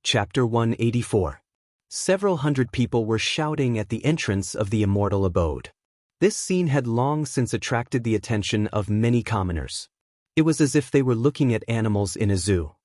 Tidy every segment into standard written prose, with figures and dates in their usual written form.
Chapter 184. Several hundred people were shouting at the entrance of the immortal abode. This scene had long since attracted the attention of many commoners. It was as if they were looking at animals in a zoo.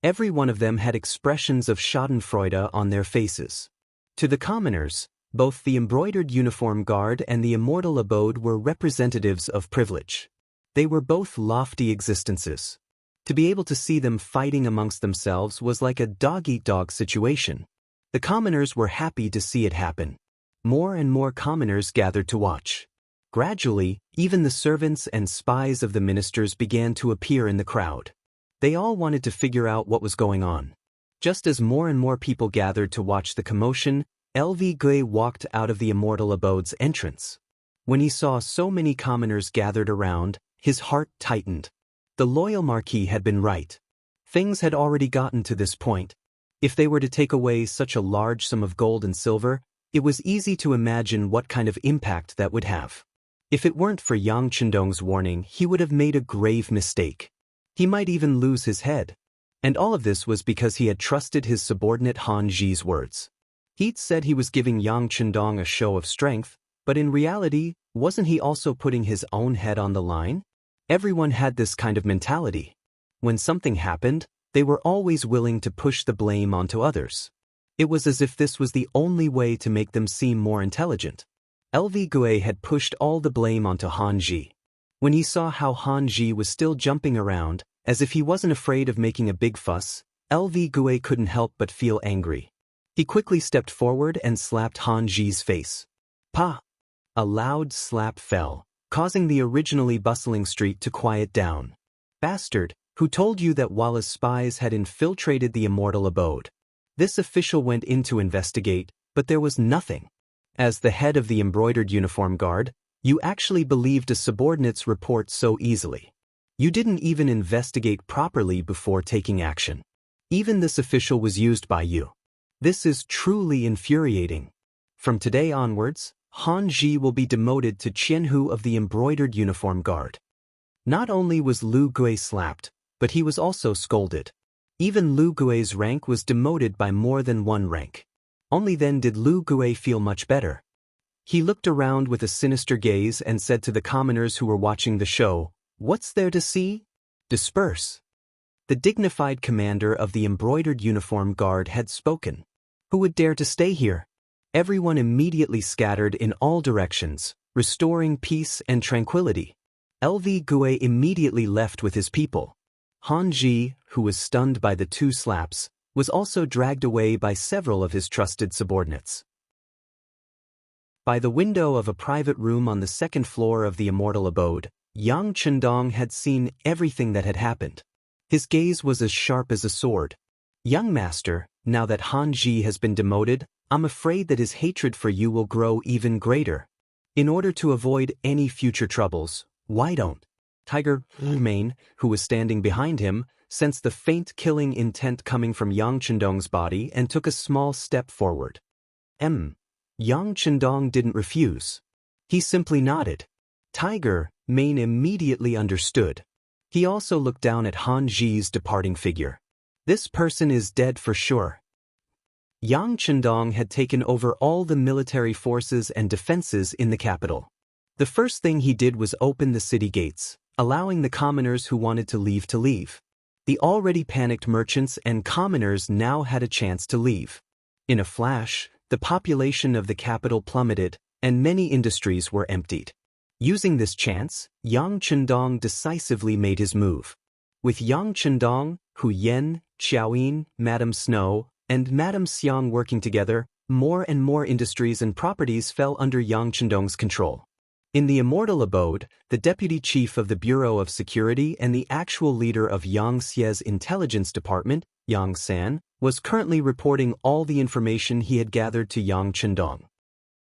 Every one of them had expressions of schadenfreude on their faces. To the commoners, both the embroidered uniform guard and the immortal abode were representatives of privilege. They were both lofty existences. To be able to see them fighting amongst themselves was like a dog-eat-dog situation. The commoners were happy to see it happen. More and more commoners gathered to watch. Gradually, even the servants and spies of the ministers began to appear in the crowd. They all wanted to figure out what was going on. Just as more and more people gathered to watch the commotion, LV Gui walked out of the immortal abode's entrance. When he saw so many commoners gathered around, his heart tightened. The loyal Marquis had been right. Things had already gotten to this point. If they were to take away such a large sum of gold and silver, it was easy to imagine what kind of impact that would have. If it weren't for Yang Chendong's warning, he would have made a grave mistake. He might even lose his head. And all of this was because he had trusted his subordinate Han Zhi's words. He'd said he was giving Yang Chendong a show of strength, but in reality, wasn't he also putting his own head on the line? Everyone had this kind of mentality. When something happened, they were always willing to push the blame onto others. It was as if this was the only way to make them seem more intelligent. LV Gui had pushed all the blame onto Han Zhi. When he saw how Han Zhi was still jumping around, as if he wasn't afraid of making a big fuss, LV Gui couldn't help but feel angry. He quickly stepped forward and slapped Han Zhi's face. Pa! A loud slap fell, causing the originally bustling street to quiet down. Bastard, who told you that Walla's spies had infiltrated the immortal abode? This official went in to investigate, but there was nothing. As the head of the embroidered uniform guard, you actually believed a subordinate's report so easily. You didn't even investigate properly before taking action. Even this official was used by you. This is truly infuriating. From today onwards, Han Zhi will be demoted to Qianhu of the embroidered uniform guard. Not only was Lu Gui slapped, but he was also scolded. Even Lu Gui's rank was demoted by more than one rank. Only then did Lu Gui feel much better. He looked around with a sinister gaze and said to the commoners who were watching the show, "What's there to see? Disperse." The dignified commander of the embroidered uniform guard had spoken. Who would dare to stay here? Everyone immediately scattered in all directions, restoring peace and tranquility. LV Gui immediately left with his people. Han Zhi, who was stunned by the two slaps, was also dragged away by several of his trusted subordinates. By the window of a private room on the second floor of the immortal abode, Yang Chendong had seen everything that had happened. His gaze was as sharp as a sword. "Young master, now that Han Zhi has been demoted, I'm afraid that his hatred for you will grow even greater. In order to avoid any future troubles, why don't?" Tiger Mane, who was standing behind him, sensed the faint killing intent coming from Yang Chendong's body and took a small step forward. Yang Chendong didn't refuse. He simply nodded. Tiger Mane immediately understood. He also looked down at Han Zhi's departing figure. This person is dead for sure. Yang Chendong had taken over all the military forces and defenses in the capital. The first thing he did was open the city gates, allowing the commoners who wanted to leave to leave. The already panicked merchants and commoners now had a chance to leave. In a flash, the population of the capital plummeted, and many industries were emptied. Using this chance, Yang Chendong decisively made his move. With Yang Chendong, Hu Yen, Xiaoyin, Madame Snow, and Madame Xiang working together, more and more industries and properties fell under Yang Chendong's control. In the immortal abode, the deputy chief of the Bureau of Security and the actual leader of Yang Xie's intelligence department, Yang San, was currently reporting all the information he had gathered to Yang Chendong.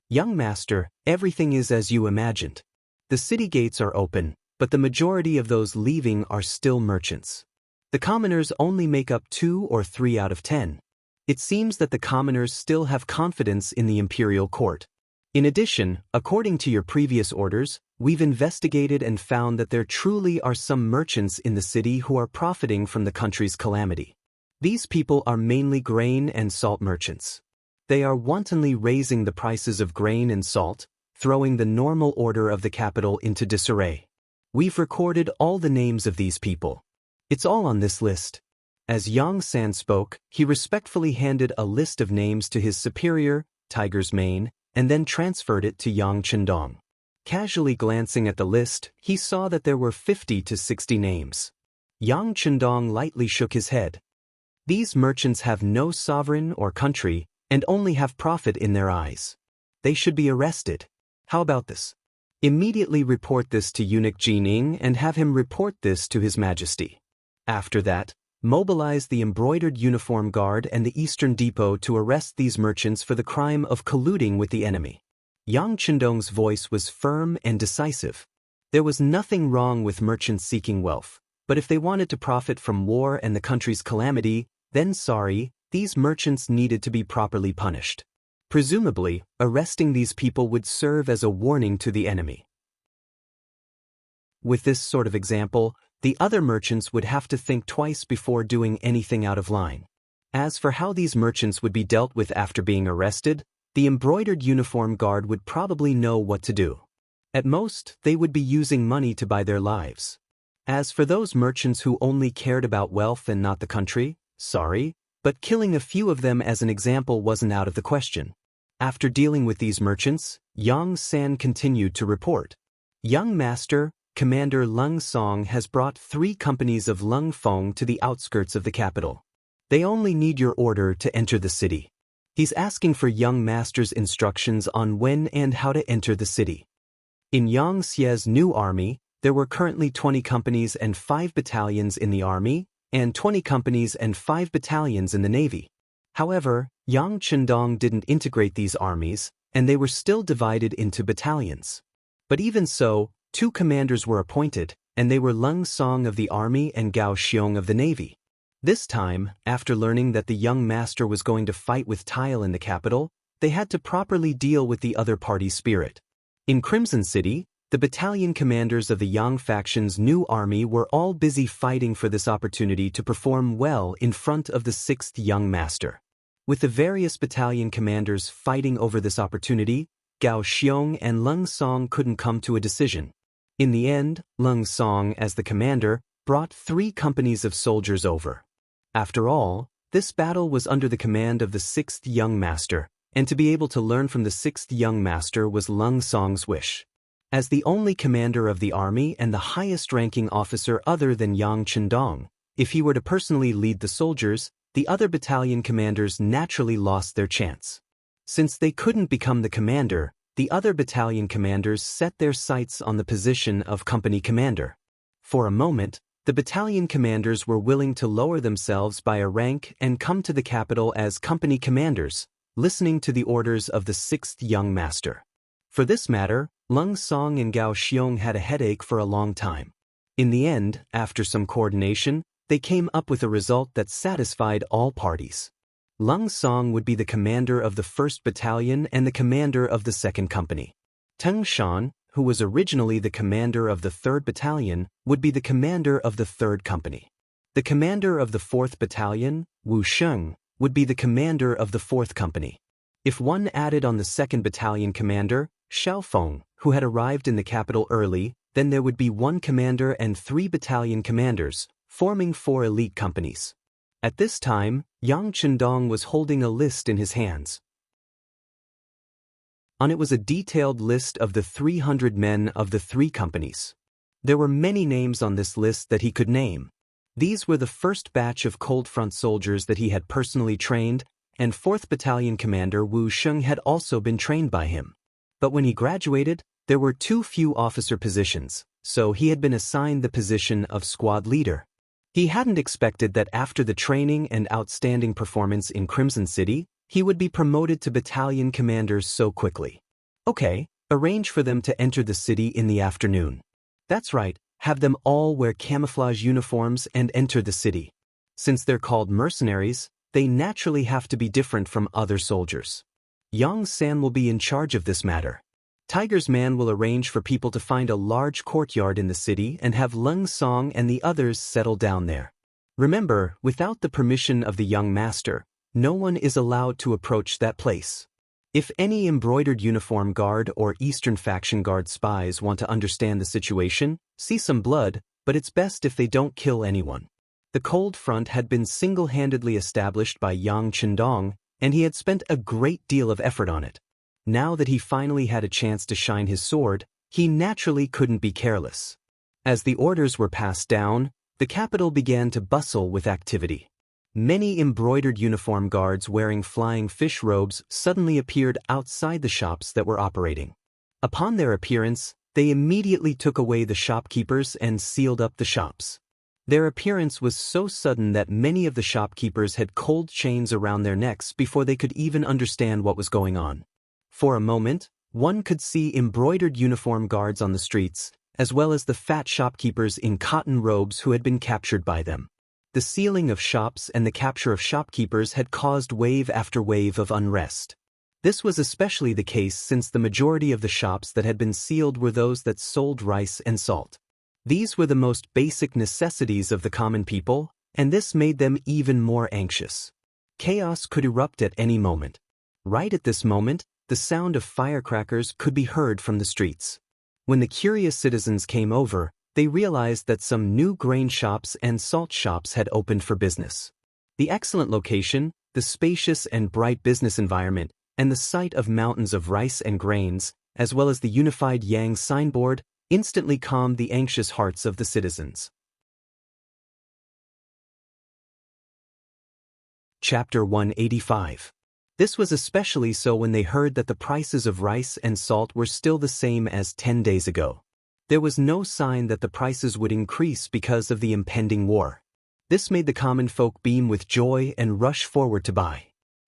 "Young master, everything is as you imagined. The city gates are open, but the majority of those leaving are still merchants. The commoners only make up 2 or 3 out of 10. It seems that the commoners still have confidence in the imperial court. In addition, according to your previous orders, we've investigated and found that there truly are some merchants in the city who are profiting from the country's calamity. These people are mainly grain and salt merchants. They are wantonly raising the prices of grain and salt, throwing the normal order of the capital into disarray. We've recorded all the names of these people. It's all on this list. As Yang San spoke, he respectfully handed a list of names to his superior, Tiger's Mane, and then transferred it to Yang Chendong. Casually glancing at the list, he saw that there were 50 to 60 names. Yang Chendong lightly shook his head. These merchants have no sovereign or country, and only have profit in their eyes. They should be arrested. How about this? Immediately report this to Eunuch Jining and have him report this to His Majesty. After that, mobilize the embroidered uniform guard and the Eastern Depot to arrest these merchants for the crime of colluding with the enemy. Yang Chendong's voice was firm and decisive. There was nothing wrong with merchants seeking wealth, but if they wanted to profit from war and the country's calamity, then sorry, these merchants needed to be properly punished. Presumably, arresting these people would serve as a warning to the enemy. With this sort of example, the other merchants would have to think twice before doing anything out of line. As for how these merchants would be dealt with after being arrested, the embroidered uniform guard would probably know what to do. At most, they would be using money to buy their lives. As for those merchants who only cared about wealth and not the country, sorry, but killing a few of them as an example wasn't out of the question. After dealing with these merchants, Yang San continued to report. Young Master, Commander Lung Song has brought 3 companies of Lung Feng to the outskirts of the capital. They only need your order to enter the city. He's asking for Young Master's instructions on when and how to enter the city. In Yang Xie's new army, there were currently 20 companies and 5 battalions in the army, and 20 companies and 5 battalions in the navy. However, Yang Chendong didn't integrate these armies, and they were still divided into battalions. But even so, 2 commanders were appointed, and they were Lung Song of the army and Gao Xiong of the navy. This time, after learning that the young master was going to fight with Tile in the capital, they had to properly deal with the other party's spirit. In Crimson City, the battalion commanders of the Yang faction's new army were all busy fighting for this opportunity to perform well in front of the 6th young master. With the various battalion commanders fighting over this opportunity, Gao Xiong and Lung Song couldn't come to a decision. In the end, Lung Song, as the commander, brought 3 companies of soldiers over. After all, this battle was under the command of the 6th young master, and to be able to learn from the 6th young master was Lung Song's wish. As the only commander of the army and the highest-ranking officer other than Yang Chendong, if he were to personally lead the soldiers, the other battalion commanders naturally lost their chance. Since they couldn't become the commander, the other battalion commanders set their sights on the position of company commander. For a moment, the battalion commanders were willing to lower themselves by a rank and come to the capital as company commanders, listening to the orders of the 6th young master. For this matter, Lung Song and Gao Xiong had a headache for a long time. In the end, after some coordination, they came up with a result that satisfied all parties. Lung Song would be the commander of the 1st Battalion and the commander of the 2nd Company. Teng Shan, who was originally the commander of the 3rd Battalion, would be the commander of the 3rd Company. The commander of the 4th Battalion, Wu Sheng, would be the commander of the 4th Company. If one added on the 2nd Battalion commander, Xiaofeng, who had arrived in the capital early, then there would be 1 commander and 3 battalion commanders, forming 4 elite companies. At this time, Yang Chendong was holding a list in his hands. On it was a detailed list of the 300 men of the 3 companies. There were many names on this list that he could name. These were the first batch of cold front soldiers that he had personally trained, and 4th Battalion Commander Wu Sheng had also been trained by him. But when he graduated, there were too few officer positions, so he had been assigned the position of squad leader. He hadn't expected that after the training and outstanding performance in Crimson City, he would be promoted to battalion commander so quickly. Okay, arrange for them to enter the city in the afternoon. That's right, have them all wear camouflage uniforms and enter the city. Since they're called mercenaries, they naturally have to be different from other soldiers. Yang San will be in charge of this matter. Tiger's man will arrange for people to find a large courtyard in the city and have Lung Song and the others settle down there. Remember, without the permission of the young master, no one is allowed to approach that place. If any embroidered uniform guard or Eastern faction guard spies want to understand the situation, see some blood, but it's best if they don't kill anyone. The cold front had been single-handedly established by Yang Chendong, and he had spent a great deal of effort on it. Now that he finally had a chance to shine his sword, he naturally couldn't be careless. As the orders were passed down, the capital began to bustle with activity. Many embroidered uniform guards wearing flying fish robes suddenly appeared outside the shops that were operating. Upon their appearance, they immediately took away the shopkeepers and sealed up the shops. Their appearance was so sudden that many of the shopkeepers had cold chains around their necks before they could even understand what was going on. For a moment, one could see embroidered uniform guards on the streets, as well as the fat shopkeepers in cotton robes who had been captured by them. The sealing of shops and the capture of shopkeepers had caused wave after wave of unrest. This was especially the case since the majority of the shops that had been sealed were those that sold rice and salt. These were the most basic necessities of the common people, and this made them even more anxious. Chaos could erupt at any moment. Right at this moment, the sound of firecrackers could be heard from the streets. When the curious citizens came over, they realized that some new grain shops and salt shops had opened for business. The excellent location, the spacious and bright business environment, and the sight of mountains of rice and grains, as well as the unified Yang signboard, instantly calmed the anxious hearts of the citizens. Chapter 185. This was especially so when they heard that the prices of rice and salt were still the same as 10 days ago. There was no sign that the prices would increase because of the impending war. This made the common folk beam with joy and rush forward to buy.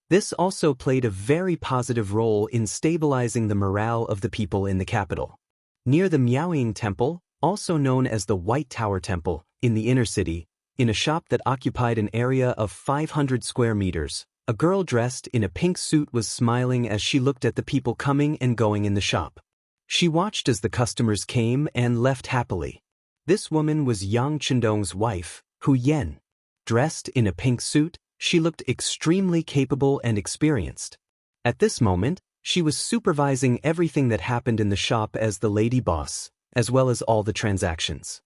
This also played a very positive role in stabilizing the morale of the people in the capital. Near the Miaoying Temple, also known as the White Tower Temple, in the inner city, in a shop that occupied an area of 500 square meters, a girl dressed in a pink suit was smiling as she looked at the people coming and going in the shop. She watched as the customers came and left happily. This woman was Yang Chendong's wife, Hu Yen. Dressed in a pink suit, she looked extremely capable and experienced. At this moment, she was supervising everything that happened in the shop as the lady boss, as well as all the transactions.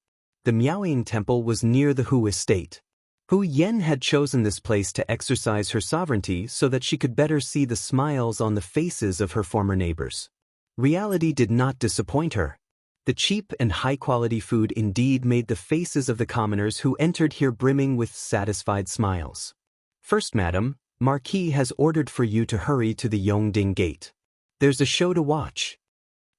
The Miaoying Temple was near the Hu estate. Hu Yen had chosen this place to exercise her sovereignty so that she could better see the smiles on the faces of her former neighbors. Reality did not disappoint her. The cheap and high-quality food indeed made the faces of the commoners who entered here brimming with satisfied smiles. First, madam, Marquis has ordered for you to hurry to the Yongding Gate. There's a show to watch.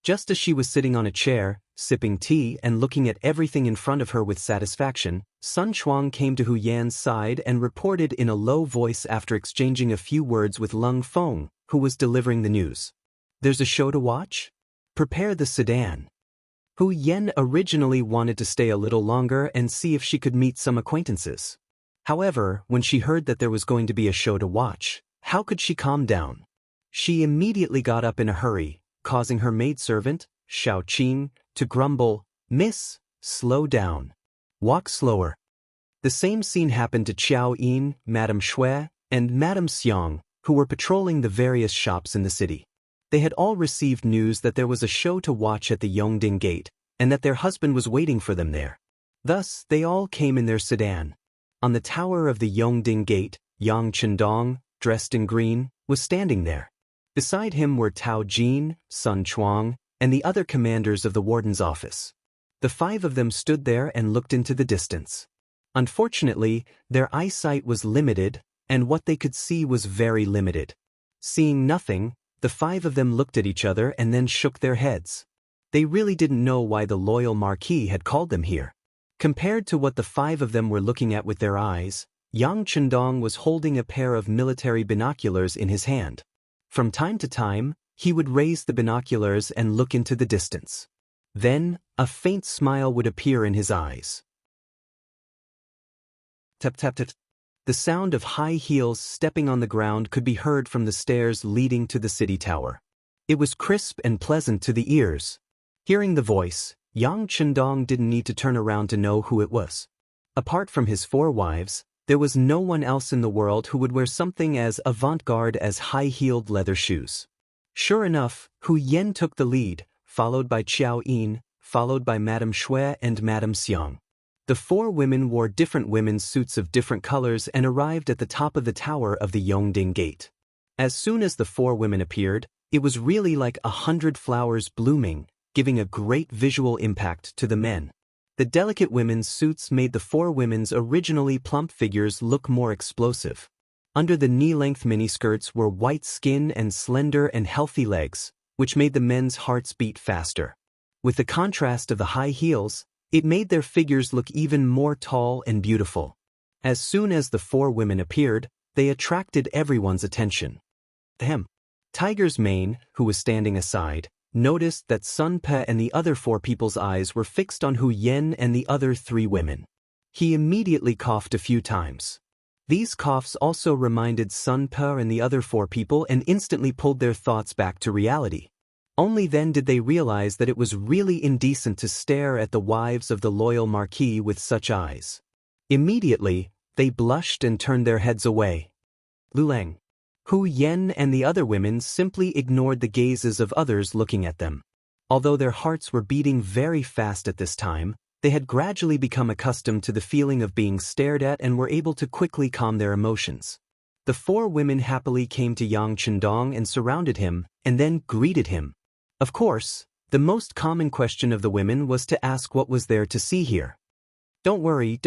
Just as she was sitting on a chair, sipping tea and looking at everything in front of her with satisfaction, Sun Chuang came to Hu Yan's side and reported in a low voice after exchanging a few words with Lung Feng, who was delivering the news. There's a show to watch? Prepare the sedan. Hu Yen originally wanted to stay a little longer and see if she could meet some acquaintances. However, when she heard that there was going to be a show to watch, how could she calm down? She immediately got up in a hurry, causing her maidservant, Xiao Qing, to grumble, "Miss, slow down. Walk slower." The same scene happened to Qiao Yin, Madame Shui, and Madame Xiang, who were patrolling the various shops in the city. They had all received news that there was a show to watch at the Yongding Gate, and that their husband was waiting for them there. Thus, they all came in their sedan. On the tower of the Yongding Gate, Yang Chendong, dressed in green, was standing there. Beside him were Tao Jin, Sun Chuang, and the other commanders of the warden's office. The five of them stood there and looked into the distance. Unfortunately, their eyesight was limited, and what they could see was very limited. Seeing nothing, the five of them looked at each other and then shook their heads. They really didn't know why the loyal Marquis had called them here. Compared to what the five of them were looking at with their eyes, Yang Chendong was holding a pair of military binoculars in his hand. From time to time, he would raise the binoculars and look into the distance. Then, a faint smile would appear in his eyes. Tap tap tap. The sound of high heels stepping on the ground could be heard from the stairs leading to the city tower. It was crisp and pleasant to the ears. Hearing the voice, Yang Chendong didn't need to turn around to know who it was. Apart from his 4 wives, there was no one else in the world who would wear something as avant-garde as high-heeled leather shoes. Sure enough, Hu Yen took the lead, followed by Qiao Yin, followed by Madame Shui and Madame Xiang. The 4 women wore different women's suits of different colors and arrived at the top of the tower of the Yongding Gate. As soon as the 4 women appeared, it was really like 100 flowers blooming, giving a great visual impact to the men. The delicate women's suits made the 4 women's originally plump figures look more explosive. Under the knee-length miniskirts were white skin and slender and healthy legs, which made the men's hearts beat faster. With the contrast of the high heels, it made their figures look even more tall and beautiful. As soon as the 4 women appeared, they attracted everyone's attention. Tiger's Mane, who was standing aside, noticed that Sun Pe and the other 4 people's eyes were fixed on Hu Yen and the other 3 women. He immediately coughed a few times. These coughs also reminded Sun Pe and the other 4 people and instantly pulled their thoughts back to reality. Only then did they realize that it was really indecent to stare at the wives of the loyal marquis with such eyes. Immediately, they blushed and turned their heads away. Luleng. Hu Yen and the other women simply ignored the gazes of others looking at them. Although their hearts were beating very fast at this time, they had gradually become accustomed to the feeling of being stared at and were able to quickly calm their emotions. The 4 women happily came to Yang Chendong and surrounded him, and then greeted him. Of course, the most common question of the women was to ask what was there to see here. Don't worry,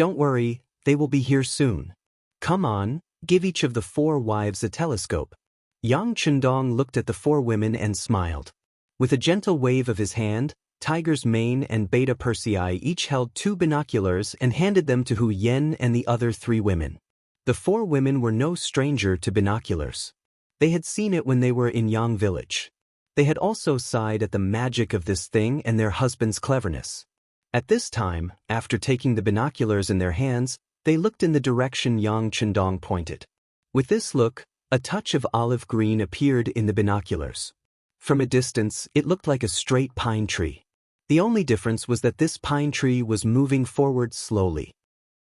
they will be here soon. Come on, give each of the 4 wives a telescope. Yang Chendong looked at the 4 women and smiled. With a gentle wave of his hand, Tiger's Mane and Beta Persei each held 2 binoculars and handed them to Hu Yen and the other 3 women. The 4 women were no stranger to binoculars. They had seen it when they were in Yang village. They had also sighed at the magic of this thing and their husband's cleverness. At this time, after taking the binoculars in their hands, they looked in the direction Yang Chendong pointed. With this look, a touch of olive green appeared in the binoculars. From a distance, it looked like a straight pine tree. The only difference was that this pine tree was moving forward slowly.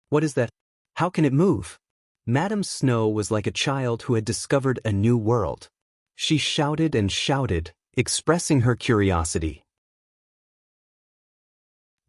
What is that? How can it move? Madame Snow was like a child who had discovered a new world. She shouted and shouted, expressing her curiosity.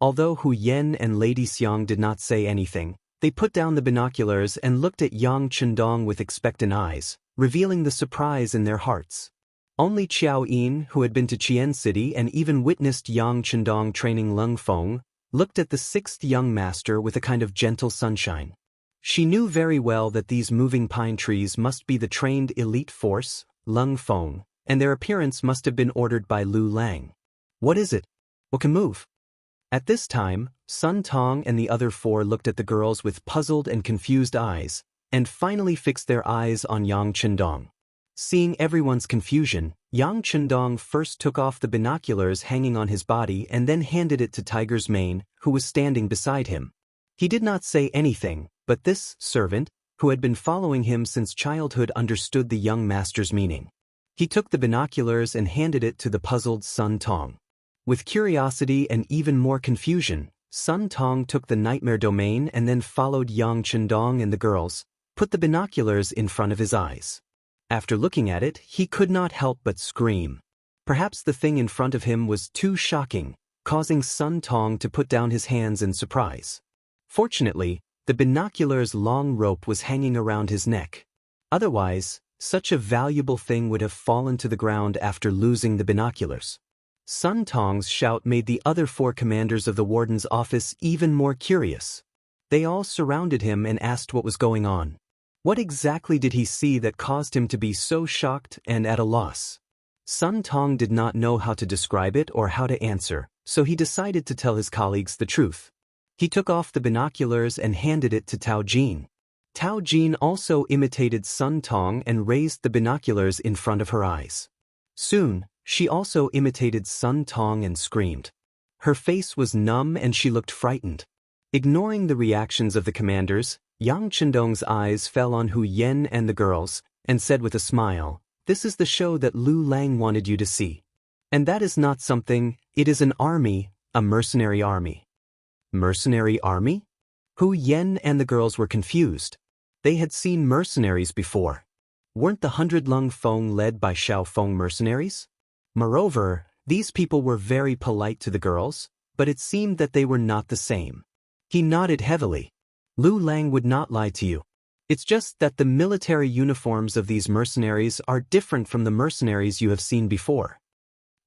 Although Hu Yen and Lady Xiang did not say anything, they put down the binoculars and looked at Yang Chendong with expectant eyes, revealing the surprise in their hearts. Only Qiao Yin, who had been to Qian City and even witnessed Yang Chendong training Leng Feng, looked at the 6th young master with a kind of gentle sunshine. She knew very well that these moving pine trees must be the trained elite force, Leng Feng, and their appearance must have been ordered by Lu Lang. What is it? What can move? At this time, Sun Tong and the other 4 looked at the girls with puzzled and confused eyes, and finally fixed their eyes on Yang Chendong. Seeing everyone's confusion, Yang Chendong first took off the binoculars hanging on his body and then handed it to Tiger's Mane, who was standing beside him. He did not say anything, but this servant, who had been following him since childhood, understood the young master's meaning. He took the binoculars and handed it to the puzzled Sun Tong. With curiosity and even more confusion, Sun Tong took the nightmare domain and then followed Yang Chendong and the girls, put the binoculars in front of his eyes. After looking at it, he could not help but scream. Perhaps the thing in front of him was too shocking, causing Sun Tong to put down his hands in surprise. Fortunately, the binocular's long rope was hanging around his neck. Otherwise, such a valuable thing would have fallen to the ground after losing the binoculars. Sun Tong's shout made the other 4 commanders of the warden's office even more curious. They all surrounded him and asked what was going on. What exactly did he see that caused him to be so shocked and at a loss? Sun Tong did not know how to describe it or how to answer, so he decided to tell his colleagues the truth. He took off the binoculars and handed it to Tao Jin. Tao Jin also imitated Sun Tong and raised the binoculars in front of her eyes. Soon, she also imitated Sun Tong and screamed. Her face was numb and she looked frightened. Ignoring the reactions of the commanders, Yang Chendong's eyes fell on Hu Yen and the girls, and said with a smile, "This is the show that Lu Lang wanted you to see. And that is not something, it is an army, a mercenary army." Mercenary army? Hu Yen and the girls were confused. They had seen mercenaries before. Weren't the 100 Lung Feng led by Xiao Feng mercenaries? Moreover, these people were very polite to the girls, but it seemed that they were not the same. He nodded heavily. Lu Lang would not lie to you. It's just that the military uniforms of these mercenaries are different from the mercenaries you have seen before.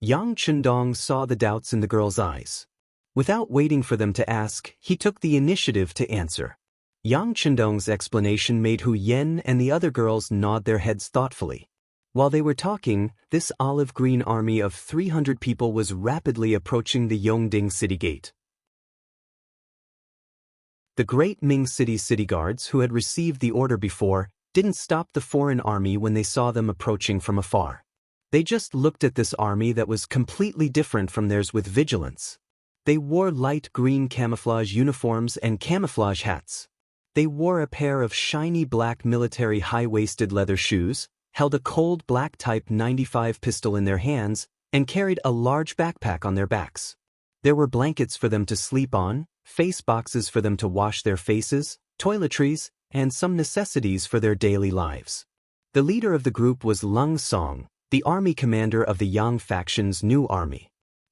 Yang Chendong saw the doubts in the girls' eyes. Without waiting for them to ask, he took the initiative to answer. Yang Chendong's explanation made Hu Yen and the other girls nod their heads thoughtfully. While they were talking, this olive-green army of 300 people was rapidly approaching the Yongding city gate. The great Ming city guards who had received the order before didn't stop the foreign army when they saw them approaching from afar. They just looked at this army that was completely different from theirs with vigilance. They wore light green camouflage uniforms and camouflage hats. They wore a pair of shiny black military high-waisted leather shoes, held a cold black Type 95 pistol in their hands, and carried a large backpack on their backs. There were blankets for them to sleep on, face boxes for them to wash their faces, toiletries, and some necessities for their daily lives. The leader of the group was Lung Song, the army commander of the Yang faction's new army.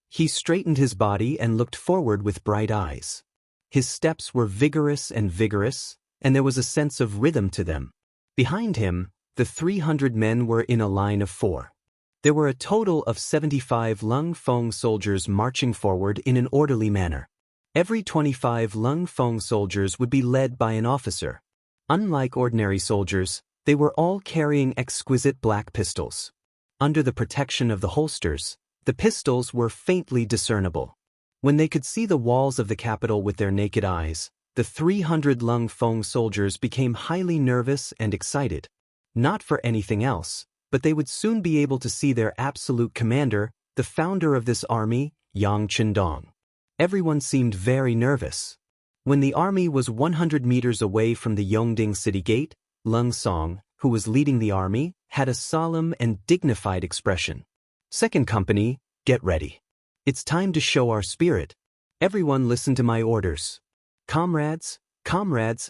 He straightened his body and looked forward with bright eyes. His steps were vigorous, and there was a sense of rhythm to them. Behind him, the 300 men were in a line of 4. There were a total of 75 Lung Feng soldiers marching forward in an orderly manner. Every 25 Lung Feng soldiers would be led by an officer. Unlike ordinary soldiers, they were all carrying exquisite black pistols. Under the protection of the holsters, the pistols were faintly discernible. When they could see the walls of the capital with their naked eyes, the 300 Lung Feng soldiers became highly nervous and excited. Not for anything else, but they would soon be able to see their absolute commander, the founder of this army, Yang Chendong. Everyone seemed very nervous. When the army was 100 meters away from the Yongding city gate, Lung Song, who was leading the army, had a solemn and dignified expression. "Second company, get ready. It's time to show our spirit. Everyone listen to my orders. Comrades,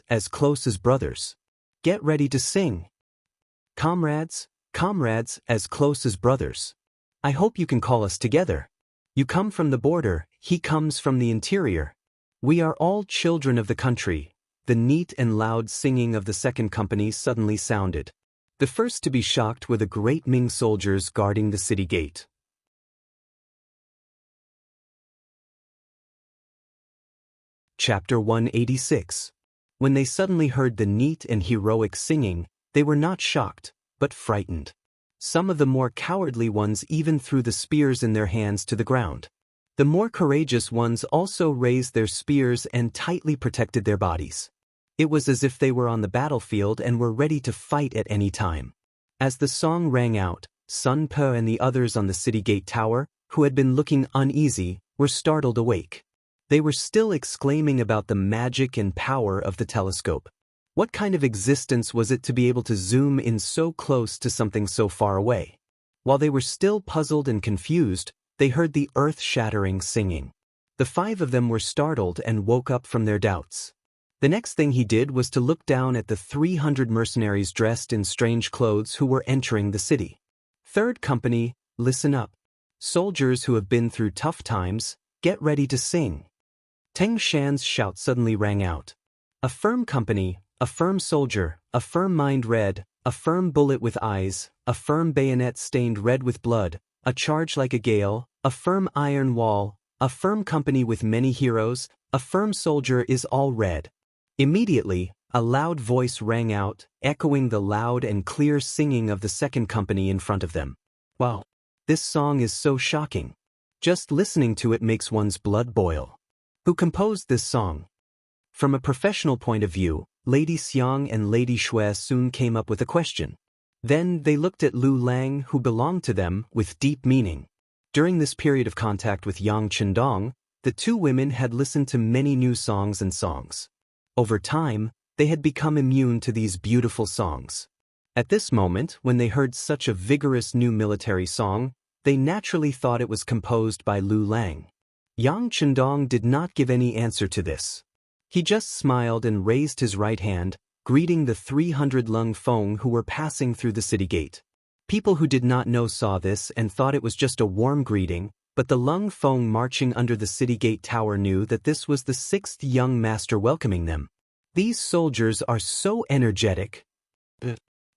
as close as brothers. Get ready to sing. Comrades, as close as brothers. I hope you can call us together. You come from the border, he comes from the interior. We are all children of the country." The neat and loud singing of the second company suddenly sounded. The first to be shocked were the great Ming soldiers guarding the city gate. Chapter 186. When they suddenly heard the neat and heroic singing, they were not shocked, but frightened. Some of the more cowardly ones even threw the spears in their hands to the ground. The more courageous ones also raised their spears and tightly protected their bodies. It was as if they were on the battlefield and were ready to fight at any time. As the song rang out, Sun Pe and the others on the city gate tower, who had been looking uneasy, were startled awake. They were still exclaiming about the magic and power of the telescope. What kind of existence was it to be able to zoom in so close to something so far away? While they were still puzzled and confused, they heard the earth-shattering singing. The 5 of them were startled and woke up from their doubts. The next thing he did was to look down at the 300 mercenaries dressed in strange clothes who were entering the city. "Third company, listen up. Soldiers who have been through tough times, get ready to sing." Teng Shan's shout suddenly rang out. "A firm company, a firm soldier, a firm mind red, a firm bullet with eyes, a firm bayonet stained red with blood, a charge like a gale, a firm iron wall, a firm company with many heroes, a firm soldier is all red." Immediately, a loud voice rang out, echoing the loud and clear singing of the second company in front of them. "Wow, this song is so shocking. Just listening to it makes one's blood boil. Who composed this song?" From a professional point of view, Lady Xiang and Lady Shui soon came up with a question. Then they looked at Lu Lang, who belonged to them, with deep meaning. During this period of contact with Yang Chendong, the 2 women had listened to many new songs. Over time, they had become immune to these beautiful songs. At this moment, when they heard such a vigorous new military song, they naturally thought it was composed by Lu Lang. Yang Chendong did not give any answer to this. He just smiled and raised his right hand, greeting the 300 Lung Feng who were passing through the city gate. People who did not know saw this and thought it was just a warm greeting, but the Lung Feng marching under the city gate tower knew that this was the 6th young master welcoming them. These soldiers are so energetic.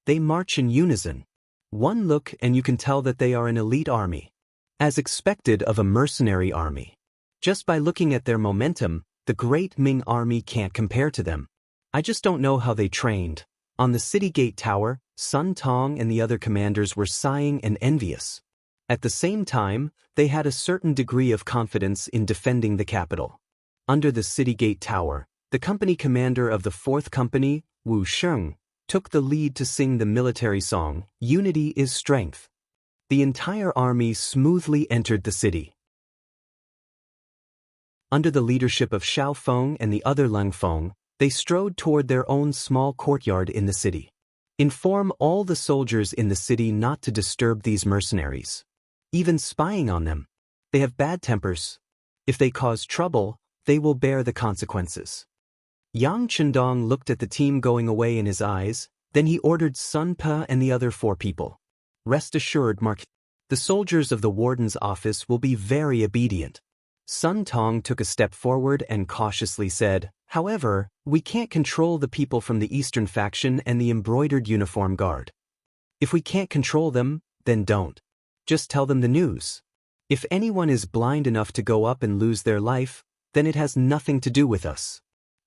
They march in unison. One look and you can tell that they are an elite army. As expected of a mercenary army. Just by looking at their momentum, the great Ming army can't compare to them. I just don't know how they trained. On the city gate tower, Sun Tong and the other commanders were sighing and envious. At the same time, they had a certain degree of confidence in defending the capital. Under the city gate tower, the company commander of the 4th Company, Wu Sheng, took the lead to sing the military song, "Unity is Strength." The entire army smoothly entered the city. Under the leadership of Xiao Feng and the other Lung Feng, they strode toward their own small courtyard in the city. Inform all the soldiers in the city not to disturb these mercenaries. Even spying on them. They have bad tempers. If they cause trouble, they will bear the consequences. Yang Chendong looked at the team going away in his eyes, then he ordered Sun Pe and the other 4 people. Rest assured, Mark, the soldiers of the warden's office will be very obedient. Sun Tong took a step forward and cautiously said, "However, we can't control the people from the Eastern faction and the embroidered uniform guard. If we can't control them, then don't. Just tell them the news. If anyone is blind enough to go up and lose their life, then it has nothing to do with us."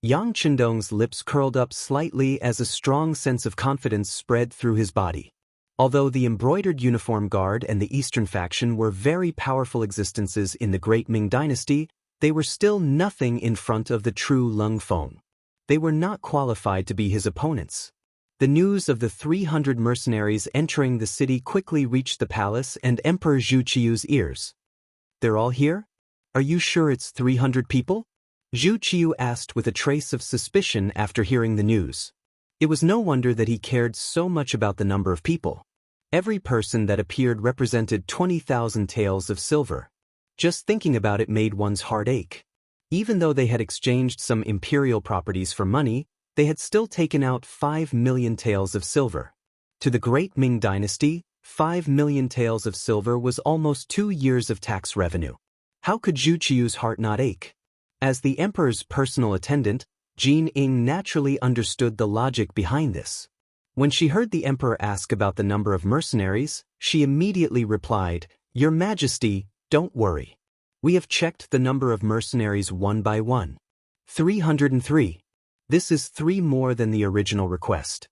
Yang Chendong's lips curled up slightly as a strong sense of confidence spread through his body. Although the embroidered uniform guard and the Eastern faction were very powerful existences in the Great Ming Dynasty, they were still nothing in front of the true Lung Feng. They were not qualified to be his opponents. The news of the 300 mercenaries entering the city quickly reached the palace and Emperor Zhu Qiu's ears. "They're all here? Are you sure it's 300 people?" Zhu Qiu asked with a trace of suspicion after hearing the news. It was no wonder that he cared so much about the number of people. Every person that appeared represented 20,000 taels of silver. Just thinking about it made one's heart ache. Even though they had exchanged some imperial properties for money, they had still taken out 5 million taels of silver. To the Great Ming Dynasty, 5 million taels of silver was almost 2 years of tax revenue. How could Zhu Qiu's heart not ache? As the emperor's personal attendant, Jin Ying naturally understood the logic behind this. When she heard the emperor ask about the number of mercenaries, she immediately replied, "Your Majesty, don't worry. We have checked the number of mercenaries one by one. 303. This is 3 more than the original request."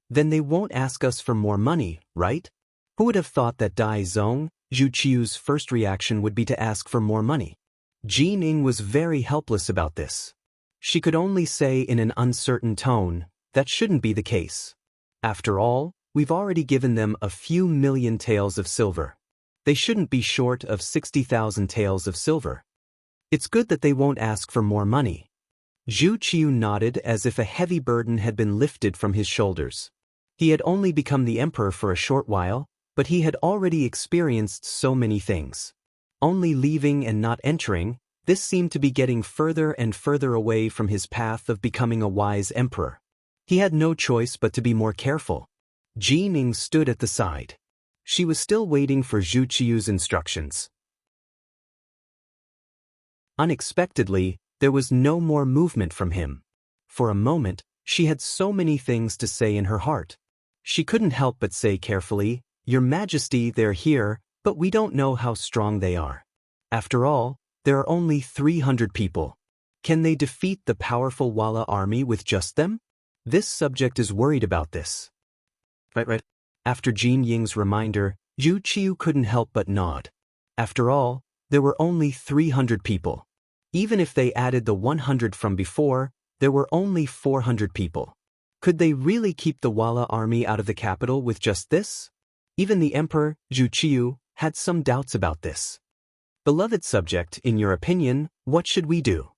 Then they won't ask us for more money, right? Who would have thought that Dai Zong, Zhu Qiu's first reaction would be to ask for more money? Jin Ying was very helpless about this. She could only say in an uncertain tone, that shouldn't be the case. After all, we've already given them a few million taels of silver. They shouldn't be short of 60,000 taels of silver. It's good that they won't ask for more money. Zhu Qiu nodded as if a heavy burden had been lifted from his shoulders. He had only become the emperor for a short while, but he had already experienced so many things. Only leaving and not entering, this seemed to be getting further and further away from his path of becoming a wise emperor. He had no choice but to be more careful. Jin Ying stood at the side. She was still waiting for Zhu Qiu's instructions. Unexpectedly, there was no more movement from him. For a moment, she had so many things to say in her heart. She couldn't help but say carefully, "Your Majesty, they're here, but we don't know how strong they are. After all, there are only 300 people. Can they defeat the powerful Walla army with just them? This subject is worried about this." Right. After Jin Ying's reminder, Zhu Qiu couldn't help but nod. After all, there were only 300 people. Even if they added the 100 from before, there were only 400 people. Could they really keep the Walla army out of the capital with just this? Even the emperor, Zhu Qiu, had some doubts about this. "Beloved subject, in your opinion, what should we do?"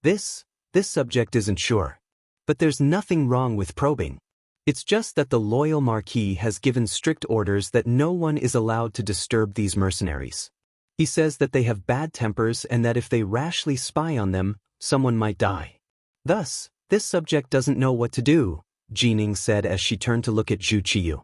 This subject isn't sure. But there's nothing wrong with probing. It's just that the loyal Marquis has given strict orders that no one is allowed to disturb these mercenaries. He says that they have bad tempers and that if they rashly spy on them, someone might die. Thus, this subject doesn't know what to do, Jining said as she turned to look at Zhu Qiyu.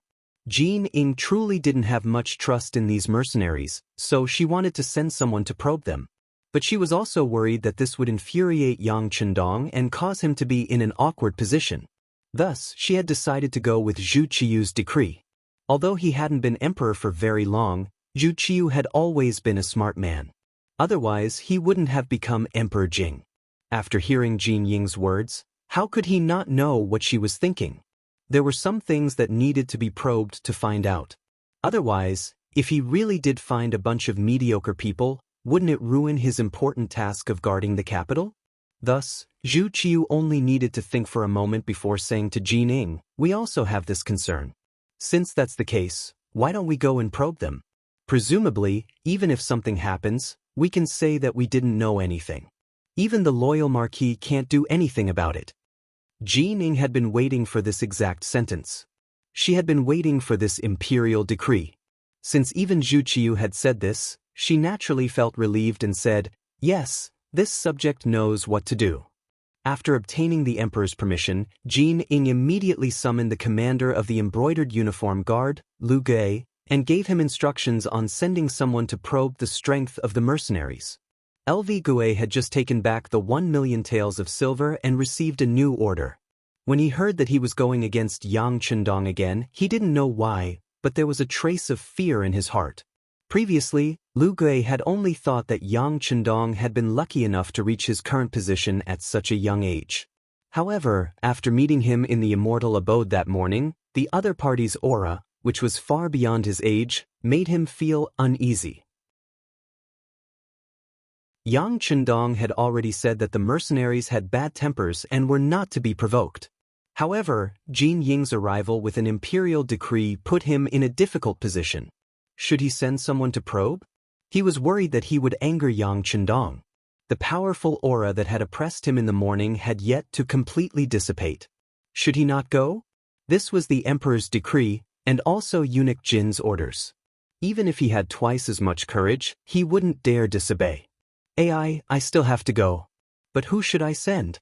Jining truly didn't have much trust in these mercenaries, so she wanted to send someone to probe them. But she was also worried that this would infuriate Yang Chendong and cause him to be in an awkward position. Thus, she had decided to go with Zhu Qiyu's decree. Although he hadn't been emperor for very long, Zhu Qiyu had always been a smart man. Otherwise, he wouldn't have become Emperor Jing. After hearing Jin Ying's words, how could he not know what she was thinking? There were some things that needed to be probed to find out. Otherwise, if he really did find a bunch of mediocre people, wouldn't it ruin his important task of guarding the capital? Thus, Zhu Qiyu only needed to think for a moment before saying to Jining, "We also have this concern. Since that's the case, why don't we go and probe them? Presumably, even if something happens, we can say that we didn't know anything. Even the loyal Marquis can't do anything about it." Jining had been waiting for this exact sentence. She had been waiting for this imperial decree. Since even Zhu Qiyu had said this, she naturally felt relieved and said, "Yes, this subject knows what to do." After obtaining the emperor's permission, Jining immediately summoned the commander of the embroidered uniform guard, Lu Gui, and gave him instructions on sending someone to probe the strength of the mercenaries. LV Gui had just taken back the 1,000,000 taels of silver and received a new order. When he heard that he was going against Yang Chendong again, he didn't know why, but there was a trace of fear in his heart. Previously, Lu Gui had only thought that Yang Chendong had been lucky enough to reach his current position at such a young age. However, after meeting him in the Immortal abode that morning, the other party's aura, which was far beyond his age, made him feel uneasy. Yang Chendong had already said that the mercenaries had bad tempers and were not to be provoked. However, Jin Ying's arrival with an imperial decree put him in a difficult position. Should he send someone to probe? He was worried that he would anger Yang Chendong. The powerful aura that had oppressed him in the morning had yet to completely dissipate. Should he not go? This was the emperor's decree, and also eunuch Jin's orders. Even if he had twice as much courage, he wouldn't dare disobey. I still have to go. But who should I send?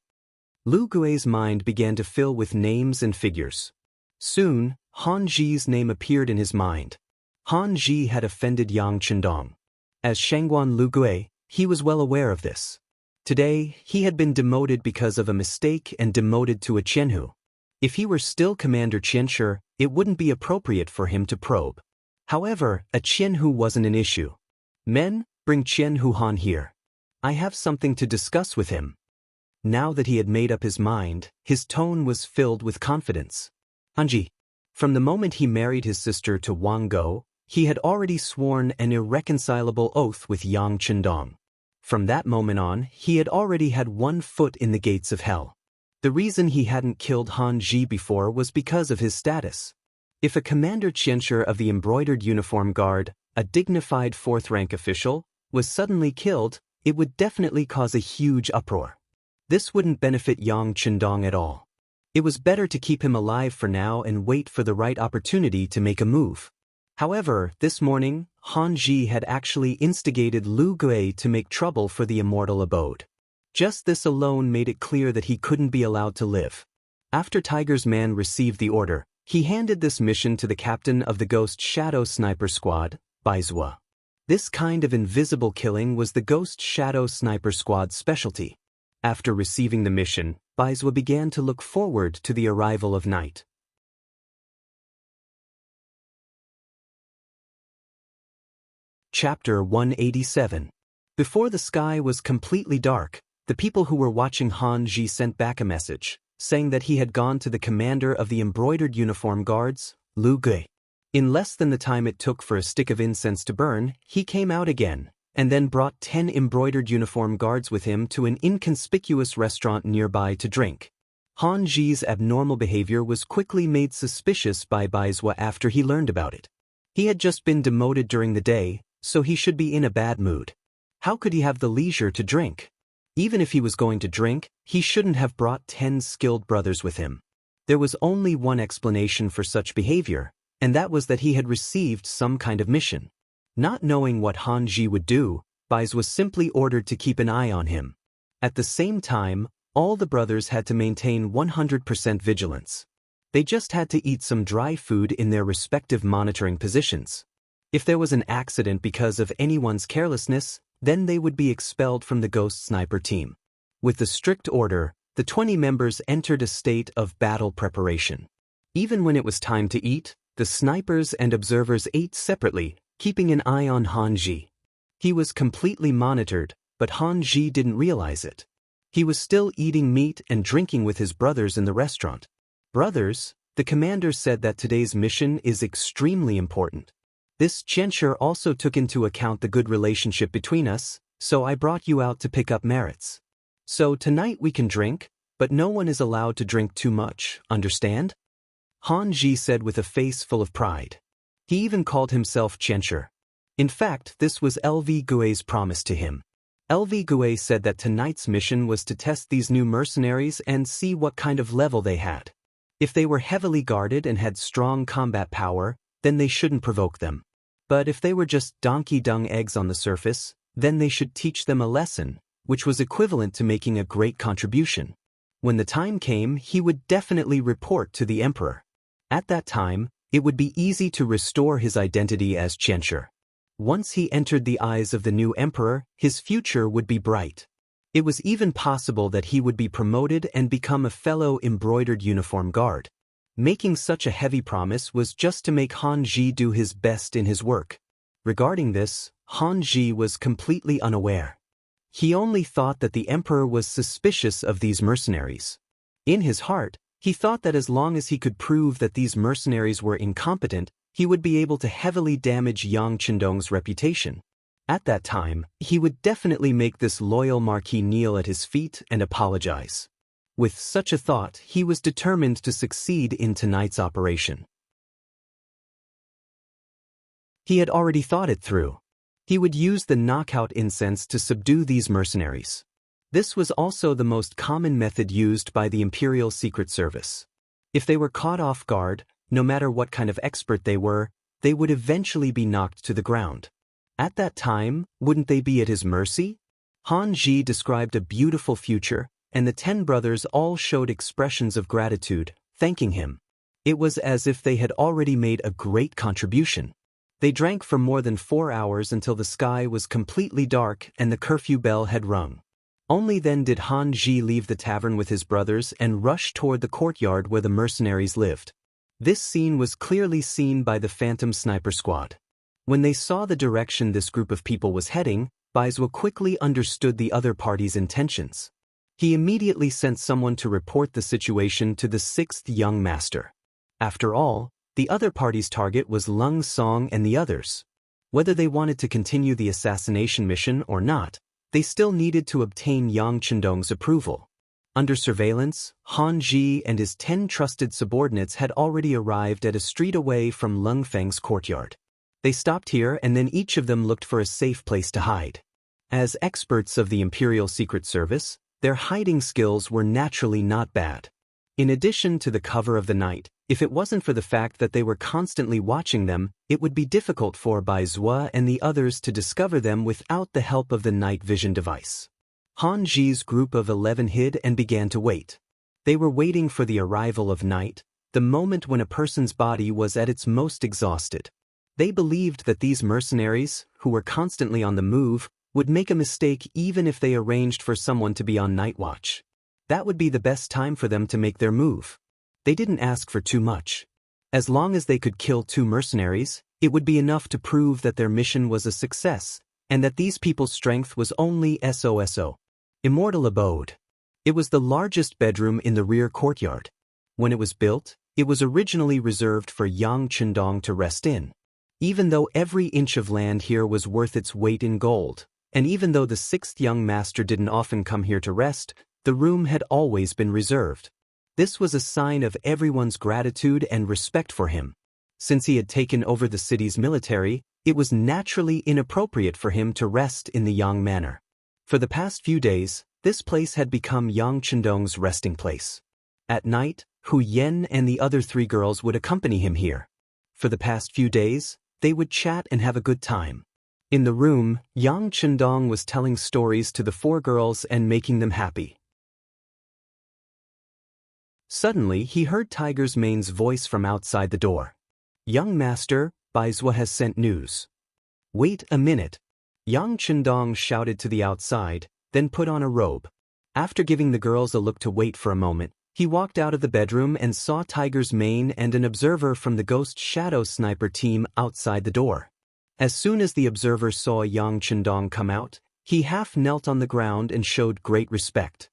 Lu Gui's mind began to fill with names and figures. Soon, Han Zhi's name appeared in his mind. Han Zhi had offended Yang Chendong. As Shangguan Lu Gui, he was well aware of this. Today, he had been demoted because of a mistake and demoted to a Qianhu. If he were still Commander Qianshi, it wouldn't be appropriate for him to probe. However, a Qianhu wasn't an issue. "Men, bring Qianhu Han here. I have something to discuss with him." Now that he had made up his mind, his tone was filled with confidence. "Hanji." From the moment he married his sister to Wang Go, he had already sworn an irreconcilable oath with Yang Chendong. From that moment on, he had already had one foot in the gates of hell. The reason he hadn't killed Han Zhi before was because of his status. If a Commander Qianshi of the Embroidered Uniform Guard, a dignified fourth-rank official, was suddenly killed, it would definitely cause a huge uproar. This wouldn't benefit Yang Chendong at all. It was better to keep him alive for now and wait for the right opportunity to make a move. However, this morning, Han Zhi had actually instigated Lu Gui to make trouble for the Immortal abode. Just this alone made it clear that he couldn't be allowed to live. After Tiger's man received the order, he handed this mission to the captain of the Ghost Shadow Sniper Squad, Baizhua. This kind of invisible killing was the Ghost Shadow Sniper Squad's specialty. After receiving the mission, Baizhua began to look forward to the arrival of night. Chapter 187. Before the sky was completely dark, the people who were watching Han Zhi sent back a message, saying that he had gone to the commander of the Embroidered Uniform Guards, Lu Gui. In less than the time it took for a stick of incense to burn, he came out again, and then brought 10 embroidered uniform guards with him to an inconspicuous restaurant nearby to drink. Han Zhi's abnormal behavior was quickly made suspicious by Baizhua after he learned about it. He had just been demoted during the day, so he should be in a bad mood. How could he have the leisure to drink? Even if he was going to drink, he shouldn't have brought 10 skilled brothers with him. There was only one explanation for such behavior, and that was that he had received some kind of mission. Not knowing what Han Zhi would do, Baizhua was simply ordered to keep an eye on him. At the same time, all the brothers had to maintain 100% vigilance. They just had to eat some dry food in their respective monitoring positions. If there was an accident because of anyone's carelessness, then they would be expelled from the Ghost Sniper team. With the strict order, the 20 members entered a state of battle preparation. Even when it was time to eat, the snipers and observers ate separately, keeping an eye on Han Ji. He was completely monitored, but Han Ji didn't realize it. He was still eating meat and drinking with his brothers in the restaurant. Brothers, the commander said that today's mission is extremely important. This Xianxia also took into account the good relationship between us, so I brought you out to pick up merits. So tonight we can drink, but no one is allowed to drink too much, understand? Han Ji said with a face full of pride. He even called himself Xianxia. In fact, this was LV Gui's promise to him. LV Gui said that tonight's mission was to test these new mercenaries and see what kind of level they had. If they were heavily guarded and had strong combat power, then they shouldn't provoke them. But if they were just donkey dung eggs on the surface, then they should teach them a lesson, which was equivalent to making a great contribution. When the time came, he would definitely report to the emperor. At that time, it would be easy to restore his identity as Xianxia. Once he entered the eyes of the new emperor, his future would be bright. It was even possible that he would be promoted and become a fellow embroidered uniform guard. Making such a heavy promise was just to make Han Ji do his best in his work. Regarding this, Han Ji was completely unaware. He only thought that the emperor was suspicious of these mercenaries. In his heart, he thought that as long as he could prove that these mercenaries were incompetent, he would be able to heavily damage Yang Chendong's reputation. At that time, he would definitely make this loyal marquis kneel at his feet and apologize. With such a thought, he was determined to succeed in tonight's operation. He had already thought it through. He would use the knockout incense to subdue these mercenaries. This was also the most common method used by the Imperial Secret Service. If they were caught off guard, no matter what kind of expert they were, they would eventually be knocked to the ground. At that time, wouldn't they be at his mercy? Han Ji described a beautiful future, and the 10 brothers all showed expressions of gratitude, thanking him. It was as if they had already made a great contribution. They drank for more than 4 hours until the sky was completely dark and the curfew bell had rung. Only then did Han Ji leave the tavern with his brothers and rush toward the courtyard where the mercenaries lived. This scene was clearly seen by the Phantom Sniper Squad. When they saw the direction this group of people was heading, Baizhou quickly understood the other party's intentions. He immediately sent someone to report the situation to the 6th young master. After all, the other party's target was Lung Song and the others. Whether they wanted to continue the assassination mission or not, they still needed to obtain Yang Chendong's approval. Under surveillance, Han Ji and his 10 trusted subordinates had already arrived at a street away from Lung Feng's courtyard. They stopped here and then each of them looked for a safe place to hide. As experts of the Imperial Secret Service, their hiding skills were naturally not bad. In addition to the cover of the night, if it wasn't for the fact that they were constantly watching them, it would be difficult for Baizhou and the others to discover them without the help of the night vision device. Han Ji's group of 11 hid and began to wait. They were waiting for the arrival of night, the moment when a person's body was at its most exhausted. They believed that these mercenaries, who were constantly on the move, would make a mistake even if they arranged for someone to be on night watch. That would be the best time for them to make their move. They didn't ask for too much. As long as they could kill 2 mercenaries, it would be enough to prove that their mission was a success, and that these people's strength was only SOSO. Immortal abode. It was the largest bedroom in the rear courtyard. When it was built, it was originally reserved for Yang Chendong to rest in. Even though every inch of land here was worth its weight in gold, and even though the 6th young master didn't often come here to rest, the room had always been reserved. This was a sign of everyone's gratitude and respect for him. Since he had taken over the city's military, it was naturally inappropriate for him to rest in the Yang Manor. For the past few days, this place had become Yang Chendong's resting place. At night, Hu Yen and the other 3 girls would accompany him here. For the past few days, they would chat and have a good time. In the room, Yang Chendong was telling stories to the four girls and making them happy. Suddenly, he heard Tiger's Mane's voice from outside the door. "Young master, Baizhua has sent news." "Wait a minute." Yang Chendong shouted to the outside, then put on a robe. After giving the girls a look to wait for a moment, he walked out of the bedroom and saw Tiger's Mane and an observer from the Ghost Shadow Sniper team outside the door. As soon as the observer saw Yang Chendong come out, he half knelt on the ground and showed great respect.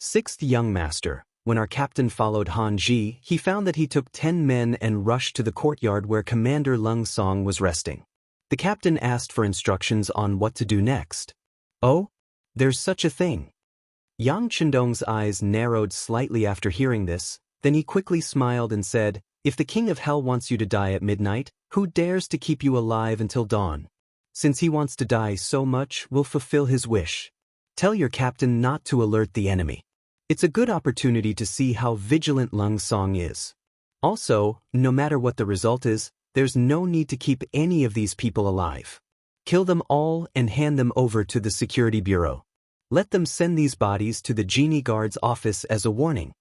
Sixth young master. When our captain followed Han Ji, he found that he took 10 men and rushed to the courtyard where Commander Lung Song was resting. The captain asked for instructions on what to do next. "Oh? There's such a thing." Yang Chendong's eyes narrowed slightly after hearing this, then he quickly smiled and said, "If the King of Hell wants you to die at midnight, who dares to keep you alive until dawn? Since he wants to die so much, we'll fulfill his wish. Tell your captain not to alert the enemy. It's a good opportunity to see how vigilant Lung Song is. Also, no matter what the result is, there's no need to keep any of these people alive. Kill them all and hand them over to the Security Bureau. Let them send these bodies to the Genie Guard's office as a warning."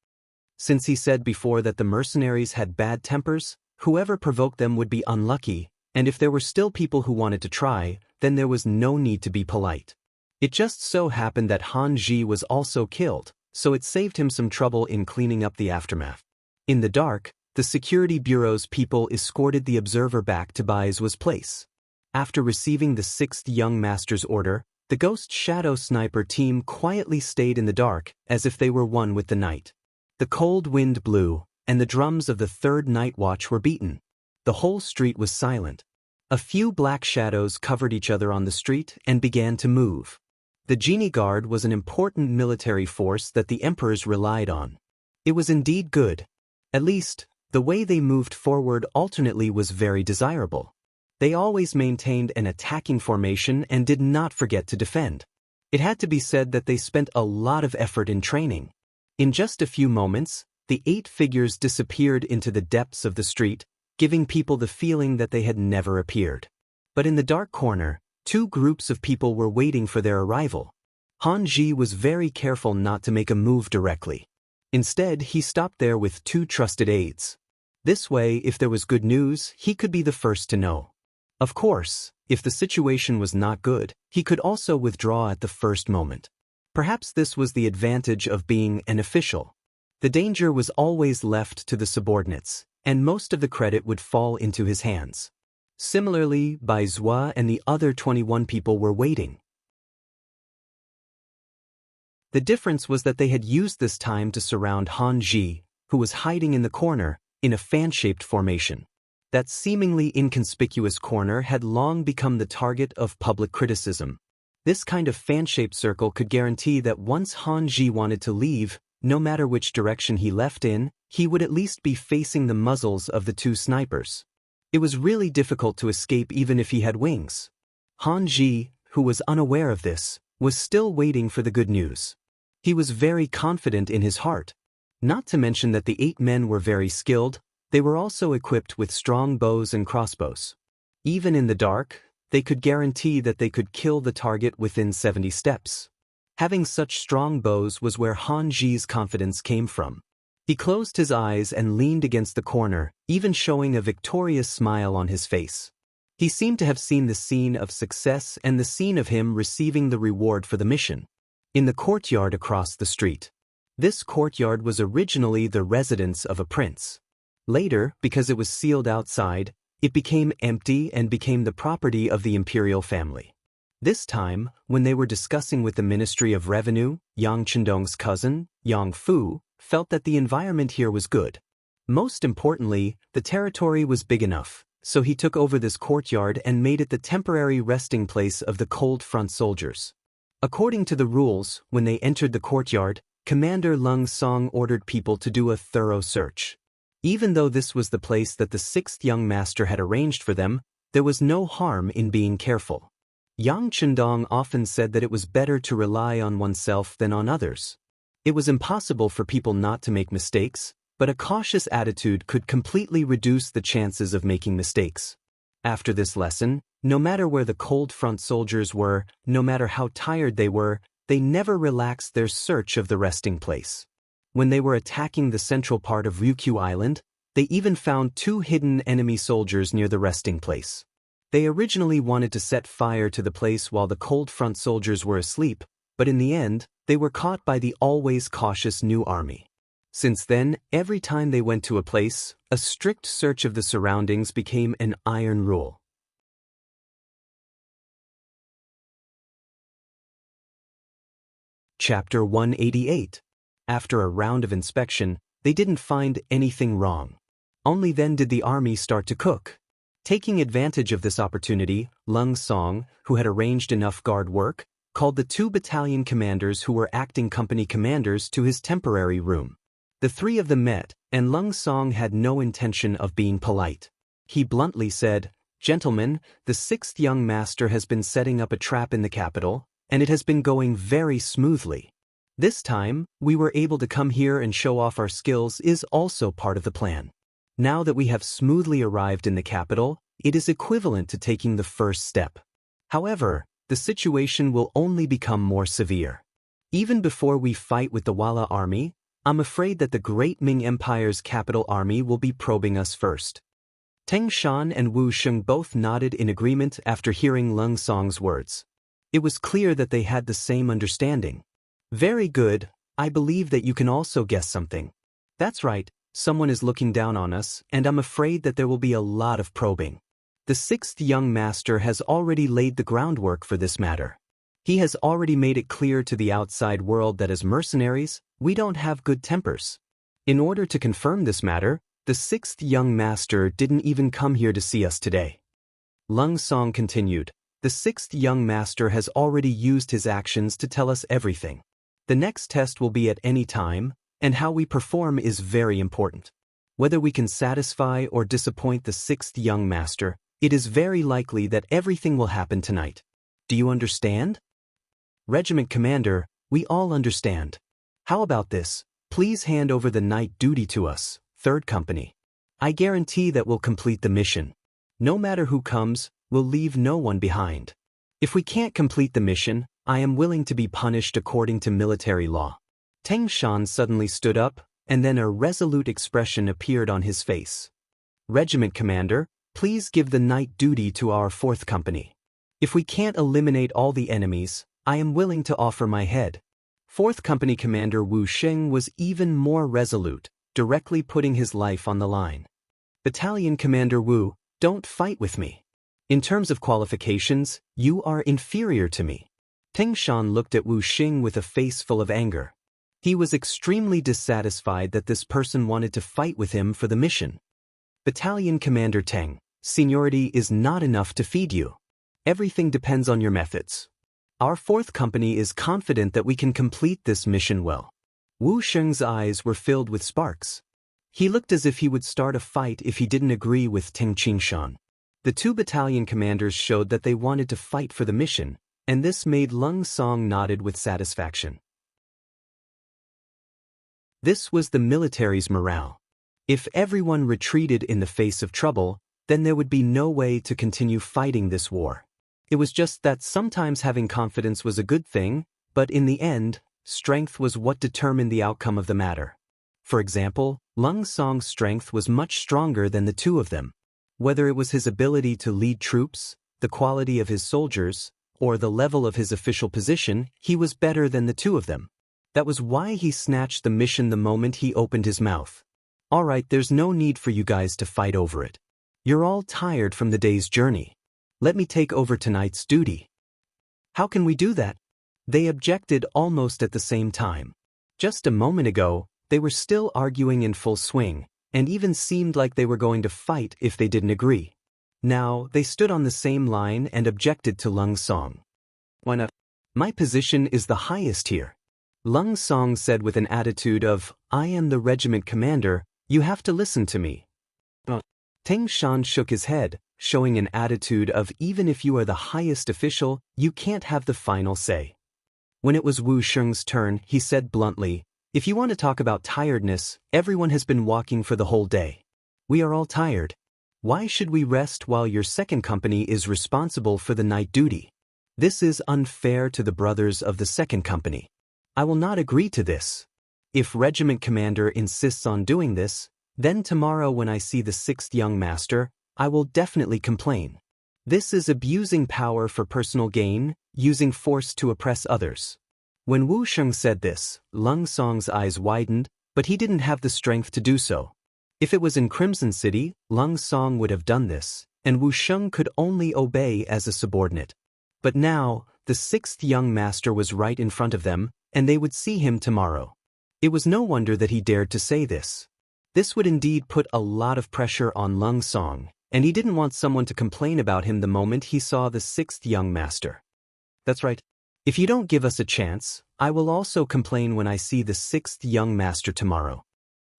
Since he said before that the mercenaries had bad tempers, whoever provoked them would be unlucky, and if there were still people who wanted to try, then there was no need to be polite. It just so happened that Han Ji was also killed, so it saved him some trouble in cleaning up the aftermath. In the dark, the Security Bureau's people escorted the observer back to Baizua's place. After receiving the sixth young master's order, the Ghost Shadow Sniper team quietly stayed in the dark, as if they were one with the night. The cold wind blew, and the drums of the third night watch were beaten. The whole street was silent. A few black shadows covered each other on the street and began to move. The Genie Guard was an important military force that the emperors relied on. It was indeed good. At least, the way they moved forward alternately was very desirable. They always maintained an attacking formation and did not forget to defend. It had to be said that they spent a lot of effort in training. In just a few moments, the 8 figures disappeared into the depths of the street, giving people the feeling that they had never appeared. But in the dark corner, 2 groups of people were waiting for their arrival. Han Ji was very careful not to make a move directly. Instead, he stopped there with 2 trusted aides. This way, if there was good news, he could be the first to know. Of course, if the situation was not good, he could also withdraw at the first moment. Perhaps this was the advantage of being an official. The danger was always left to the subordinates, and most of the credit would fall into his hands. Similarly, Baizhua and the other 21 people were waiting. The difference was that they had used this time to surround Han Ji, who was hiding in the corner, in a fan-shaped formation. That seemingly inconspicuous corner had long become the target of public criticism. This kind of fan-shaped circle could guarantee that once Han Ji wanted to leave, no matter which direction he left in, he would at least be facing the muzzles of the 2 snipers. It was really difficult to escape even if he had wings. Han Ji, who was unaware of this, was still waiting for the good news. He was very confident in his heart. Not to mention that the 8 men were very skilled, they were also equipped with strong bows and crossbows. Even in the dark, they could guarantee that they could kill the target within 70 steps. Having such strong bows was where Han Ji's confidence came from. He closed his eyes and leaned against the corner, even showing a victorious smile on his face. He seemed to have seen the scene of success and the scene of him receiving the reward for the mission. In the courtyard across the street. This courtyard was originally the residence of a prince. Later, because it was sealed outside, it became empty and became the property of the imperial family. This time, when they were discussing with the Ministry of Revenue, Yang Chendong's cousin, Yang Fu, felt that the environment here was good. Most importantly, the territory was big enough, so he took over this courtyard and made it the temporary resting place of the cold front soldiers. According to the rules, when they entered the courtyard, Commander Lung Song ordered people to do a thorough search. Even though this was the place that the 6th young master had arranged for them, there was no harm in being careful. Yang Chendong often said that it was better to rely on oneself than on others. It was impossible for people not to make mistakes, but a cautious attitude could completely reduce the chances of making mistakes. After this lesson, No matter where the cold front soldiers were, no matter how tired they were, they never relaxed their search of the resting place. When they were attacking the central part of Ryukyu Island, they even found 2 hidden enemy soldiers near the resting place. They originally wanted to set fire to the place while the cold front soldiers were asleep, but in the end, they were caught by the always cautious new army. Since then, every time they went to a place, a strict search of the surroundings became an iron rule. Chapter 188. After a round of inspection, they didn't find anything wrong. Only then did the army start to cook. Taking advantage of this opportunity, Lung Song, who had arranged enough guard work, called the 2 battalion commanders who were acting company commanders to his temporary room. The 3 of them met, and Lung Song had no intention of being polite. He bluntly said, "Gentlemen, the 6th young master has been setting up a trap in the capital, and it has been going very smoothly. This time, we were able to come here and show off our skills is also part of the plan. Now that we have smoothly arrived in the capital, it is equivalent to taking the first step. However, the situation will only become more severe. Even before we fight with the Wala army, I'm afraid that the Great Ming Empire's capital army will be probing us first." Teng Shan and Wu Sheng both nodded in agreement after hearing Lung Song's words. It was clear that they had the same understanding. "Very good, I believe that you can also guess something. That's right, someone is looking down on us, and I'm afraid that there will be a lot of probing. The 6th young master has already laid the groundwork for this matter. He has already made it clear to the outside world that as mercenaries, we don't have good tempers. In order to confirm this matter, the 6th young master didn't even come here to see us today." Lung Song continued, "The 6th young master has already used his actions to tell us everything. The next test will be at any time, and how we perform is very important. Whether we can satisfy or disappoint the 6th young master, it is very likely that everything will happen tonight. Do you understand?" "Regiment Commander, we all understand. How about this? Please hand over the night duty to us, 3rd Company. I guarantee that we'll complete the mission. No matter who comes, we'll leave no one behind. If we can't complete the mission, I am willing to be punished according to military law." Teng Shan suddenly stood up, and then a resolute expression appeared on his face. "Regiment Commander, please give the night duty to our 4th Company. If we can't eliminate all the enemies, I am willing to offer my head." 4th Company Commander Wu Sheng was even more resolute, directly putting his life on the line. "Battalion Commander Wu, don't fight with me. In terms of qualifications, you are inferior to me." Teng Shan looked at Wu Sheng with a face full of anger. He was extremely dissatisfied that this person wanted to fight with him for the mission. "Battalion Commander Teng, seniority is not enough to feed you. Everything depends on your methods. Our 4th Company is confident that we can complete this mission well." Wu Sheng's eyes were filled with sparks. He looked as if he would start a fight if he didn't agree with Teng Qingshan. The 2 battalion commanders showed that they wanted to fight for the mission, and this made Lung Song nodded with satisfaction. This was the military's morale. If everyone retreated in the face of trouble, then there would be no way to continue fighting this war. It was just that sometimes having confidence was a good thing, but in the end, strength was what determined the outcome of the matter. For example, Lung Song's strength was much stronger than the 2 of them. Whether it was his ability to lead troops, the quality of his soldiers, or the level of his official position, he was better than the 2 of them. That was why he snatched the mission the moment he opened his mouth. "All right, there's no need for you guys to fight over it. You're all tired from the day's journey. Let me take over tonight's duty." "How can we do that?" They objected almost at the same time. Just a moment ago, they were still arguing in full swing, and even seemed like they were going to fight if they didn't agree. Now, they stood on the same line and objected to Lung Song. "Why not? My position is the highest here." Lung Song said with an attitude of, "I am the regiment commander, you have to listen to me." Teng Shan shook his head, showing an attitude of even if you are the highest official, you can't have the final say. When it was Wu Sheng's turn, he said bluntly, "If you want to talk about tiredness, everyone has been walking for the whole day. We are all tired. Why should we rest while your second company is responsible for the night duty? This is unfair to the brothers of the second company. I will not agree to this. If regiment commander insists on doing this, then tomorrow when I see the sixth young master, I will definitely complain. This is abusing power for personal gain, using force to oppress others. When Wu Sheng said this, Lung Song's eyes widened, but he didn't have the strength to do so. If it was in Crimson City, Lung Song would have done this, and Wu Sheng could only obey as a subordinate. But now, the sixth young master was right in front of them, and they would see him tomorrow. It was no wonder that he dared to say this. This would indeed put a lot of pressure on Lung Song, and he didn't want someone to complain about him the moment he saw the sixth young master. That's right. If you don't give us a chance, I will also complain when I see the sixth young master tomorrow.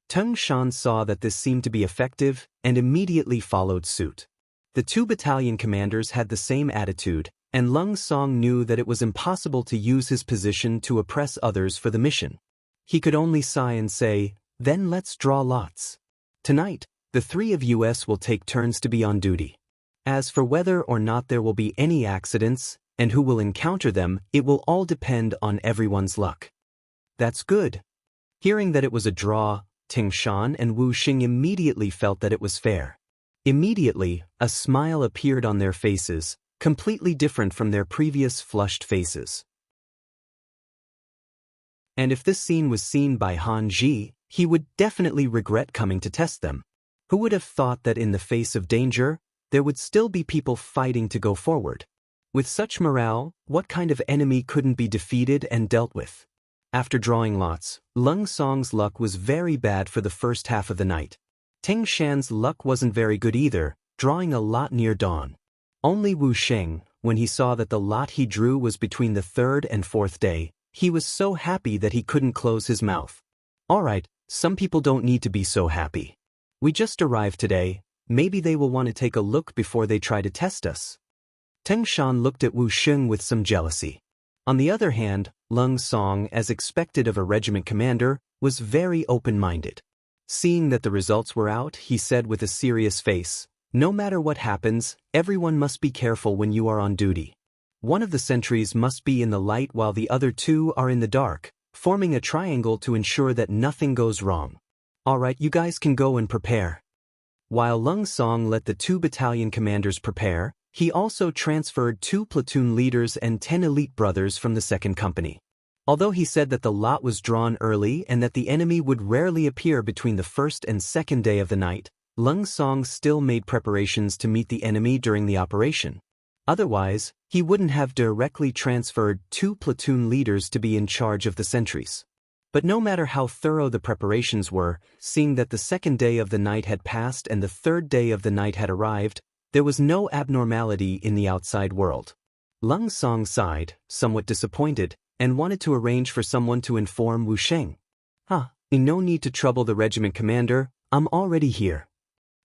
Tung Shan saw that this seemed to be effective and immediately followed suit. The two battalion commanders had the same attitude, and Lung Song knew that it was impossible to use his position to oppress others for the mission. He could only sigh and say, "Then let's draw lots." Tonight, the three of us will take turns to be on duty. As for whether or not there will be any accidents, and who will encounter them, it will all depend on everyone's luck. That's good. Hearing that it was a draw, Ting Shan and Wu Xing immediately felt that it was fair. Immediately, a smile appeared on their faces, completely different from their previous flushed faces. And if this scene was seen by Han Ji, he would definitely regret coming to test them. Who would have thought that in the face of danger, there would still be people fighting to go forward? With such morale, what kind of enemy couldn't be defeated and dealt with? After drawing lots, Lung Song's luck was very bad for the first half of the night. Ting Shan's luck wasn't very good either, drawing a lot near dawn. Only Wu Sheng, when he saw that the lot he drew was between the third and fourth day, he was so happy that he couldn't close his mouth. Alright, some people don't need to be so happy. We just arrived today, maybe they will want to take a look before they try to test us. Ting Shan looked at Wu Sheng with some jealousy. On the other hand, Lung Song, as expected of a regiment commander, was very open-minded. Seeing that the results were out, he said with a serious face, "No matter what happens, everyone must be careful when you are on duty. One of the sentries must be in the light while the other two are in the dark, forming a triangle to ensure that nothing goes wrong. Alright, you guys can go and prepare." While Lung Song let the two battalion commanders prepare, he also transferred 2 platoon leaders and 10 elite brothers from the second company. Although he said that the lot was drawn early and that the enemy would rarely appear between the first and second day of the night, Lung Song still made preparations to meet the enemy during the operation. Otherwise, he wouldn't have directly transferred 2 platoon leaders to be in charge of the sentries. But no matter how thorough the preparations were, seeing that the second day of the night had passed and the third day of the night had arrived, there was no abnormality in the outside world. Lung Song sighed, somewhat disappointed, and wanted to arrange for someone to inform Wu Sheng. No need to trouble the regiment commander, I'm already here."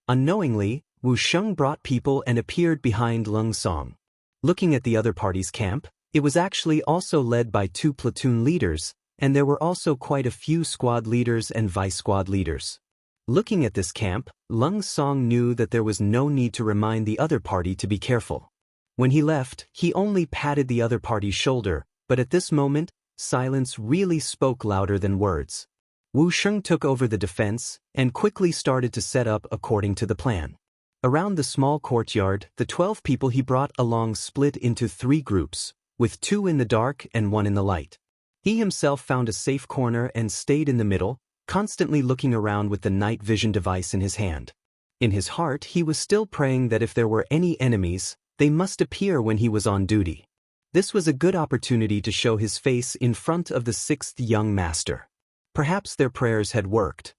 Unknowingly, Wu Sheng brought people and appeared behind Lung Song. Looking at the other party's camp, it was actually also led by 2 platoon leaders, and there were also quite a few squad leaders and vice squad leaders. Looking at this camp, Lung Song knew that there was no need to remind the other party to be careful. When he left, he only patted the other party's shoulder, but at this moment, silence really spoke louder than words. Wu Sheng took over the defense and quickly started to set up according to the plan. Around the small courtyard, the 12 people he brought along split into 3 groups, with 2 in the dark and 1 in the light. He himself found a safe corner and stayed in the middle, constantly looking around with the night vision device in his hand. In his heart, he was still praying that if there were any enemies, they must appear when he was on duty. This was a good opportunity to show his face in front of the 6th young master. Perhaps their prayers had worked.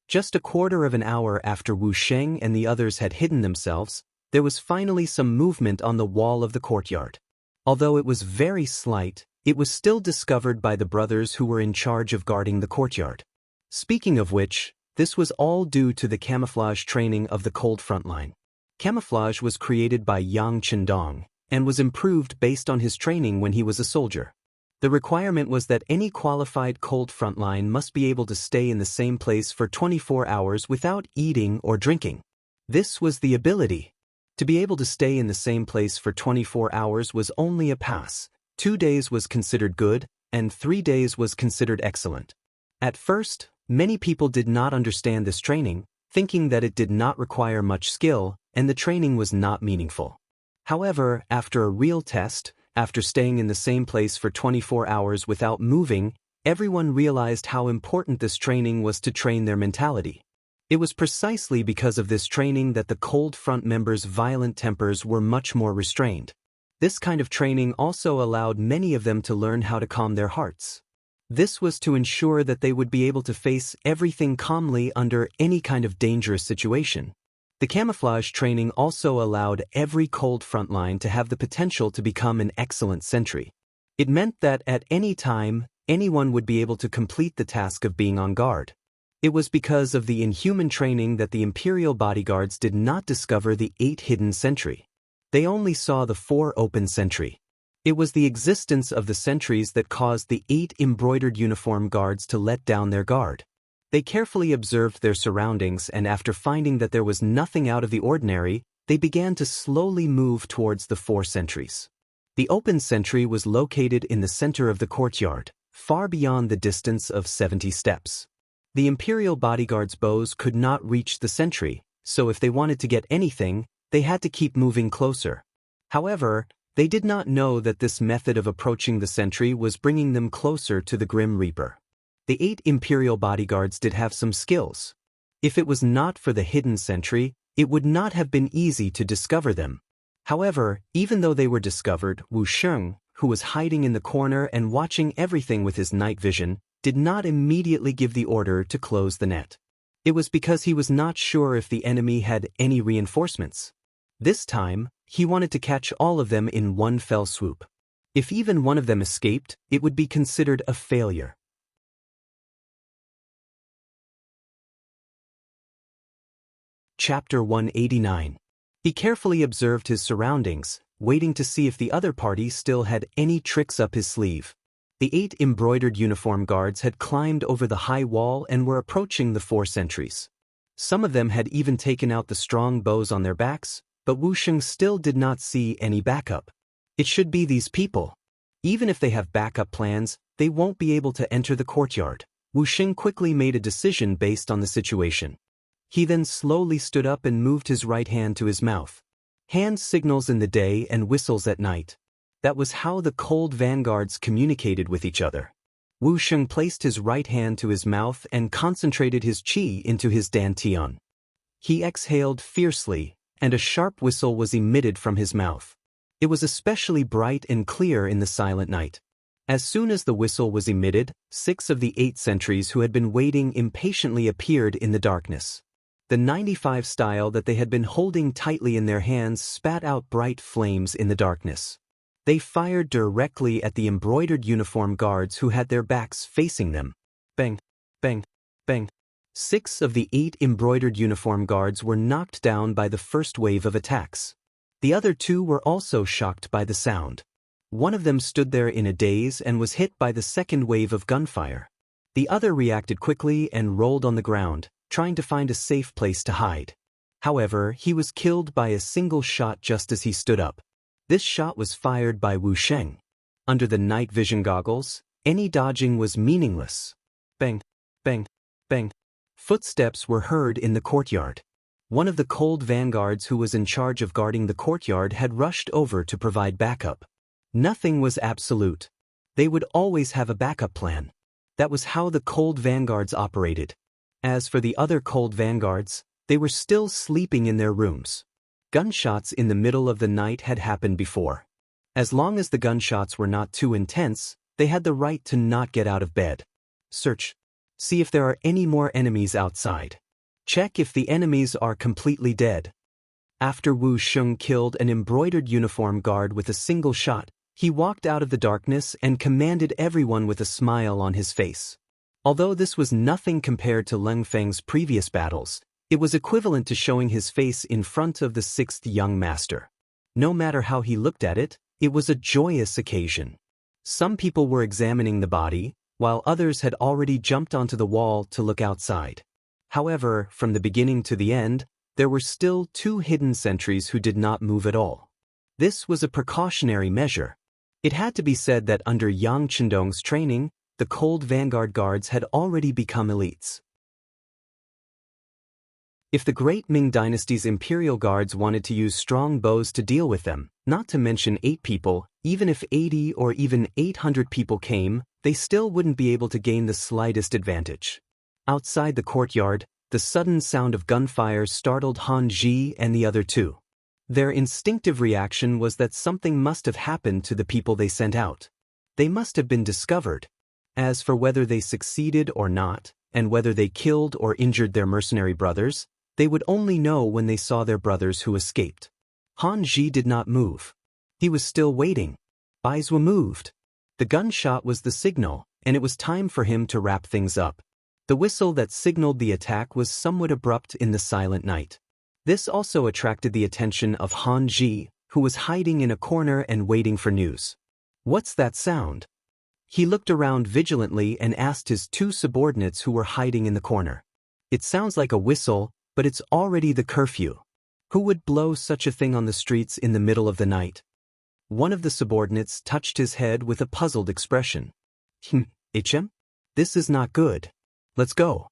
Just a quarter of an hour after Wu Sheng and the others had hidden themselves, there was finally some movement on the wall of the courtyard. Although it was very slight, it was still discovered by the brothers who were in charge of guarding the courtyard. Speaking of which, this was all due to the camouflage training of the cold front line. Camouflage was created by Yang Chendong, and was improved based on his training when he was a soldier. The requirement was that any qualified cold frontline must be able to stay in the same place for 24 hours without eating or drinking. This was the ability. To be able to stay in the same place for 24 hours was only a pass. 2 days was considered good, and 3 days was considered excellent. At first, many people did not understand this training, thinking that it did not require much skill, and the training was not meaningful. However, after a real test, after staying in the same place for 24 hours without moving, everyone realized how important this training was to train their mentality. It was precisely because of this training that the cold front members' violent tempers were much more restrained. This kind of training also allowed many of them to learn how to calm their hearts. This was to ensure that they would be able to face everything calmly under any kind of dangerous situation. The camouflage training also allowed every cold frontline to have the potential to become an excellent sentry. It meant that at any time, anyone would be able to complete the task of being on guard. It was because of the inhuman training that the Imperial bodyguards did not discover the 8 hidden sentry. They only saw the 4 open sentry. It was the existence of the sentries that caused the 8 embroidered uniform guards to let down their guard. They carefully observed their surroundings, and after finding that there was nothing out of the ordinary, they began to slowly move towards the 4 sentries. The open sentry was located in the center of the courtyard, far beyond the distance of 70 steps. The Imperial bodyguards' bows could not reach the sentry, so if they wanted to get anything, they had to keep moving closer. However, they did not know that this method of approaching the sentry was bringing them closer to the Grim Reaper. The 8 Imperial bodyguards did have some skills. If it was not for the hidden sentry, it would not have been easy to discover them. However, even though they were discovered, Wuxia, who was hiding in the corner and watching everything with his night vision, did not immediately give the order to close the net. It was because he was not sure if the enemy had any reinforcements. This time, he wanted to catch all of them in one fell swoop. If even one of them escaped, it would be considered a failure. Chapter 189. He carefully observed his surroundings, waiting to see if the other party still had any tricks up his sleeve. The 8 embroidered uniform guards had climbed over the high wall and were approaching the 4 sentries. Some of them had even taken out the strong bows on their backs, but Wuxia still did not see any backup. It should be these people. Even if they have backup plans, they won't be able to enter the courtyard. Wuxia quickly made a decision based on the situation. He then slowly stood up and moved his right hand to his mouth. Hand signals in the day and whistles at night. That was how the cold vanguards communicated with each other. Wuxia placed his right hand to his mouth and concentrated his qi into his dantian. He exhaled fiercely, and a sharp whistle was emitted from his mouth. It was especially bright and clear in the silent night. As soon as the whistle was emitted, 6 of the 8 sentries who had been waiting impatiently appeared in the darkness. The 95 style that they had been holding tightly in their hands spat out bright flames in the darkness. They fired directly at the embroidered uniform guards who had their backs facing them. Bang, bang, bang. 6 of the 8 embroidered uniform guards were knocked down by the first wave of attacks. The other 2 were also shocked by the sound. One of them stood there in a daze and was hit by the second wave of gunfire. The other reacted quickly and rolled on the ground, trying to find a safe place to hide. However, he was killed by a single shot just as he stood up. This shot was fired by Wuxia. Under the night vision goggles, any dodging was meaningless. Bang, bang, bang. Footsteps were heard in the courtyard. One of the cold vanguards who was in charge of guarding the courtyard had rushed over to provide backup. Nothing was absolute. They would always have a backup plan. That was how the cold vanguards operated. As for the other cold vanguards, they were still sleeping in their rooms. Gunshots in the middle of the night had happened before. As long as the gunshots were not too intense, they had the right to not get out of bed. Search. See if there are any more enemies outside. Check if the enemies are completely dead. After Wuxia killed an embroidered uniform guard with a single shot, he walked out of the darkness and commanded everyone with a smile on his face. Although this was nothing compared to Leng Feng's previous battles, it was equivalent to showing his face in front of the 6th young master. No matter how he looked at it, it was a joyous occasion. Some people were examining the body, while others had already jumped onto the wall to look outside. However, from the beginning to the end, there were still 2 hidden sentries who did not move at all. This was a precautionary measure. It had to be said that under Yang Chendong's training, the cold vanguard guards had already become elites. If the great Ming dynasty's imperial guards wanted to use strong bows to deal with them, not to mention 8 people, even if 80 or even 800 people came, they still wouldn't be able to gain the slightest advantage. Outside the courtyard, the sudden sound of gunfire startled Han Ji and the other 2. Their instinctive reaction was that something must have happened to the people they sent out. They must have been discovered. As for whether they succeeded or not, and whether they killed or injured their mercenary brothers, they would only know when they saw their brothers who escaped. Han Ji did not move. He was still waiting. Eyes were moved. The gunshot was the signal, and it was time for him to wrap things up. The whistle that signaled the attack was somewhat abrupt in the silent night. This also attracted the attention of Han Ji, who was hiding in a corner and waiting for news. "What's that sound?" He looked around vigilantly and asked his 2 subordinates who were hiding in the corner. "It sounds like a whistle, but it's already the curfew. Who would blow such a thing on the streets in the middle of the night?" One of the subordinates touched his head with a puzzled expression. "Ichem? This is not good. Let's go."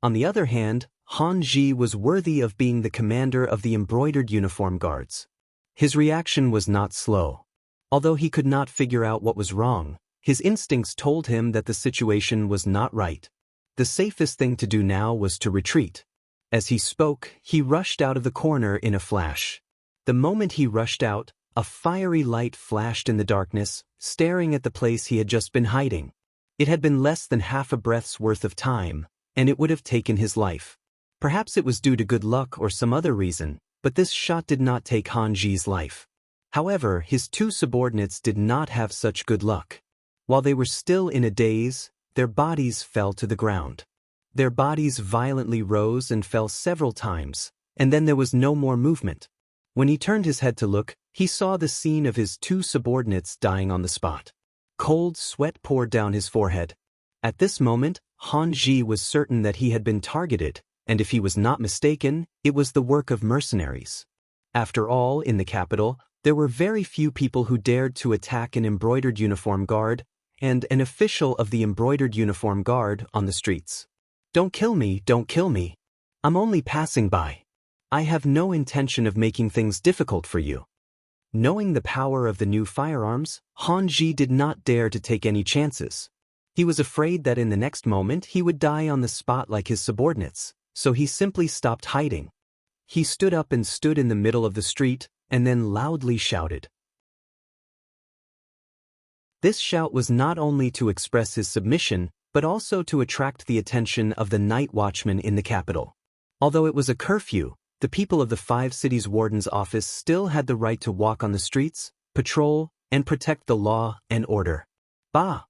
On the other hand, Han Ji was worthy of being the commander of the embroidered uniform guards. His reaction was not slow. Although he could not figure out what was wrong, his instincts told him that the situation was not right. The safest thing to do now was to retreat. As he spoke, he rushed out of the corner in a flash. The moment he rushed out, a fiery light flashed in the darkness, staring at the place he had just been hiding. It had been less than half a breath's worth of time, and it would have taken his life. Perhaps it was due to good luck or some other reason, but this shot did not take Han Ji's life. However, his 2 subordinates did not have such good luck. While they were still in a daze, their bodies fell to the ground. Their bodies violently rose and fell several times, and then there was no more movement. When he turned his head to look, he saw the scene of his 2 subordinates dying on the spot. Cold sweat poured down his forehead. At this moment, Han Ji was certain that he had been targeted, and if he was not mistaken, it was the work of mercenaries. After all, in the capital, there were very few people who dared to attack an embroidered uniform guard and an official of the embroidered uniform guard on the streets. "Don't kill me, don't kill me. I'm only passing by. I have no intention of making things difficult for you." Knowing the power of the new firearms, Han Ji did not dare to take any chances. He was afraid that in the next moment he would die on the spot like his subordinates, so he simply stopped hiding. He stood up and stood in the middle of the street, and then loudly shouted. This shout was not only to express his submission, but also to attract the attention of the night watchman in the capital. Although it was a curfew, the people of the 5 cities' warden's office still had the right to walk on the streets, patrol, and protect the law and order. Bah!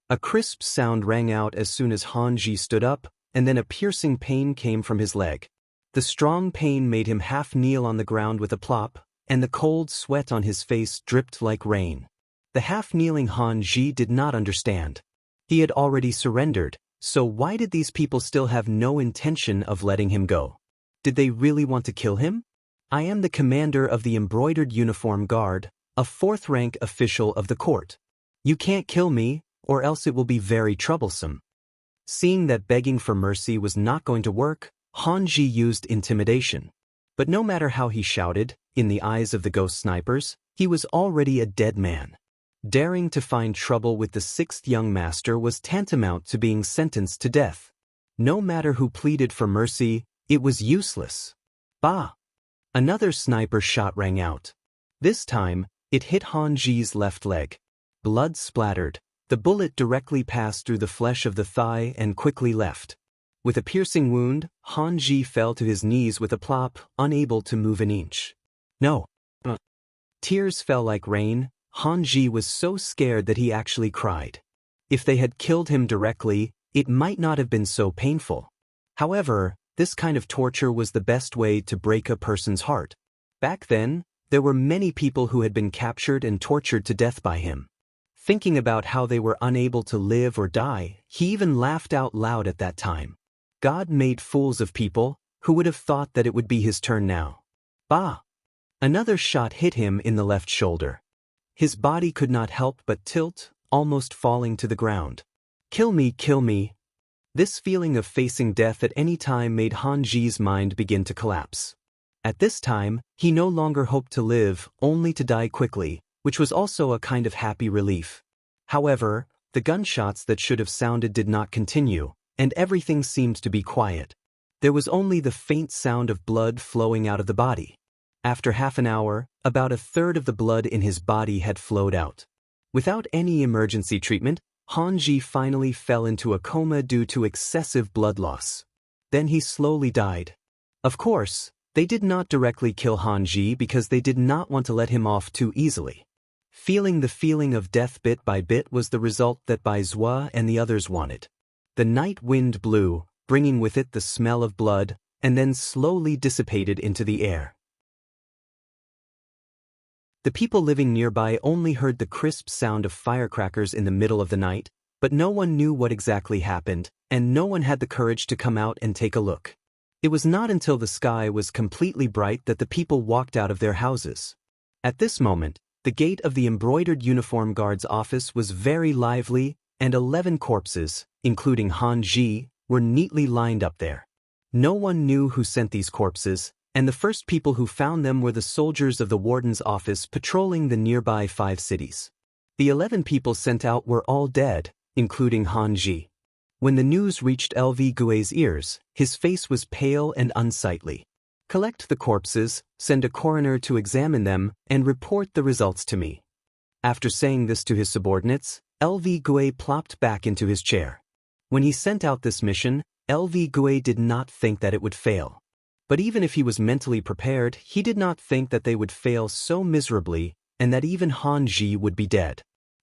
A crisp sound rang out as soon as Han Ji stood up, and then a piercing pain came from his leg. The strong pain made him half kneel on the ground with a plop, and the cold sweat on his face dripped like rain. The half-kneeling Han Ji did not understand. He had already surrendered, so why did these people still have no intention of letting him go? Did they really want to kill him? "I am the commander of the embroidered uniform guard, a 4th-rank official of the court. You can't kill me, or else it will be very troublesome." Seeing that begging for mercy was not going to work, Han Ji used intimidation. But no matter how he shouted, in the eyes of the ghost snipers, he was already a dead man. Daring to find trouble with the 6th young master was tantamount to being sentenced to death. No matter who pleaded for mercy, it was useless. Bah! Another sniper shot rang out. This time, it hit Han Ji's left leg. Blood splattered. The bullet directly passed through the flesh of the thigh and quickly left. With a piercing wound, Han Ji fell to his knees with a plop, unable to move an inch. No. Tears fell like rain. Han Ji was so scared that he actually cried. If they had killed him directly, it might not have been so painful. However, this kind of torture was the best way to break a person's heart. Back then, there were many people who had been captured and tortured to death by him. Thinking about how they were unable to live or die, he even laughed out loud at that time. God made fools of people. Who would have thought that it would be his turn now? Bah! Another shot hit him in the left shoulder. His body could not help but tilt, almost falling to the ground. Kill me, kill me. This feeling of facing death at any time made Han Ji's mind begin to collapse. At this time, he no longer hoped to live, only to die quickly, which was also a kind of happy relief. However, the gunshots that should have sounded did not continue, and everything seemed to be quiet. There was only the faint sound of blood flowing out of the body. After half an hour, about a third of the blood in his body had flowed out. Without any emergency treatment, Han Ji finally fell into a coma due to excessive blood loss. Then he slowly died. Of course, they did not directly kill Han Ji because they did not want to let him off too easily. Feeling the feeling of death bit by bit was the result that Bai Zhua and the others wanted. The night wind blew, bringing with it the smell of blood, and then slowly dissipated into the air. The people living nearby only heard the crisp sound of firecrackers in the middle of the night, but no one knew what exactly happened, and no one had the courage to come out and take a look. It was not until the sky was completely bright that the people walked out of their houses. At this moment, the gate of the embroidered uniform guard's office was very lively, and 11 corpses, including Han Ji, were neatly lined up there. No one knew who sent these corpses, and the first people who found them were the soldiers of the warden's office patrolling the nearby 5 cities. The 11 people sent out were all dead, including Han Ji. When the news reached LV Gui's ears, his face was pale and unsightly. Collect the corpses, send a coroner to examine them, and report the results to me. After saying this to his subordinates, LV Gui plopped back into his chair. When he sent out this mission, LV Gui did not think that it would fail. But even if he was mentally prepared, he did not think that they would fail so miserably, and that even Han Ji would be dead.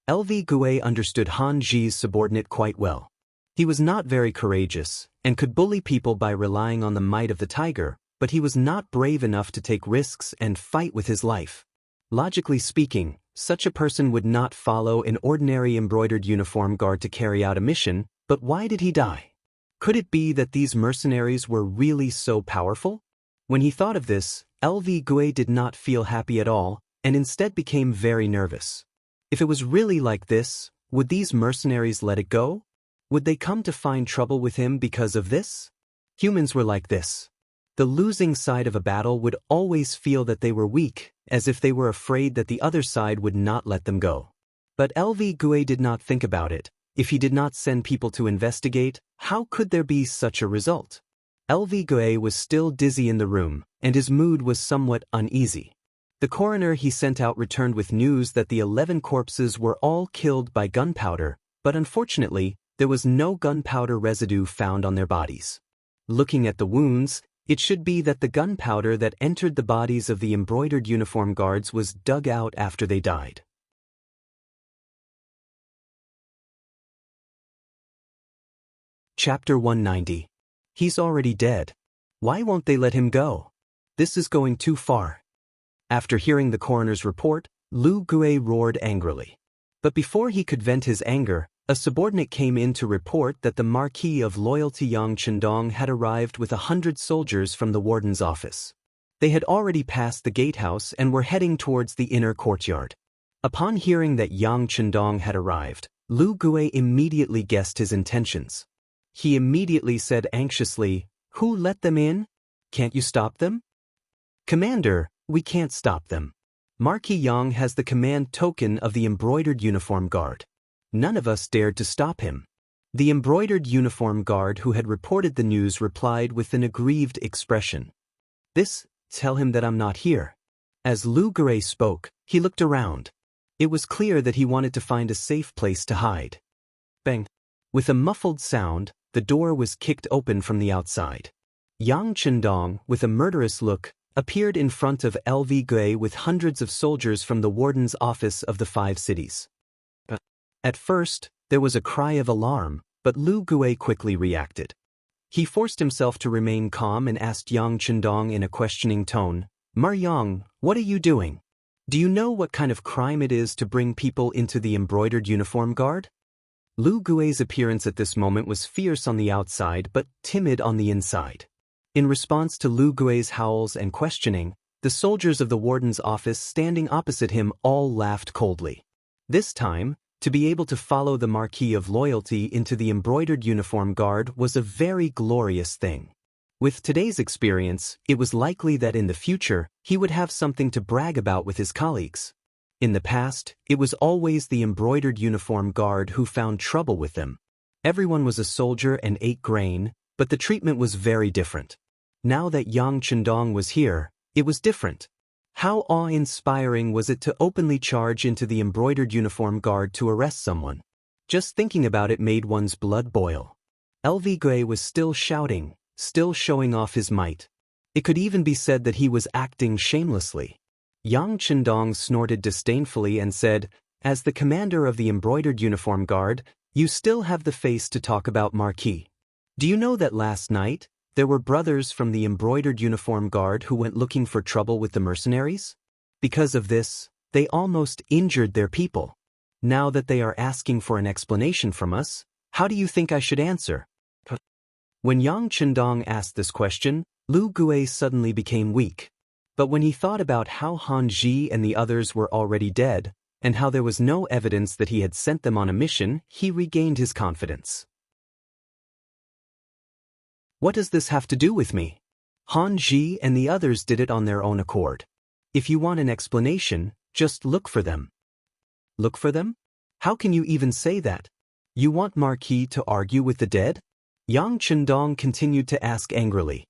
LV Gui understood Han Ji's subordinate quite well. He was not very courageous, and could bully people by relying on the might of the tiger, but he was not brave enough to take risks and fight with his life. Logically speaking, such a person would not follow an ordinary embroidered uniform guard to carry out a mission, but why did he die? Could it be that these mercenaries were really so powerful? When he thought of this, LV Gui did not feel happy at all, and instead became very nervous. If it was really like this, would these mercenaries let it go? Would they come to find trouble with him because of this? Humans were like this. The losing side of a battle would always feel that they were weak, as if they were afraid that the other side would not let them go. But LV Gui did not think about it. If he did not send people to investigate, how could there be such a result? LV Gui was still dizzy in the room, and his mood was somewhat uneasy. The coroner he sent out returned with news that the 11 corpses were all killed by gunpowder, but unfortunately, there was no gunpowder residue found on their bodies. Looking at the wounds, it should be that the gunpowder that entered the bodies of the embroidered uniform guards was dug out after they died. Chapter 190. He's already dead. Why won't they let him go? This is going too far. After hearing the coroner's report, Lu Gui roared angrily. But before he could vent his anger, a subordinate came in to report that the Marquis of Loyalty Yang Chendong had arrived with 100 soldiers from the warden's office. They had already passed the gatehouse and were heading towards the inner courtyard. Upon hearing that Yang Chendong had arrived, Lu Gui immediately guessed his intentions. He immediately said anxiously, "Who let them in? Can't you stop them?" "Commander, we can't stop them. Marquis Yang has the command token of the embroidered uniform guard. None of us dared to stop him." The embroidered uniform guard who had reported the news replied with an aggrieved expression. Tell him that I'm not here." As Lu Gui spoke, he looked around. It was clear that he wanted to find a safe place to hide. Bang! With a muffled sound, the door was kicked open from the outside. Yang Chendong, with a murderous look, appeared in front of LV Gui with hundreds of soldiers from the warden's office of the 5 cities. At first, there was a cry of alarm, but Lu Gui quickly reacted. He forced himself to remain calm and asked Yang Chendong in a questioning tone, "Mar Yang, what are you doing?" Do you know what kind of crime it is to bring people into the embroidered uniform guard? Lu Gui's appearance at this moment was fierce on the outside but timid on the inside. In response to Lu Gui's howls and questioning, the soldiers of the warden's office standing opposite him all laughed coldly. This time, to be able to follow the Marquis of Loyalty into the embroidered uniform guard was a very glorious thing. With today's experience, it was likely that in the future, he would have something to brag about with his colleagues. In the past, it was always the embroidered uniform guard who found trouble with them. Everyone was a soldier and ate grain, but the treatment was very different. Now that Yang Chendong was here, it was different. How awe-inspiring was it to openly charge into the embroidered uniform guard to arrest someone? Just thinking about it made one's blood boil. LV Gui was still shouting, still showing off his might. It could even be said that he was acting shamelessly. Yang Chendong snorted disdainfully and said, "As the commander of the embroidered uniform guard, you still have the face to talk about Marquis. Do you know that last night, there were brothers from the embroidered uniform guard who went looking for trouble with the mercenaries? Because of this, they almost injured their people. Now that they are asking for an explanation from us, how do you think I should answer?" When Yang Chendong asked this question, Lu Gui suddenly became weak. But when he thought about how Han Ji and the others were already dead, and how there was no evidence that he had sent them on a mission, he regained his confidence. What does this have to do with me? Han Ji and the others did it on their own accord. If you want an explanation, just look for them. Look for them? How can you even say that? You want Marquis to argue with the dead? Yang Chendong continued to ask angrily.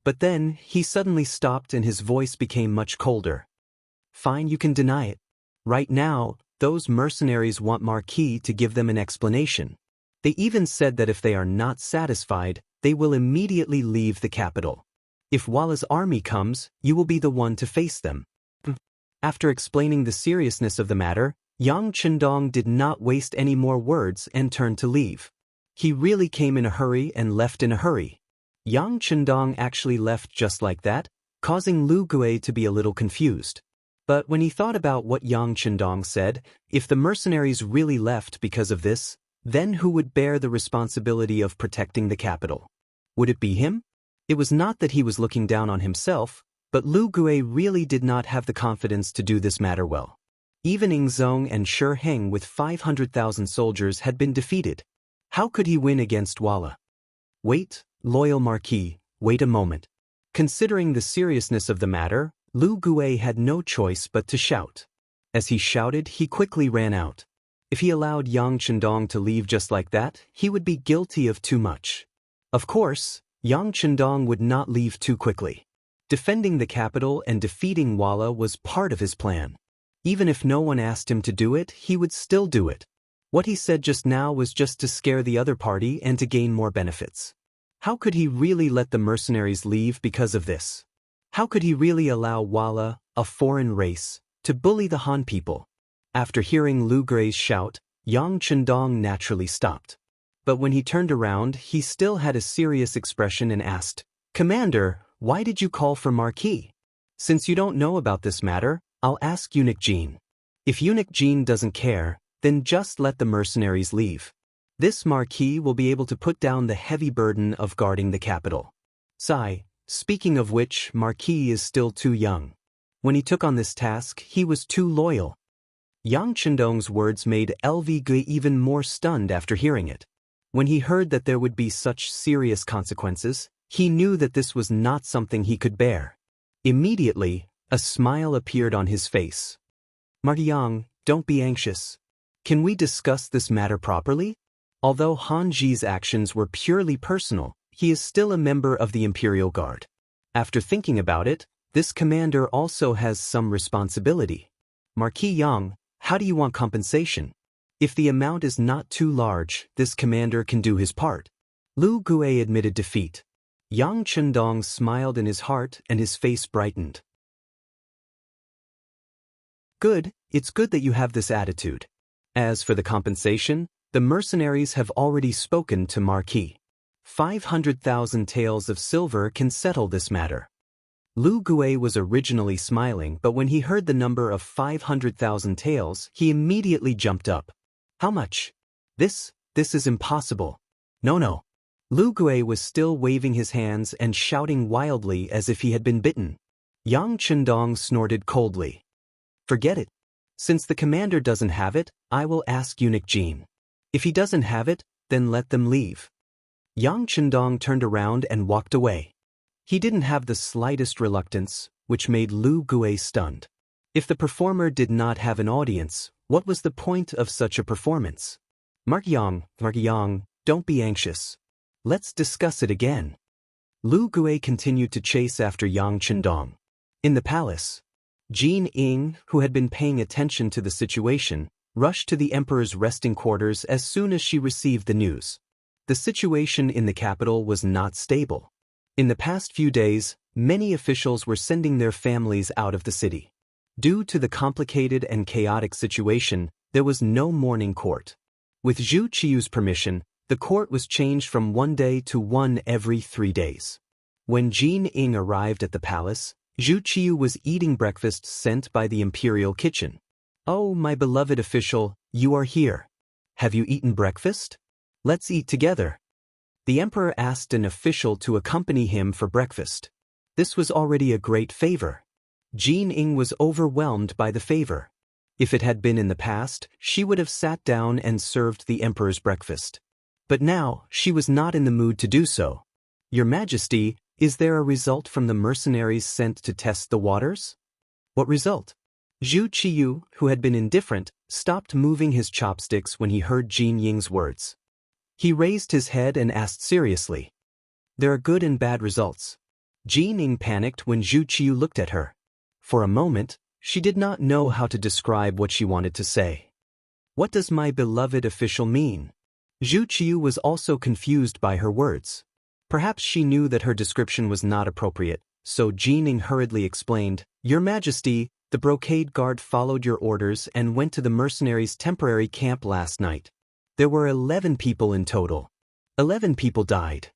But then, he suddenly stopped and his voice became much colder. Fine, you can deny it. Right now, those mercenaries want Marquis to give them an explanation. They even said that if they are not satisfied, they will immediately leave the capital. If Walla's army comes, you will be the one to face them. After explaining the seriousness of the matter, Yang Chendong did not waste any more words and turned to leave. He really came in a hurry and left in a hurry. Yang Chendong actually left just like that, causing Lu Gui to be a little confused. But when he thought about what Yang Chendong said, if the mercenaries really left because of this, then who would bear the responsibility of protecting the capital? Would it be him? It was not that he was looking down on himself, but Lu Gui really did not have the confidence to do this matter well. Even Ingzong and Shi Heng with 500,000 soldiers had been defeated. How could he win against Walla? Wait, loyal Marquis, wait a moment. Considering the seriousness of the matter, Lu Gui had no choice but to shout. As he shouted, he quickly ran out. If he allowed Yang Chendong to leave just like that, he would be guilty of too much. Of course, Yang Chendong would not leave too quickly. Defending the capital and defeating Walla was part of his plan. Even if no one asked him to do it, he would still do it. What he said just now was just to scare the other party and to gain more benefits. How could he really let the mercenaries leave because of this? How could he really allow Walla, a foreign race, to bully the Han people? After hearing Lu Gui's shout, Yang Chendong naturally stopped. But when he turned around, he still had a serious expression and asked, "Commander, why did you call for Marquis? Since you don't know about this matter, I'll ask Eunuch Jean. If Eunuch Jean doesn't care, then just let the mercenaries leave. This Marquis will be able to put down the heavy burden of guarding the capital. Sigh, speaking of which, Marquis is still too young. When he took on this task, he was too loyal." Yang Chendong's words made LV Gui even more stunned after hearing it. When he heard that there would be such serious consequences, he knew that this was not something he could bear. Immediately, a smile appeared on his face. "Marquis Yang, don't be anxious. Can we discuss this matter properly? Although Han Ji's actions were purely personal, he is still a member of the Imperial Guard. After thinking about it, this commander also has some responsibility. Marquis Yang, how do you want compensation? If the amount is not too large, this commander can do his part." Lu Gui admitted defeat. Yang Chendong smiled in his heart and his face brightened. "Good, it's good that you have this attitude. As for the compensation, the mercenaries have already spoken to Marquis. 500,000 taels of silver can settle this matter." Lu Gui was originally smiling, but when he heard the number of 500,000 taels, he immediately jumped up. How much? This is impossible. No. Lu Gui was still waving his hands and shouting wildly as if he had been bitten. Yang Chendong snorted coldly. Forget it. Since the commander doesn't have it, I will ask Eunuch Jin. If he doesn't have it, then let them leave. Yang Chendong turned around and walked away. He didn't have the slightest reluctance, which made Lu Gui stunned. If the performer did not have an audience, what was the point of such a performance? Mark Yang, don't be anxious. Let's discuss it again. Lu Gui continued to chase after Yang Chendong. In the palace, Jin Ying, who had been paying attention to the situation, rushed to the emperor's resting quarters as soon as she received the news. The situation in the capital was not stable. In the past few days, many officials were sending their families out of the city. Due to the complicated and chaotic situation, there was no morning court. With Zhu Qiu's permission, the court was changed from 1 day to one every 3 days. When Jin Ying arrived at the palace, Zhu Qiu was eating breakfast sent by the imperial kitchen. Oh, my beloved official, you are here. Have you eaten breakfast? Let's eat together. The emperor asked an official to accompany him for breakfast. This was already a great favor. Jin Ying was overwhelmed by the favor. If it had been in the past, she would have sat down and served the emperor's breakfast. But now, she was not in the mood to do so. Your Majesty, is there a result from the mercenaries sent to test the waters? What result? Zhu Qiu, who had been indifferent, stopped moving his chopsticks when he heard Jin Ying's words. He raised his head and asked seriously. There are good and bad results. Jin Ying panicked when Zhu Qiu looked at her. For a moment, she did not know how to describe what she wanted to say. What does my beloved official mean? Zhu Qiu was also confused by her words. Perhaps she knew that her description was not appropriate, so Jin Ying hurriedly explained, Your Majesty, the brocade guard followed your orders and went to the mercenaries' temporary camp last night. There were 11 people in total. 11 people died.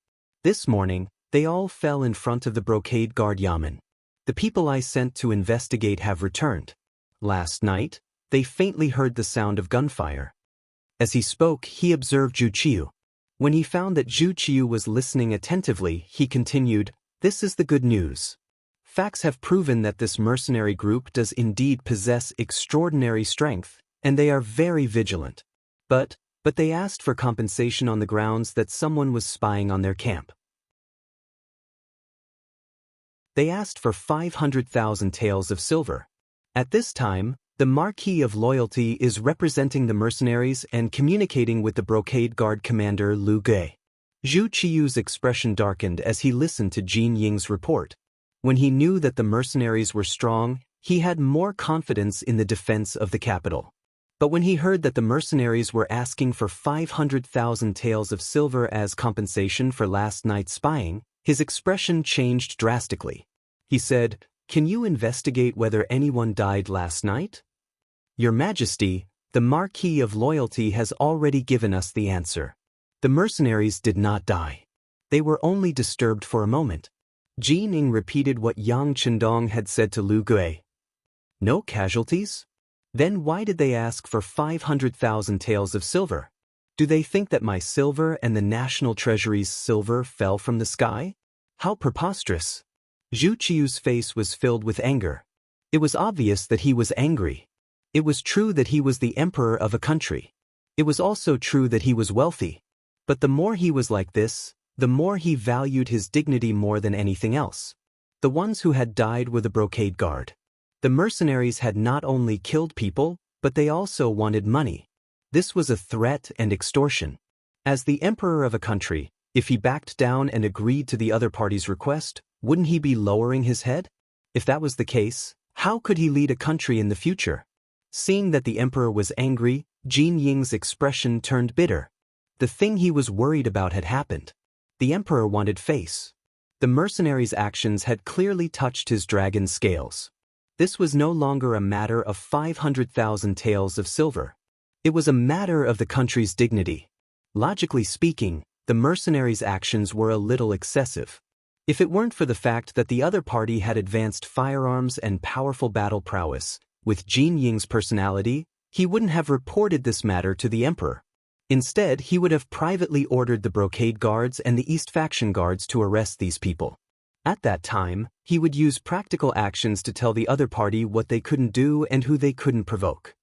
This morning, they all fell in front of the brocade guard yamen. The people I sent to investigate have returned. Last night, they faintly heard the sound of gunfire. As he spoke, he observed Zhu Qiu. When he found that Zhu Qiu was listening attentively, he continued, This is the good news. Facts have proven that this mercenary group does indeed possess extraordinary strength, and they are very vigilant. But they asked for compensation on the grounds that someone was spying on their camp. They asked for 500,000 taels of silver. At this time, the Marquis of Loyalty is representing the mercenaries and communicating with the brocade guard commander Lu Gui. Zhu Qiu's expression darkened as he listened to Jin Ying's report. When he knew that the mercenaries were strong, he had more confidence in the defense of the capital. But when he heard that the mercenaries were asking for 500,000 taels of silver as compensation for last night's spying, his expression changed drastically. He said, Can you investigate whether anyone died last night? Your Majesty, the Marquis of Loyalty has already given us the answer. The mercenaries did not die. They were only disturbed for a moment. Jin Ying repeated what Yang Chendong had said to Lu Gui. No casualties? Then why did they ask for 500,000 taels of silver? Do they think that my silver and the national treasury's silver fell from the sky? How preposterous! Zhu Qiu's face was filled with anger. It was obvious that he was angry. It was true that he was the emperor of a country. It was also true that he was wealthy. But the more he was like this, the more he valued his dignity more than anything else. The ones who had died were the brocade guard. The mercenaries had not only killed people, but they also wanted money. This was a threat and extortion. As the emperor of a country, if he backed down and agreed to the other party's request, wouldn't he be lowering his head? If that was the case, how could he lead a country in the future? Seeing that the emperor was angry, Jin Ying's expression turned bitter. The thing he was worried about had happened. The emperor wanted face. The mercenaries' actions had clearly touched his dragon scales. This was no longer a matter of 500,000 taels of silver. It was a matter of the country's dignity. Logically speaking, the mercenaries' actions were a little excessive. If it weren't for the fact that the other party had advanced firearms and powerful battle prowess, with Jin Ying's personality, he wouldn't have reported this matter to the emperor. Instead, he would have privately ordered the Brocade Guards and the East Faction Guards to arrest these people. At that time, he would use practical actions to tell the other party what they couldn't do and who they couldn't provoke.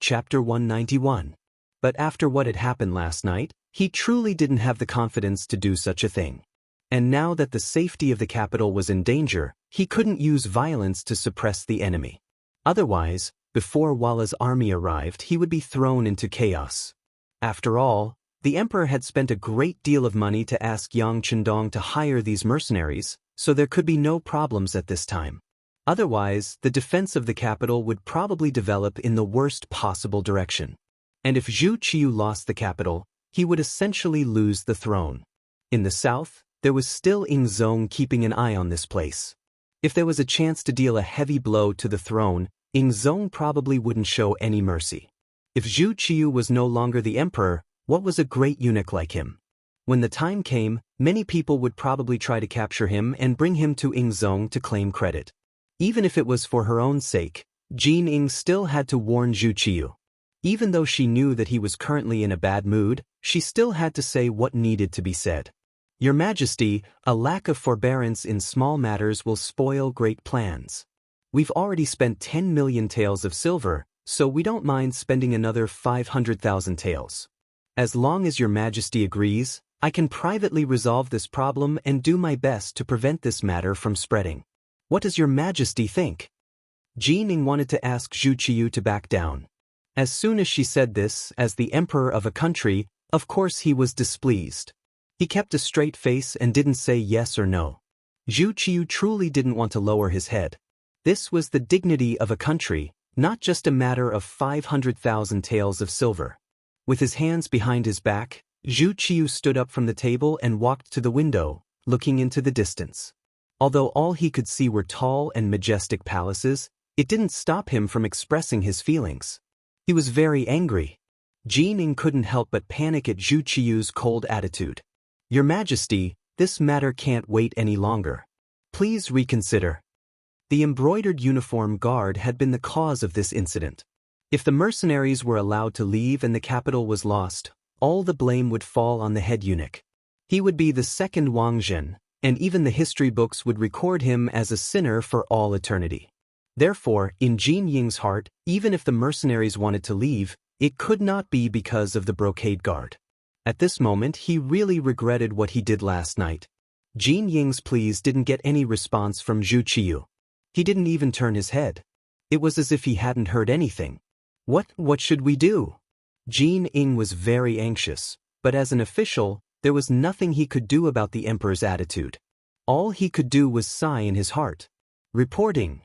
Chapter 191. But after what had happened last night, he truly didn't have the confidence to do such a thing. And now that the safety of the capital was in danger, he couldn't use violence to suppress the enemy. Otherwise, before Walla's army arrived, he would be thrown into chaos. After all, the emperor had spent a great deal of money to ask Yang Chendong to hire these mercenaries, so there could be no problems at this time. Otherwise, the defense of the capital would probably develop in the worst possible direction. And if Zhu Qiu lost the capital, he would essentially lose the throne. In the south, there was still Ying Zong keeping an eye on this place. If there was a chance to deal a heavy blow to the throne, Ying Zong probably wouldn't show any mercy. If Zhu Qiu was no longer the emperor, what was a great eunuch like him? When the time came, many people would probably try to capture him and bring him to Ying Zong to claim credit. Even if it was for her own sake, Jin Ying still had to warn Zhu Qiu. Even though she knew that he was currently in a bad mood, she still had to say what needed to be said. Your Majesty, a lack of forbearance in small matters will spoil great plans. We've already spent 10 million taels of silver, so we don't mind spending another 500,000 taels. As long as Your Majesty agrees, I can privately resolve this problem and do my best to prevent this matter from spreading. What does Your Majesty think? Jin Ying wanted to ask Zhu Qiu to back down. As soon as she said this, as the emperor of a country, of course he was displeased. He kept a straight face and didn't say yes or no. Zhu Qiu truly didn't want to lower his head. This was the dignity of a country, not just a matter of 500,000 taels of silver. With his hands behind his back, Zhu Qiu stood up from the table and walked to the window, looking into the distance. Although all he could see were tall and majestic palaces, it didn't stop him from expressing his feelings. He was very angry. Jin Ying couldn't help but panic at Zhu Qiu's cold attitude. Your Majesty, this matter can't wait any longer. Please reconsider. The embroidered uniform guard had been the cause of this incident. If the mercenaries were allowed to leave and the capital was lost, all the blame would fall on the head eunuch. He would be the second Wang Zhen, and even the history books would record him as a sinner for all eternity. Therefore, in Jin Ying's heart, even if the mercenaries wanted to leave, it could not be because of the Brocade Guard. At this moment, he really regretted what he did last night. Jin Ying's pleas didn't get any response from Zhu Qiu. He didn't even turn his head. It was as if he hadn't heard anything. What should we do? Jin Ying was very anxious, but as an official, there was nothing he could do about the emperor's attitude. All he could do was sigh in his heart. Reporting.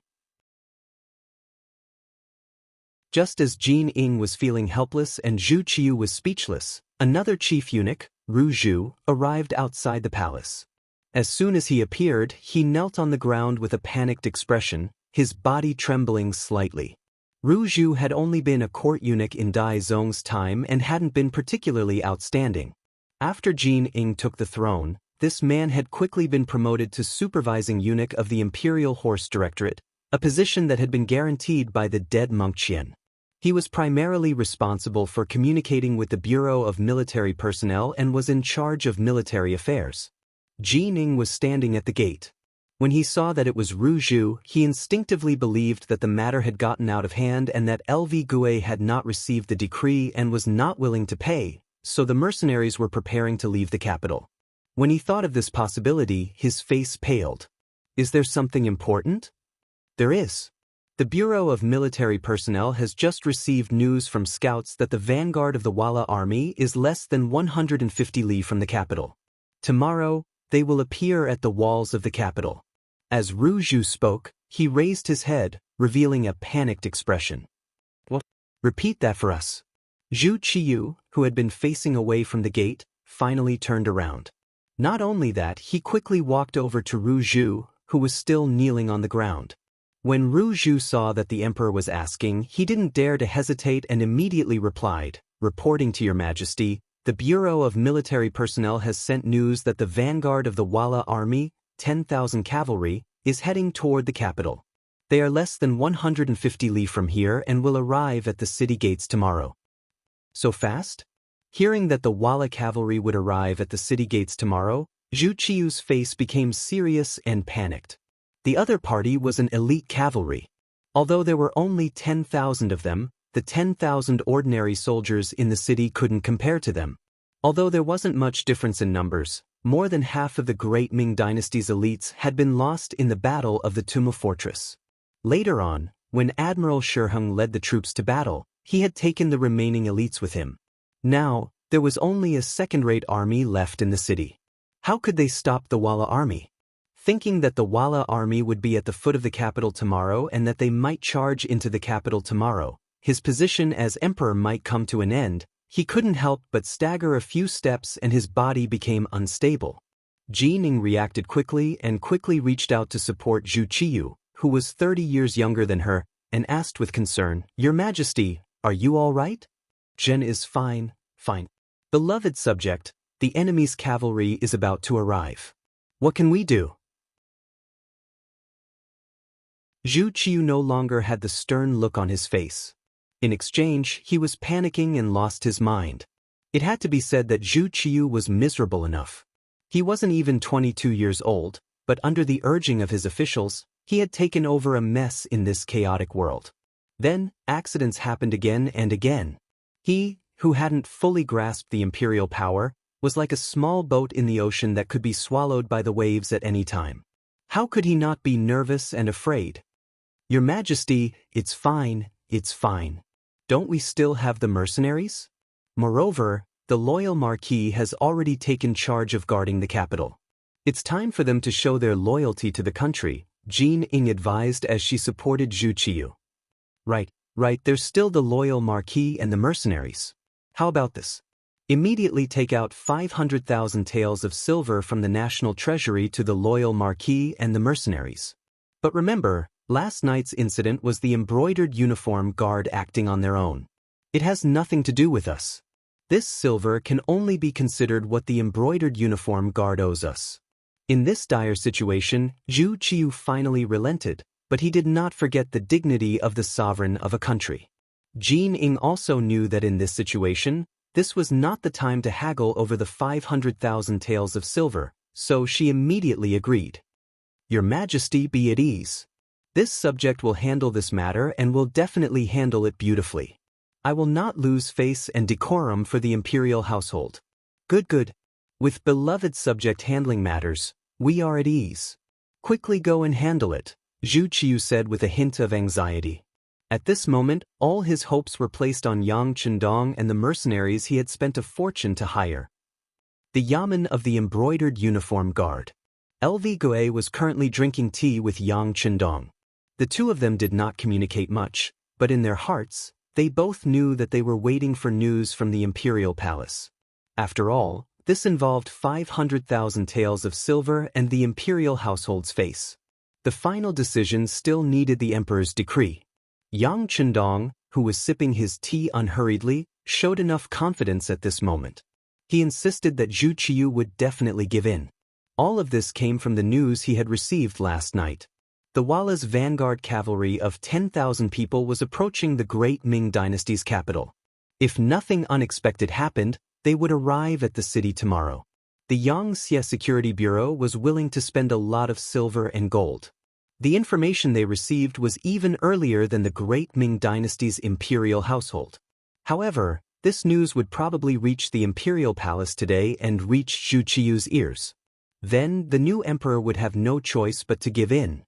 Just as Jin Ying was feeling helpless and Zhu Qiu was speechless, another chief eunuch, Ru Zhu, arrived outside the palace. As soon as he appeared, he knelt on the ground with a panicked expression, his body trembling slightly. Ru Zhu had only been a court eunuch in Dai Zong's time and hadn't been particularly outstanding. After Jin Ying took the throne, this man had quickly been promoted to supervising eunuch of the Imperial Horse Directorate, a position that had been guaranteed by the dead monk Qian. He was primarily responsible for communicating with the Bureau of Military Personnel and was in charge of military affairs. Jin Ying was standing at the gate. When he saw that it was Ru Zhu, he instinctively believed that the matter had gotten out of hand and that LV Gue had not received the decree and was not willing to pay, so the mercenaries were preparing to leave the capital. When he thought of this possibility, his face paled. Is there something important? There is. The Bureau of Military Personnel has just received news from scouts that the vanguard of the Wala army is less than 150 li from the capital. Tomorrow, they will appear at the walls of the capital. As Ru Zhu spoke, he raised his head, revealing a panicked expression. What? Repeat that for us. Zhu Qiu, who had been facing away from the gate, finally turned around. Not only that, he quickly walked over to Ru Zhu, who was still kneeling on the ground. When Ru Zhu saw that the emperor was asking, he didn't dare to hesitate and immediately replied, reporting to your majesty, the Bureau of Military Personnel has sent news that the vanguard of the Wala army, 10,000 cavalry, is heading toward the capital. They are less than 150 li from here and will arrive at the city gates tomorrow. So fast? Hearing that the Wala cavalry would arrive at the city gates tomorrow, Zhu Qiu's face became serious and panicked. The other party was an elite cavalry. Although there were only 10,000 of them, the 10,000 ordinary soldiers in the city couldn't compare to them. Although there wasn't much difference in numbers, more than half of the great Ming dynasty's elites had been lost in the Battle of the Tuma Fortress. Later on, when Admiral Shiheng led the troops to battle, he had taken the remaining elites with him. Now, there was only a second-rate army left in the city. How could they stop the Wala army? Thinking that the Wala army would be at the foot of the capital tomorrow and that they might charge into the capital tomorrow, his position as emperor might come to an end, he couldn't help but stagger a few steps and his body became unstable. Jining reacted quickly and quickly reached out to support Zhu Qiu, who was 30 years younger than her, and asked with concern, "Your Majesty, are you all right?" "Zhen is fine, fine. Beloved subject, the enemy's cavalry is about to arrive. What can we do?" Zhu Qiu no longer had the stern look on his face. In exchange, he was panicking and lost his mind. It had to be said that Zhu Qiu was miserable enough. He wasn't even 22 years old, but under the urging of his officials, he had taken over a mess in this chaotic world. Then, accidents happened again and again. He, who hadn't fully grasped the imperial power, was like a small boat in the ocean that could be swallowed by the waves at any time. How could he not be nervous and afraid? "Your Majesty, it's fine, it's fine. Don't we still have the mercenaries? Moreover, the loyal Marquis has already taken charge of guarding the capital. It's time for them to show their loyalty to the country," Jin Ying advised as she supported Zhu Qiu. Right, there's still the loyal Marquis and the mercenaries. How about this? Immediately take out 500,000 taels of silver from the national treasury to the loyal Marquis and the mercenaries. But remember, last night's incident was the embroidered uniform guard acting on their own. It has nothing to do with us. This silver can only be considered what the embroidered uniform guard owes us. In this dire situation, Zhu Qiu finally relented, but he did not forget the dignity of the sovereign of a country. Jin Ying also knew that in this situation, this was not the time to haggle over the 500,000 taels of silver, so she immediately agreed. "Your Majesty, be at ease. This subject will handle this matter and will definitely handle it beautifully. I will not lose face and decorum for the imperial household." Good. With beloved subject handling matters, we are at ease. "Quickly go and handle it," Zhu Qiu said with a hint of anxiety. At this moment, all his hopes were placed on Yang Chendong and the mercenaries he had spent a fortune to hire. The Yamen of the Embroidered Uniform Guard. LV Gui was currently drinking tea with Yang Chendong. The two of them did not communicate much, but in their hearts, they both knew that they were waiting for news from the imperial palace. After all, this involved 500,000 taels of silver and the imperial household's face. The final decision still needed the emperor's decree. Yang Chendong, who was sipping his tea unhurriedly, showed enough confidence at this moment. He insisted that Zhu Qiu would definitely give in. All of this came from the news he had received last night. The Wala's vanguard cavalry of 10,000 people was approaching the great Ming dynasty's capital. If nothing unexpected happened, they would arrive at the city tomorrow. The Yangxia Security Bureau was willing to spend a lot of silver and gold. The information they received was even earlier than the great Ming dynasty's imperial household. However, this news would probably reach the imperial palace today and reach Zhu Qiu's ears. Then, the new emperor would have no choice but to give in.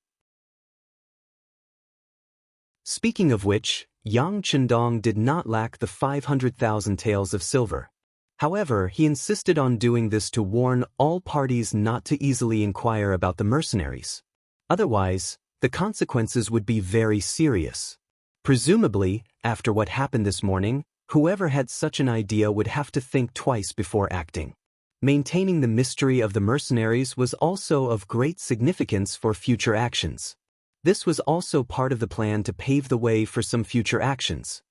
Speaking of which, Yang Chendong did not lack the 500,000 taels of silver. However, he insisted on doing this to warn all parties not to easily inquire about the mercenaries. Otherwise, the consequences would be very serious. Presumably, after what happened this morning, whoever had such an idea would have to think twice before acting. Maintaining the mystery of the mercenaries was also of great significance for future actions. This was also part of the plan to pave the way for some future actions.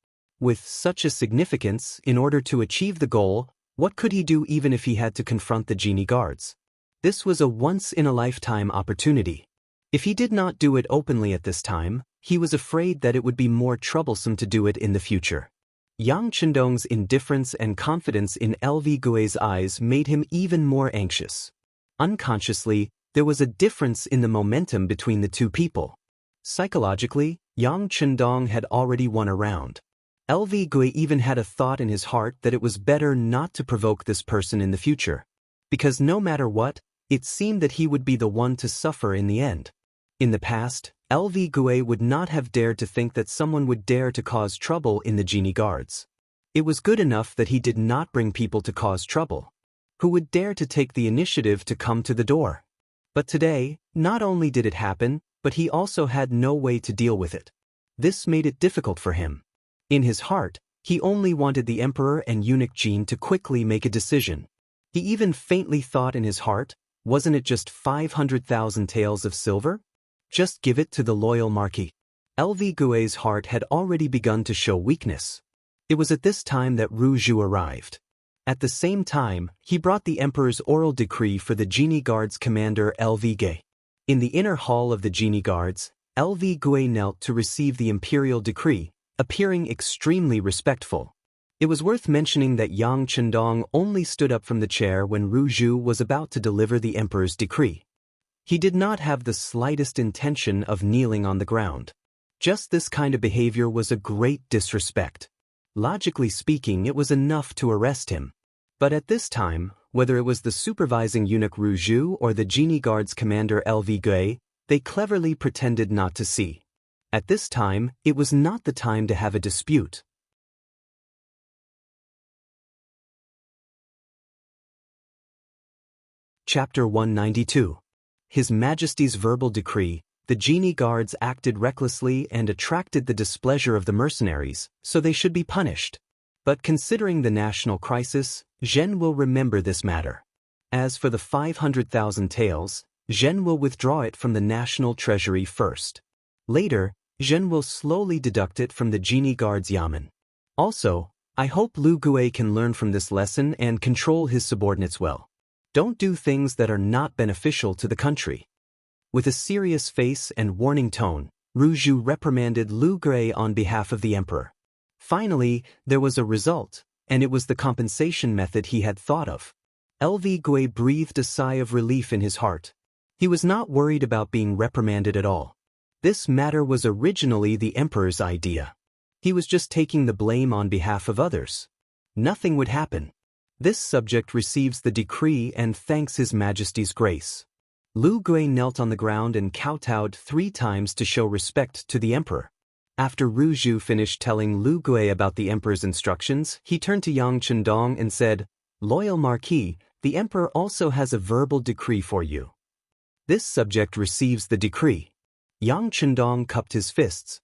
With such a significance, in order to achieve the goal, what could he do even if he had to confront the genie guards? This was a once-in-a-lifetime opportunity. If he did not do it openly at this time, he was afraid that it would be more troublesome to do it in the future. Yang Chendong's indifference and confidence in LV Gui's eyes made him even more anxious. Unconsciously, there was a difference in the momentum between the two people. Psychologically, Yang Chendong had already won a round. LV Gui even had a thought in his heart that it was better not to provoke this person in the future. Because no matter what, it seemed that he would be the one to suffer in the end. In the past, LV Gui would not have dared to think that someone would dare to cause trouble in the genie guards. It was good enough that he did not bring people to cause trouble. Who would dare to take the initiative to come to the door? But today, not only did it happen, but he also had no way to deal with it. This made it difficult for him. In his heart, he only wanted the emperor and eunuch Jin to quickly make a decision. He even faintly thought in his heart, wasn't it just 500,000 taels of silver? Just give it to the loyal marquis. LV Gui's heart had already begun to show weakness. It was at this time that Ru Zhu arrived. At the same time, he brought the emperor's oral decree for the genie guards commander LV Gui. In the inner hall of the genie guards, LV Gui knelt to receive the imperial decree, appearing extremely respectful. It was worth mentioning that Yang Chendong only stood up from the chair when Ru Zhu was about to deliver the emperor's decree. He did not have the slightest intention of kneeling on the ground. Just this kind of behavior was a great disrespect. Logically speaking, it was enough to arrest him. But at this time, whether it was the supervising eunuch Ru Zhu or the genie guards commander LV Gui, they cleverly pretended not to see. At this time, it was not the time to have a dispute. Chapter 192. His Majesty's verbal decree. The genie guards acted recklessly and attracted the displeasure of the mercenaries, so they should be punished. But considering the national crisis, Zhen will remember this matter. As for the 500,000 taels, Zhen will withdraw it from the national treasury first. Later, Zhen will slowly deduct it from the genie guards yamen. Also, I hope Lu Gui can learn from this lesson and control his subordinates well. Don't do things that are not beneficial to the country. With a serious face and warning tone, Ru Zhu reprimanded Lu Gui on behalf of the emperor. Finally, there was a result, and it was the compensation method he had thought of. LV Gui breathed a sigh of relief in his heart. He was not worried about being reprimanded at all. This matter was originally the emperor's idea. He was just taking the blame on behalf of others. Nothing would happen. This subject receives the decree and thanks His Majesty's grace. Lu Gui knelt on the ground and kowtowed 3 times to show respect to the emperor. After Ru Zhu finished telling Lu Gui about the emperor's instructions, he turned to Yang Chendong and said, "Loyal Marquis, the emperor also has a verbal decree for you." This subject receives the decree. Yang Chendong cupped his fists.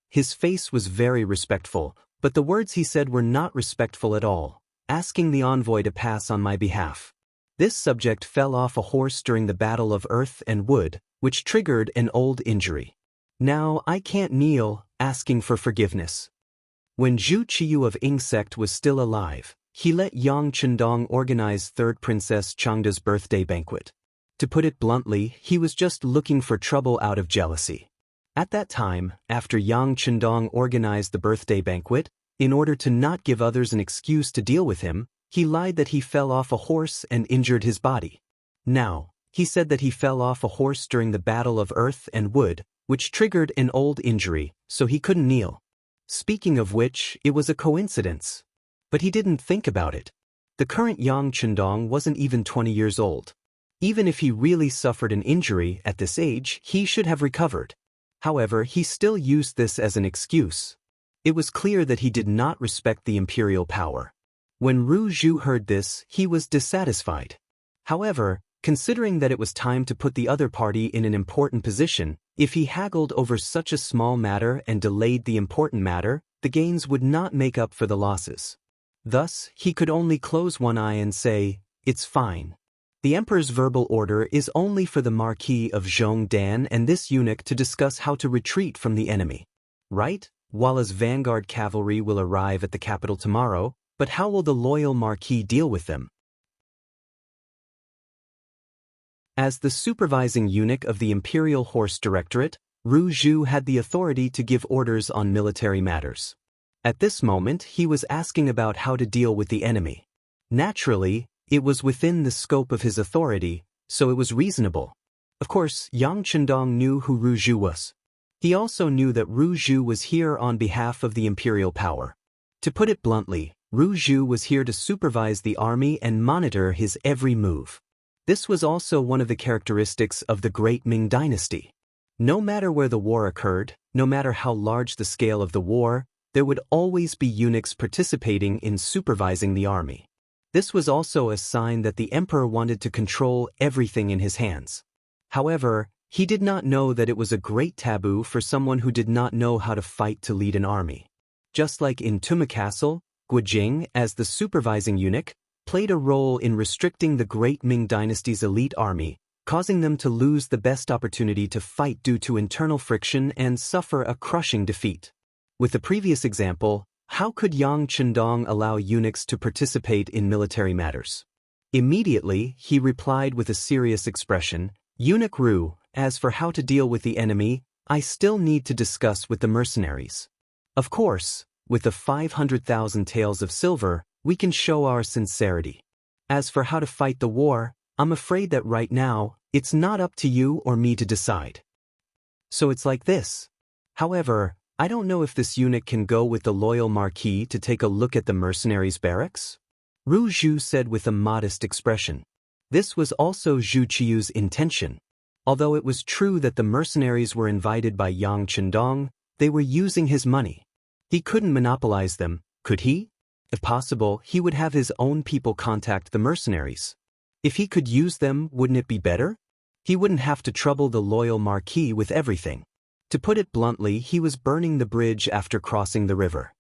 His face was very respectful, but the words he said were not respectful at all. Asking the envoy to pass on my behalf. This subject fell off a horse during the Battle of Earth and Wood, which triggered an old injury. Now I can't kneel, asking for forgiveness. When Zhu Qiyu of Ying sect was still alive, he let Yang Chendong organize 3rd Princess Changda's birthday banquet. To put it bluntly, he was just looking for trouble out of jealousy. At that time, after Yang Chendong organized the birthday banquet, in order to not give others an excuse to deal with him, he lied that he fell off a horse and injured his body. Now, he said that he fell off a horse during the Battle of Earth and Wood, which triggered an old injury, so he couldn't kneel. Speaking of which, it was a coincidence. But he didn't think about it. The current Yang Chendong wasn't even 20 years old. Even if he really suffered an injury at this age, he should have recovered. However, he still used this as an excuse. It was clear that he did not respect the imperial power. When Ru Zhu heard this, he was dissatisfied. However, considering that it was time to put the other party in an important position, if he haggled over such a small matter and delayed the important matter, the gains would not make up for the losses. Thus, he could only close one eye and say, "It's fine." The emperor's verbal order is only for the Marquis of Zhongdan and this eunuch to discuss how to retreat from the enemy. Right? Walla's vanguard cavalry will arrive at the capital tomorrow, but how will the loyal Marquis deal with them? As the supervising eunuch of the Imperial Horse Directorate, Ru Zhu had the authority to give orders on military matters. At this moment, he was asking about how to deal with the enemy. Naturally, it was within the scope of his authority, so it was reasonable. Of course, Yang Chendong knew who Ru Zhu was. He also knew that Ru Zhu was here on behalf of the imperial power. To put it bluntly, Ru Zhu was here to supervise the army and monitor his every move. This was also one of the characteristics of the Great Ming Dynasty. No matter where the war occurred, no matter how large the scale of the war, there would always be eunuchs participating in supervising the army. This was also a sign that the emperor wanted to control everything in his hands. However, he did not know that it was a great taboo for someone who did not know how to fight to lead an army. Just like in Tuma Castle, Guijing, as the supervising eunuch, played a role in restricting the Great Ming Dynasty's elite army, causing them to lose the best opportunity to fight due to internal friction and suffer a crushing defeat. With the previous example, how could Yang Chendong allow eunuchs to participate in military matters? Immediately, he replied with a serious expression, "Eunuch Ru, as for how to deal with the enemy, I still need to discuss with the mercenaries. Of course, with the 500,000 taels of silver, we can show our sincerity. As for how to fight the war, I'm afraid that right now, it's not up to you or me to decide. So it's like this. However, I don't know if this eunuch can go with the loyal Marquis to take a look at the mercenaries' barracks?" Ru Zhu said with a modest expression. This was also Zhu Qiu's intention. Although it was true that the mercenaries were invited by Yang Chendong, they were using his money. He couldn't monopolize them, could he? If possible, he would have his own people contact the mercenaries. If he could use them, wouldn't it be better? He wouldn't have to trouble the loyal Marquis with everything. To put it bluntly, he was burning the bridge after crossing the river.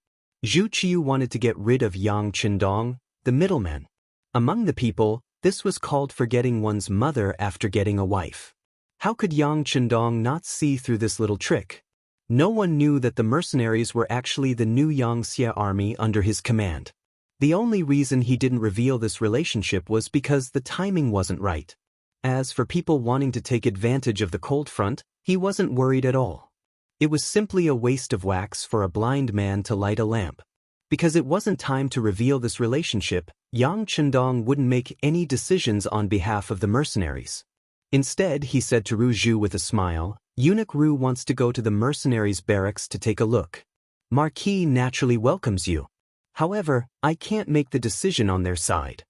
Zhu Qiu wanted to get rid of Yang Chendong, the middleman. Among the people, this was called forgetting one's mother after getting a wife. How could Yang Chendong not see through this little trick? No one knew that the mercenaries were actually the new Xianxia army under his command. The only reason he didn't reveal this relationship was because the timing wasn't right. As for people wanting to take advantage of the cold front, he wasn't worried at all. It was simply a waste of wax for a blind man to light a lamp. Because it wasn't time to reveal this relationship, Yang Chendong wouldn't make any decisions on behalf of the mercenaries. Instead, he said to Ru Zhu with a smile, "Eunuch Ru wants to go to the mercenaries' barracks to take a look. Marquis naturally welcomes you. However, I can't make the decision on their side.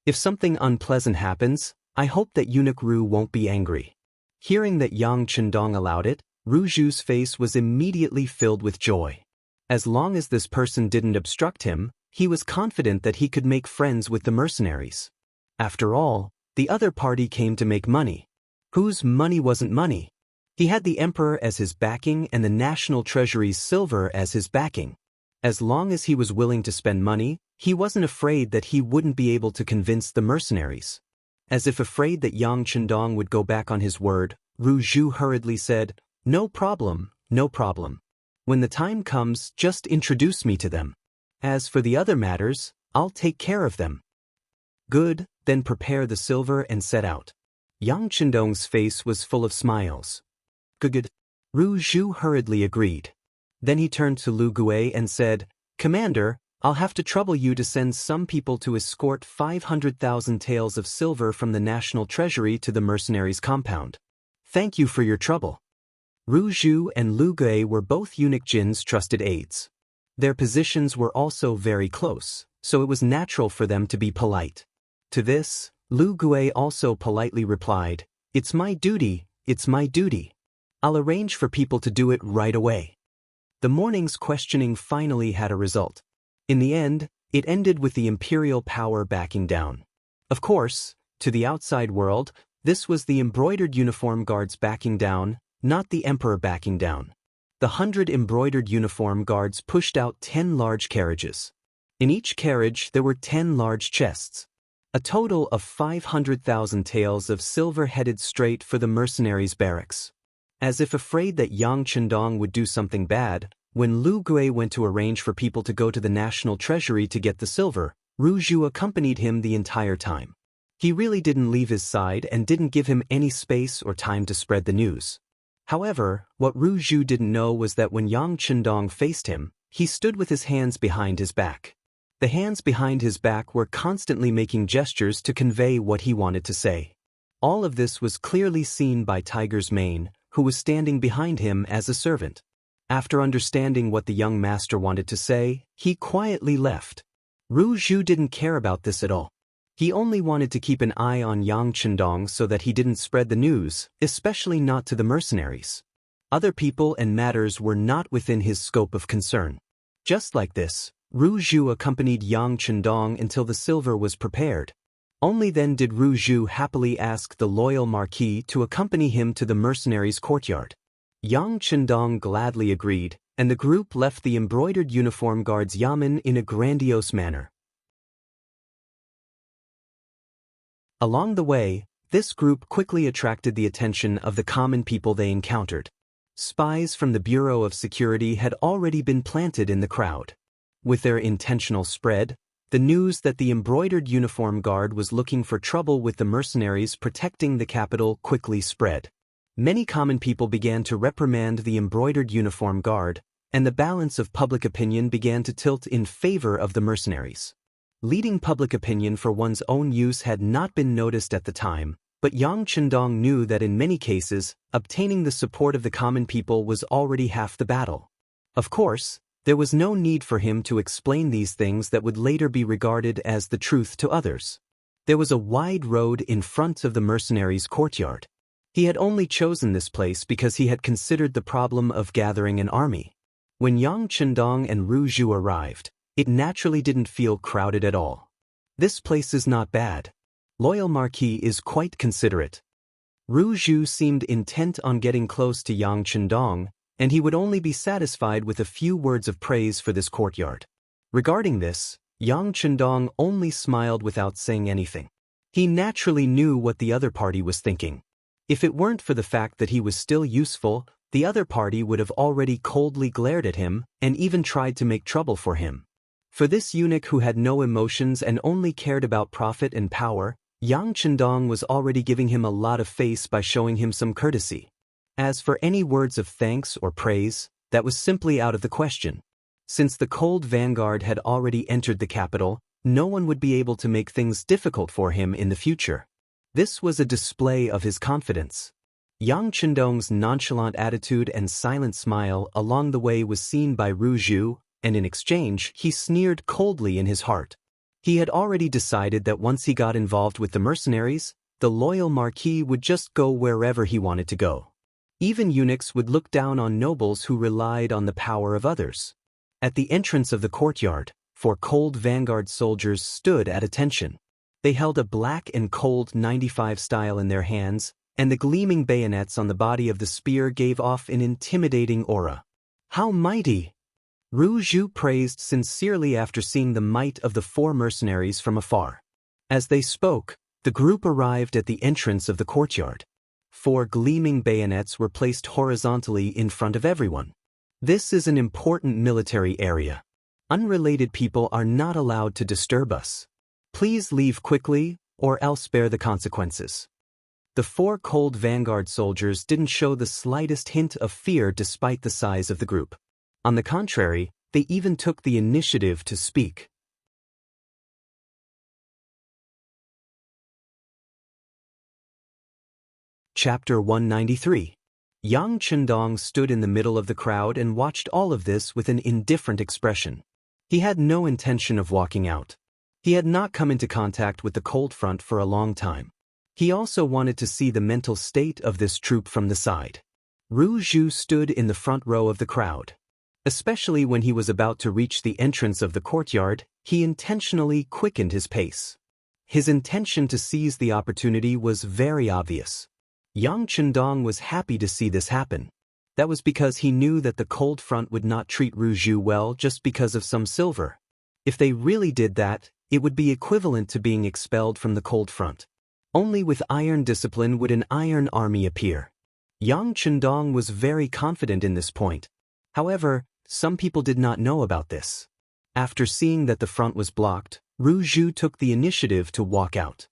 If something unpleasant happens, I hope that Eunuch Ru won't be angry." Hearing that Yang Chendong allowed it, Ru Zhu's face was immediately filled with joy. As long as this person didn't obstruct him, he was confident that he could make friends with the mercenaries. After all, the other party came to make money. Whose money wasn't money? He had the emperor as his backing and the national treasury's silver as his backing. As long as he was willing to spend money, he wasn't afraid that he wouldn't be able to convince the mercenaries. As if afraid that Yang Chendong would go back on his word, Ru Zhu hurriedly said, "No problem, no problem. When the time comes, just introduce me to them. As for the other matters, I'll take care of them." "Good, then prepare the silver and set out." Yang Chendong's face was full of smiles. "Good." Ru Zhu hurriedly agreed. Then he turned to Lu Gui and said, "Commander, I'll have to trouble you to send some people to escort 500,000 taels of silver from the national treasury to the mercenaries' compound. Thank you for your trouble." Ru Zhu and Lu Gui were both eunuch Jin's trusted aides. Their positions were also very close, so it was natural for them to be polite. To this, Lu Gui also politely replied, "It's my duty, it's my duty. I'll arrange for people to do it right away." The morning's questioning finally had a result. In the end, it ended with the imperial power backing down. Of course, to the outside world, this was the embroidered uniform guards backing down, not the emperor backing down. The 100 embroidered uniform guards pushed out 10 large carriages. In each carriage there were 10 large chests. A total of 500,000 taels of silver headed straight for the mercenaries' barracks. As if afraid that Yang Chendong would do something bad, when Lu Gui went to arrange for people to go to the national treasury to get the silver, Ru Zhu accompanied him the entire time. He really didn't leave his side and didn't give him any space or time to spread the news. However, what Ru Zhu didn't know was that when Yang Chendong faced him, he stood with his hands behind his back. The hands behind his back were constantly making gestures to convey what he wanted to say. All of this was clearly seen by Tiger's Mane, who was standing behind him as a servant. After understanding what the young master wanted to say, he quietly left. Ru Zhu didn't care about this at all. He only wanted to keep an eye on Yang Chendong so that he didn't spread the news, especially not to the mercenaries. Other people and matters were not within his scope of concern. Just like this, Ru Zhu accompanied Yang Chendong until the silver was prepared. Only then did Ru Zhu happily ask the loyal marquis to accompany him to the mercenaries' courtyard. Yang Chendong gladly agreed, and the group left the embroidered uniform guards' yamen in a grandiose manner. Along the way, this group quickly attracted the attention of the common people they encountered. Spies from the Bureau of Security had already been planted in the crowd. With their intentional spread, the news that the embroidered uniform guard was looking for trouble with the mercenaries protecting the capital quickly spread. Many common people began to reprimand the embroidered uniform guard, and the balance of public opinion began to tilt in favor of the mercenaries. Leading public opinion for one's own use had not been noticed at the time, but Yang Chendong knew that in many cases, obtaining the support of the common people was already half the battle. Of course, there was no need for him to explain these things that would later be regarded as the truth to others. There was a wide road in front of the mercenaries' courtyard. He had only chosen this place because he had considered the problem of gathering an army. When Yang Chendong and Ru Zhu arrived, it naturally didn't feel crowded at all. This place is not bad. Loyal Marquis is quite considerate. Ru Zhu seemed intent on getting close to Yang Chendong, and he would only be satisfied with a few words of praise for this courtyard. Regarding this, Yang Chendong only smiled without saying anything. He naturally knew what the other party was thinking. If it weren't for the fact that he was still useful, the other party would have already coldly glared at him and even tried to make trouble for him. For this eunuch who had no emotions and only cared about profit and power, Yang Chendong was already giving him a lot of face by showing him some courtesy. As for any words of thanks or praise, that was simply out of the question. Since the cold vanguard had already entered the capital, no one would be able to make things difficult for him in the future. This was a display of his confidence. Yang Chendong's nonchalant attitude and silent smile along the way was seen by Ru Zhu, and in exchange, he sneered coldly in his heart. He had already decided that once he got involved with the mercenaries, the loyal marquis would just go wherever he wanted to go. Even eunuchs would look down on nobles who relied on the power of others. At the entrance of the courtyard, 4 cold vanguard soldiers stood at attention. They held a black and cold 95 style in their hands, and the gleaming bayonets on the body of the spear gave off an intimidating aura. How mighty! Ru Zhu praised sincerely after seeing the might of the 4 mercenaries from afar. As they spoke, the group arrived at the entrance of the courtyard. 4 gleaming bayonets were placed horizontally in front of everyone. This is an important military area. Unrelated people are not allowed to disturb us. Please leave quickly, or else bear the consequences. The 4 cold vanguard soldiers didn't show the slightest hint of fear despite the size of the group. On the contrary, they even took the initiative to speak. Chapter 193. Yang Chendong stood in the middle of the crowd and watched all of this with an indifferent expression. He had no intention of walking out. He had not come into contact with the cold front for a long time. He also wanted to see the mental state of this troop from the side. Ru Zhu stood in the front row of the crowd. Especially when he was about to reach the entrance of the courtyard, he intentionally quickened his pace. His intention to seize the opportunity was very obvious. Yang Chendong was happy to see this happen. That was because he knew that the cold front would not treat Ru Zhu well just because of some silver. If they really did that, it would be equivalent to being expelled from the cold front. Only with iron discipline would an iron army appear. Yang Chendong was very confident in this point. However, some people did not know about this. After seeing that the front was blocked, Ru Zhu took the initiative to walk out.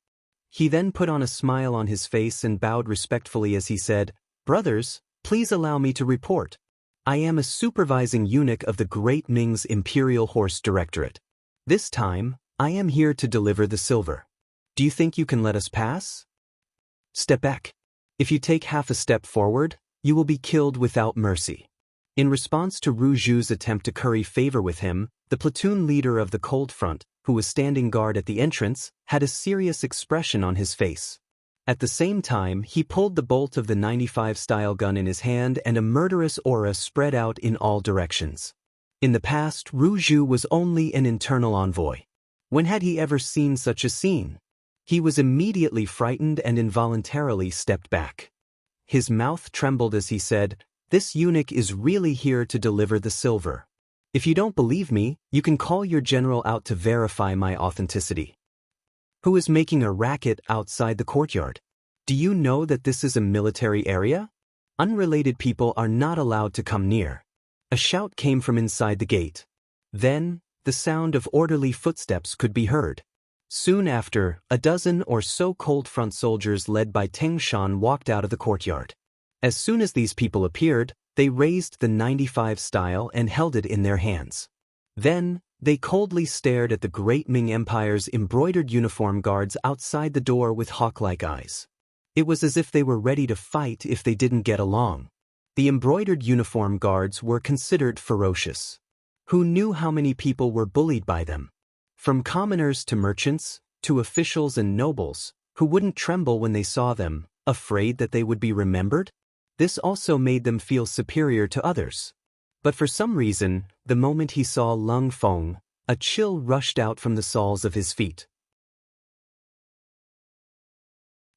He then put on a smile on his face and bowed respectfully as he said, "Brothers, please allow me to report. I am a supervising eunuch of the Great Ming's Imperial Horse Directorate. This time, I am here to deliver the silver. Do you think you can let us pass? Step back. If you take half a step forward, you will be killed without mercy." In response to Ru Zhu's attempt to curry favor with him, the platoon leader of the Cold Front, who was standing guard at the entrance, had a serious expression on his face. At the same time, he pulled the bolt of the 95 style gun in his hand and a murderous aura spread out in all directions. In the past, Ru Zhu was only an internal envoy. When had he ever seen such a scene? He was immediately frightened and involuntarily stepped back. His mouth trembled as he said, "This eunuch is really here to deliver the silver. If you don't believe me, you can call your general out to verify my authenticity. Who is making a racket outside the courtyard? Do you know that this is a military area? Unrelated people are not allowed to come near." A shout came from inside the gate. Then, the sound of orderly footsteps could be heard. Soon after, a dozen or so Cold Front soldiers led by Teng Shan walked out of the courtyard. As soon as these people appeared, they raised the 95 style and held it in their hands. Then, they coldly stared at the Great Ming Empire's embroidered uniform guards outside the door with hawk-like eyes. It was as if they were ready to fight if they didn't get along. The embroidered uniform guards were considered ferocious. Who knew how many people were bullied by them? From commoners to merchants, to officials and nobles, who wouldn't tremble when they saw them, afraid that they would be remembered? This also made them feel superior to others. But for some reason, the moment he saw Lung Feng, a chill rushed out from the soles of his feet.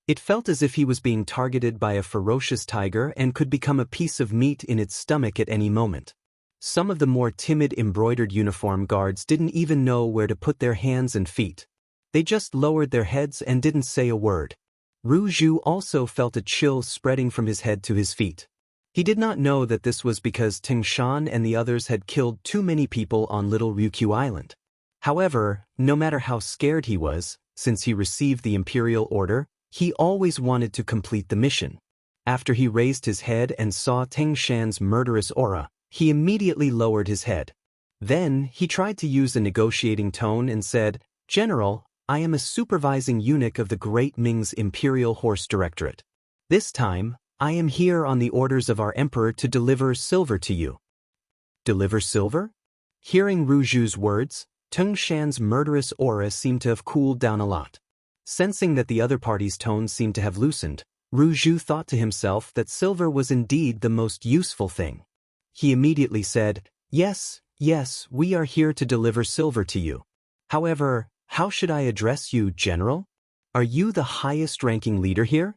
It felt as if he was being targeted by a ferocious tiger and could become a piece of meat in its stomach at any moment. Some of the more timid embroidered uniform guards didn't even know where to put their hands and feet. They just lowered their heads and didn't say a word. Ru Zhu also felt a chill spreading from his head to his feet. He did not know that this was because Teng Shan and the others had killed too many people on Little Ryukyu Island. However, no matter how scared he was, since he received the imperial order, he always wanted to complete the mission. After he raised his head and saw Teng Shan's murderous aura, he immediately lowered his head. Then, he tried to use a negotiating tone and said, "General, I am a supervising eunuch of the Great Ming's Imperial Horse Directorate. This time, I am here on the orders of our emperor to deliver silver to you." Deliver silver? Hearing Ru Zhu's words, Teng Shan's murderous aura seemed to have cooled down a lot. Sensing that the other party's tone seemed to have loosened, Ru Zhu thought to himself that silver was indeed the most useful thing. He immediately said, Yes, we are here to deliver silver to you. However, how should I address you, General? Are you the highest-ranking leader here?"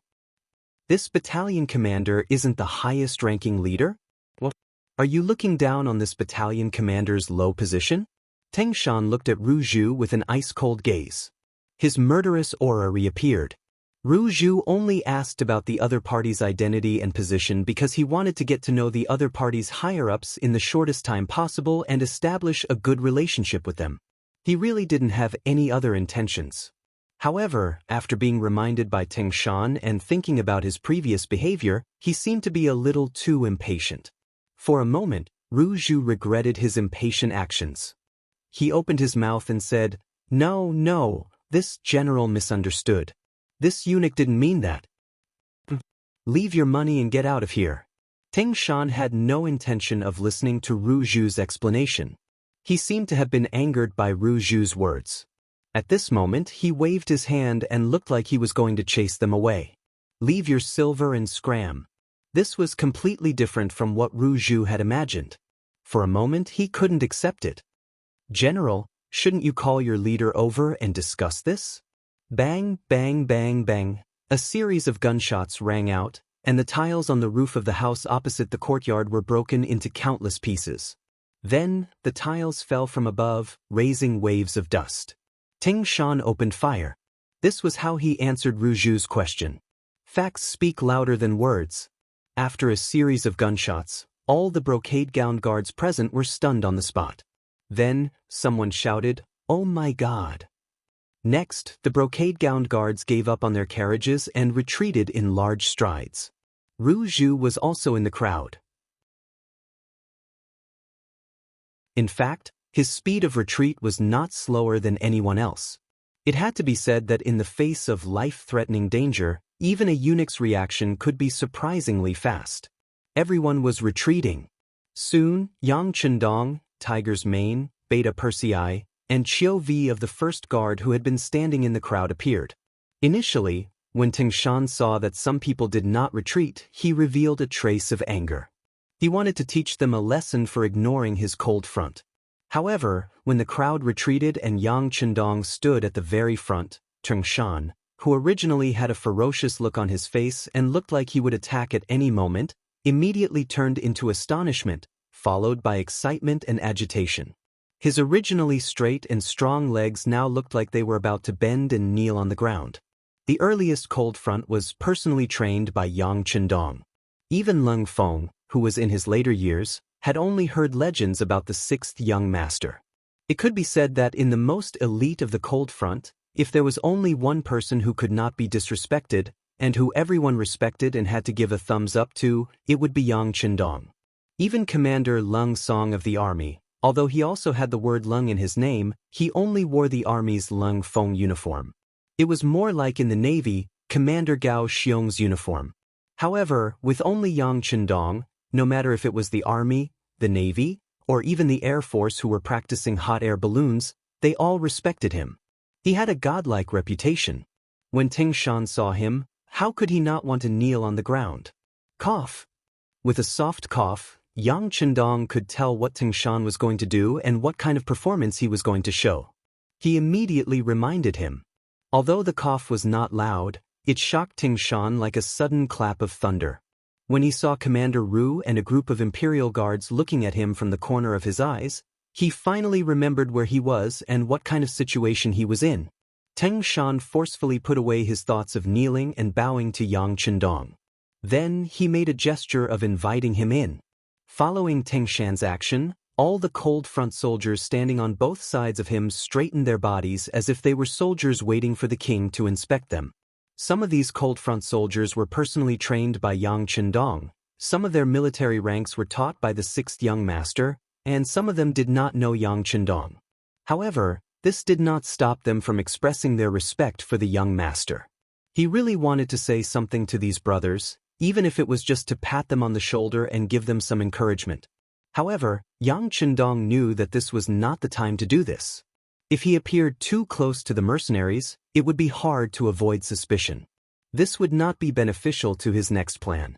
"This battalion commander isn't the highest-ranking leader? What? Are you looking down on this battalion commander's low position?" Teng Shan looked at Ru Zhu with an ice-cold gaze. His murderous aura reappeared. Ru Zhu only asked about the other party's identity and position because he wanted to get to know the other party's higher-ups in the shortest time possible and establish a good relationship with them. He really didn't have any other intentions. However, after being reminded by Teng Shan and thinking about his previous behavior, he seemed to be a little too impatient. For a moment, Ru Zhu regretted his impatient actions. He opened his mouth and said, No, this general misunderstood. This eunuch didn't mean that. Leave your money and get out of here." Teng Shan had no intention of listening to Ru Zhu's explanation. He seemed to have been angered by Ru Zhu's words. At this moment, he waved his hand and looked like he was going to chase them away. "Leave your silver and scram." This was completely different from what Ru Zhu had imagined. For a moment, he couldn't accept it. "General, shouldn't you call your leader over and discuss this?" Bang, bang, bang, bang. A series of gunshots rang out, and the tiles on the roof of the house opposite the courtyard were broken into countless pieces. Then, the tiles fell from above, raising waves of dust. Teng Shan opened fire. This was how he answered Ru Zhu's question. Facts speak louder than words. After a series of gunshots, all the brocade-gowned guards present were stunned on the spot. Then, someone shouted, "Oh my God!" Next, the brocade-gowned guards gave up on their carriages and retreated in large strides. Ru Zhu was also in the crowd. In fact, his speed of retreat was not slower than anyone else. It had to be said that in the face of life-threatening danger, even a eunuch's reaction could be surprisingly fast. Everyone was retreating. Soon, Yang Chendong, Tiger's Mane, Beta Persei, and Qiu Vi of the first guard who had been standing in the crowd appeared. Initially, when Tingshan saw that some people did not retreat, he revealed a trace of anger. He wanted to teach them a lesson for ignoring his cold front. However, when the crowd retreated and Yang Chendong stood at the very front, Tingshan, who originally had a ferocious look on his face and looked like he would attack at any moment, immediately turned into astonishment, followed by excitement and agitation. His originally straight and strong legs now looked like they were about to bend and kneel on the ground. The earliest cold front was personally trained by Yang Chendong. Even Leng Feng, who was in his later years, had only heard legends about the sixth young master. It could be said that in the most elite of the cold front, if there was only one person who could not be disrespected, and who everyone respected and had to give a thumbs up to, it would be Yang Chendong. Even Commander Leng Song of the army, although he also had the word Leng in his name, he only wore the army's Leng Feng uniform. It was more like in the Navy, Commander Gao Xiong's uniform. However, with only Yang Chendong, no matter if it was the army, the Navy, or even the Air Force who were practicing hot air balloons, they all respected him. He had a godlike reputation. When Tingshan saw him, how could he not want to kneel on the ground? Cough. With a soft cough, Yang Chendong could tell what Tingshan was going to do and what kind of performance he was going to show. He immediately reminded him. Although the cough was not loud, it shocked Tingshan like a sudden clap of thunder. When he saw Commander Ru and a group of Imperial guards looking at him from the corner of his eyes, he finally remembered where he was and what kind of situation he was in. Tingshan forcefully put away his thoughts of kneeling and bowing to Yang Chendong. Then he made a gesture of inviting him in. Following Tingshan's action, all the cold front soldiers standing on both sides of him straightened their bodies as if they were soldiers waiting for the king to inspect them. Some of these cold front soldiers were personally trained by Yang Chendong, some of their military ranks were taught by the sixth young master, and some of them did not know Yang Chendong. However, this did not stop them from expressing their respect for the young master. He really wanted to say something to these brothers, even if it was just to pat them on the shoulder and give them some encouragement. However, Yang Chendong knew that this was not the time to do this. If he appeared too close to the mercenaries, it would be hard to avoid suspicion. This would not be beneficial to his next plan.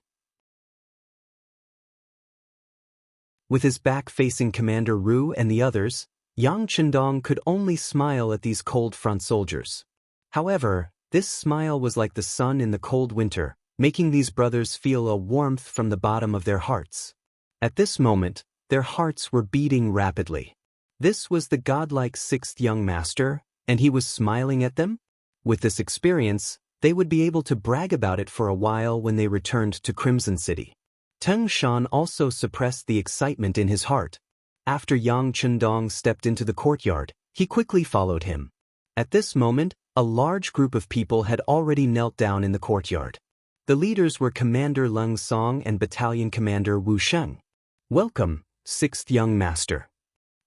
With his back facing Commander Ru and the others, Yang Chendong could only smile at these cold front soldiers. However, this smile was like the sun in the cold winter, making these brothers feel a warmth from the bottom of their hearts. At this moment, their hearts were beating rapidly. This was the godlike sixth young master, and he was smiling at them? With this experience, they would be able to brag about it for a while when they returned to Crimson City. Tingshan also suppressed the excitement in his heart. After Yang Chendong stepped into the courtyard, he quickly followed him. At this moment, a large group of people had already knelt down in the courtyard. The leaders were Commander Leng Song and Battalion Commander Wu Sheng. "Welcome, sixth young master."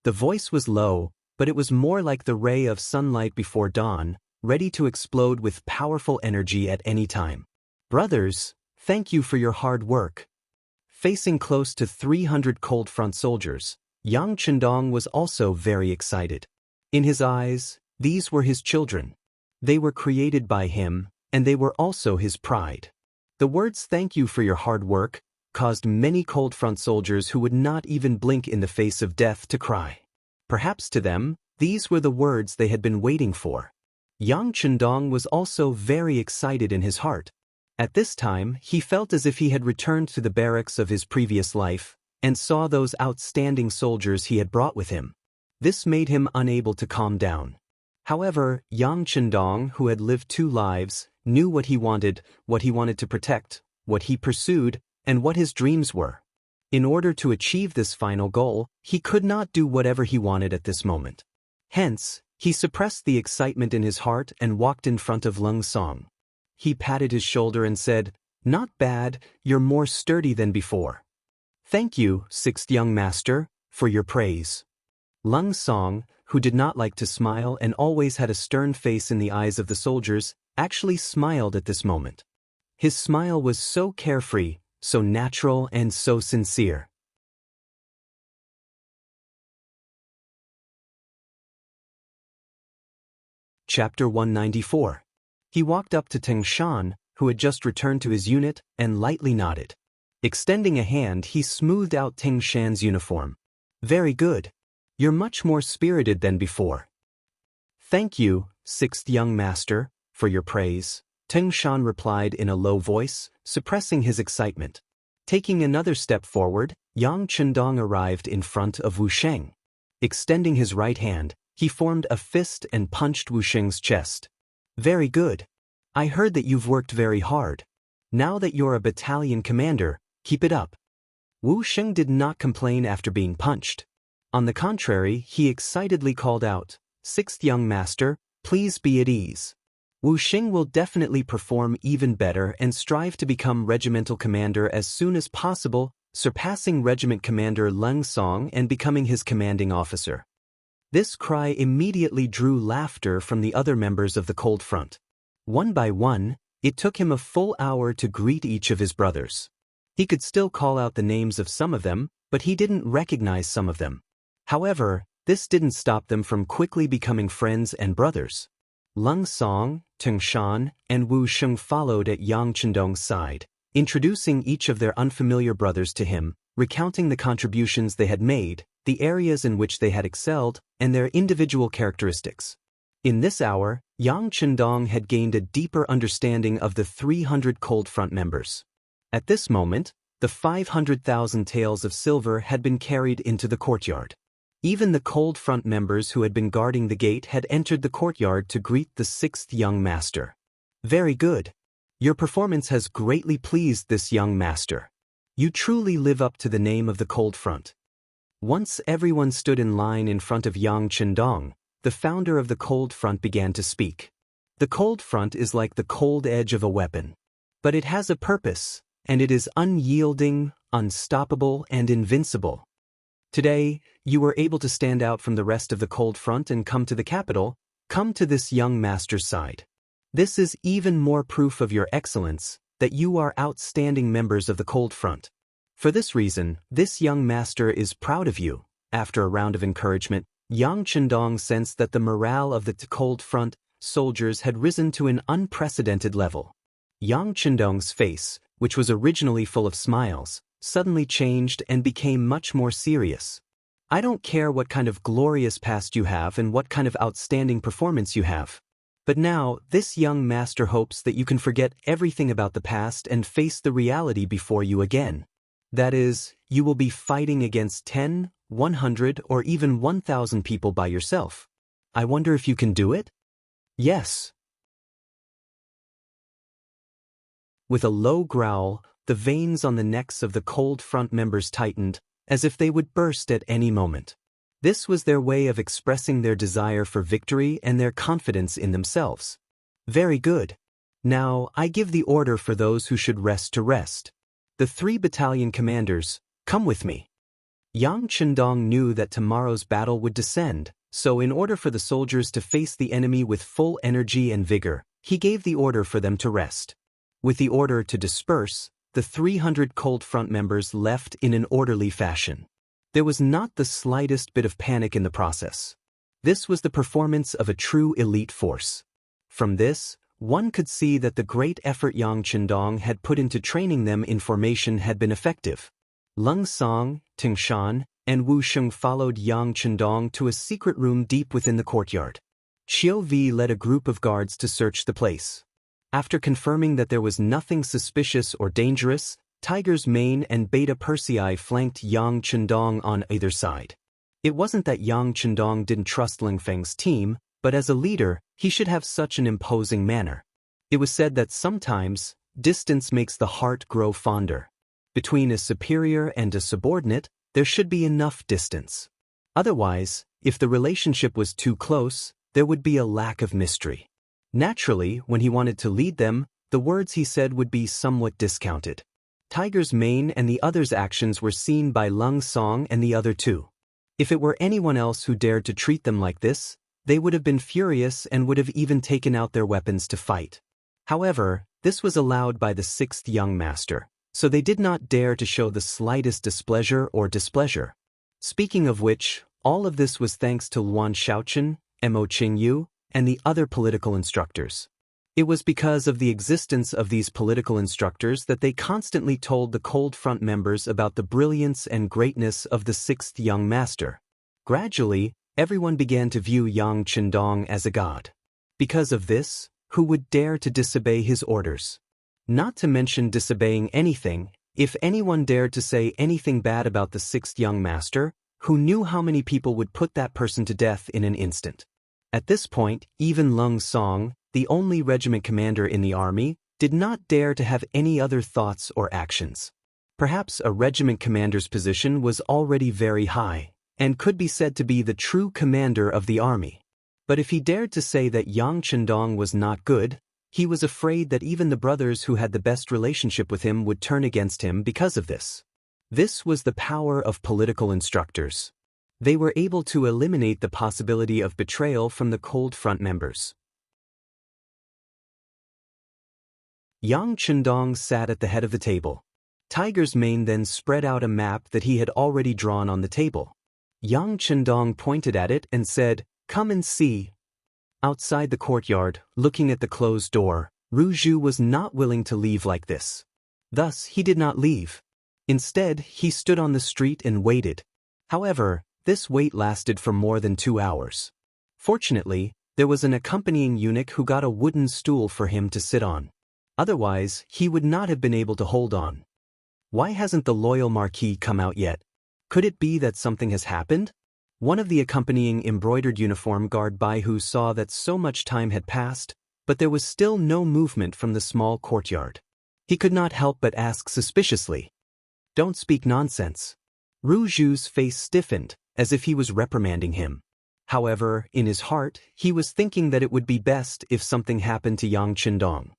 The voice was low, but it was more like the ray of sunlight before dawn, ready to explode with powerful energy at any time. "Brothers, thank you for your hard work." Facing close to 300 cold front soldiers, Yang Chendong was also very excited. In his eyes, these were his children. They were created by him, and they were also his pride. The words "thank you for your hard work" caused many cold front soldiers who would not even blink in the face of death to cry. Perhaps to them, these were the words they had been waiting for. Yang Chendong was also very excited in his heart. At this time, he felt as if he had returned to the barracks of his previous life, and saw those outstanding soldiers he had brought with him. This made him unable to calm down. However, Yang Chendong, who had lived 2 lives, knew what he wanted to protect, what he pursued, and what his dreams were. In order to achieve this final goal, he could not do whatever he wanted at this moment. Hence, he suppressed the excitement in his heart and walked in front of Lung Song. He patted his shoulder and said, "Not bad, you're more sturdy than before. Thank you, sixth young master, for your praise." Lung Song, who did not like to smile and always had a stern face in the eyes of the soldiers, actually smiled at this moment. His smile was so carefree, so natural and so sincere. Chapter 194. He walked up to Teng Shan, who had just returned to his unit, and lightly nodded. Extending a hand, he smoothed out Teng Shan's uniform. "Very good. You're much more spirited than before." "Thank you, sixth young master, for your praise," Teng Shan replied in a low voice, suppressing his excitement. Taking another step forward, Yang Chendong arrived in front of Wu Sheng. Extending his right hand, he formed a fist and punched Wu Sheng's chest. "Very good. I heard that you've worked very hard. Now that you're a battalion commander, keep it up." Wu Sheng did not complain after being punched. On the contrary, he excitedly called out, "Sixth young master, please be at ease. Wu Sheng will definitely perform even better and strive to become regimental commander as soon as possible, surpassing regiment commander Lung Song and becoming his commanding officer." This cry immediately drew laughter from the other members of the Cold Front. One by one, it took him a full hour to greet each of his brothers. He could still call out the names of some of them, but he didn't recognize some of them. However, this didn't stop them from quickly becoming friends and brothers. Lung Song, Teng Shan, and Wu Sheng followed at Yang Chendong's side, introducing each of their unfamiliar brothers to him, recounting the contributions they had made, the areas in which they had excelled, and their individual characteristics. In this hour, Yang Chendong had gained a deeper understanding of the 300 Cold Front members. At this moment, the 500,000 taels of silver had been carried into the courtyard. Even the Cold Front members who had been guarding the gate had entered the courtyard to greet the sixth young master. "Very good. Your performance has greatly pleased this young master. You truly live up to the name of the Cold Front." Once everyone stood in line in front of Yang Chendong, the founder of the Cold Front began to speak. "The Cold Front is like the cold edge of a weapon. But it has a purpose, and it is unyielding, unstoppable, and invincible. Today, you were able to stand out from the rest of the Cold Front and come to the capital, come to this young master's side. This is even more proof of your excellence, that you are outstanding members of the Cold Front. For this reason, this young master is proud of you." After a round of encouragement, Yang Chendong sensed that the morale of the Cold Front soldiers had risen to an unprecedented level. Yang Chendong's face, which was originally full of smiles, suddenly changed and became much more serious. "I don't care what kind of glorious past you have and what kind of outstanding performance you have. But now, this young master hopes that you can forget everything about the past and face the reality before you again. That is, you will be fighting against 10, 100, or even 1,000 people by yourself. I wonder if you can do it?" "Yes." With a low growl, the veins on the necks of the Cold Front members tightened, as if they would burst at any moment. This was their way of expressing their desire for victory and their confidence in themselves. "Very good. Now, I give the order for those who should rest to rest. The 3 battalion commanders, come with me." Yang Chendong knew that tomorrow's battle would descend, so in order for the soldiers to face the enemy with full energy and vigor, he gave the order for them to rest. With the order to disperse, the 300 Cold Front members left in an orderly fashion. There was not the slightest bit of panic in the process. This was the performance of a true elite force. From this, one could see that the great effort Yang Chendong had put into training them in formation had been effective. Lung Song, Teng Shan, and Wu Sheng followed Yang Chendong to a secret room deep within the courtyard. Xiao Vi led a group of guards to search the place. After confirming that there was nothing suspicious or dangerous, Tiger's Mane and Beta Persei flanked Yang Chendong on either side. It wasn't that Yang Chendong didn't trust Ling Feng's team, but as a leader, he should have such an imposing manner. It was said that sometimes, distance makes the heart grow fonder. Between a superior and a subordinate, there should be enough distance. Otherwise, if the relationship was too close, there would be a lack of mystery. Naturally, when he wanted to lead them, the words he said would be somewhat discounted. Tiger's mane and the other's actions were seen by Lung Song and the other two. If it were anyone else who dared to treat them like this, they would have been furious and would have even taken out their weapons to fight. However, this was allowed by the sixth young master, so they did not dare to show the slightest displeasure or displeasure. Speaking of which, all of this was thanks to Luan Shaochen, Mo Qingyu, and the other political instructors. It was because of the existence of these political instructors that they constantly told the Cold Front members about the brilliance and greatness of the sixth young master. Gradually, everyone began to view Yang Chendong as a god. Because of this, who would dare to disobey his orders? Not to mention disobeying anything, if anyone dared to say anything bad about the sixth young master, who knew how many people would put that person to death in an instant. At this point, even Lung Song, the only regiment commander in the army, did not dare to have any other thoughts or actions. Perhaps a regiment commander's position was already very high, and could be said to be the true commander of the army. But if he dared to say that Yang Chendong was not good, he was afraid that even the brothers who had the best relationship with him would turn against him because of this. This was the power of political instructors. They were able to eliminate the possibility of betrayal from the Cold Front members. Yang Chendong sat at the head of the table. Tiger's mane then spread out a map that he had already drawn on the table. Yang Chendong pointed at it and said, "Come and see." Outside the courtyard, looking at the closed door, Ru was not willing to leave like this. Thus, he did not leave. Instead, he stood on the street and waited. However, this wait lasted for more than 2 hours. Fortunately, there was an accompanying eunuch who got a wooden stool for him to sit on. Otherwise, he would not have been able to hold on. Why hasn't the loyal Marquis come out yet? Could it be that something has happened? One of the accompanying embroidered uniform guard Baihu saw that so much time had passed, but there was still no movement from the small courtyard. He could not help but ask suspiciously, "Don't speak nonsense." Ruju's face stiffened, as if he was reprimanding him. However, in his heart, he was thinking that it would be best if something happened to Yang Chendong.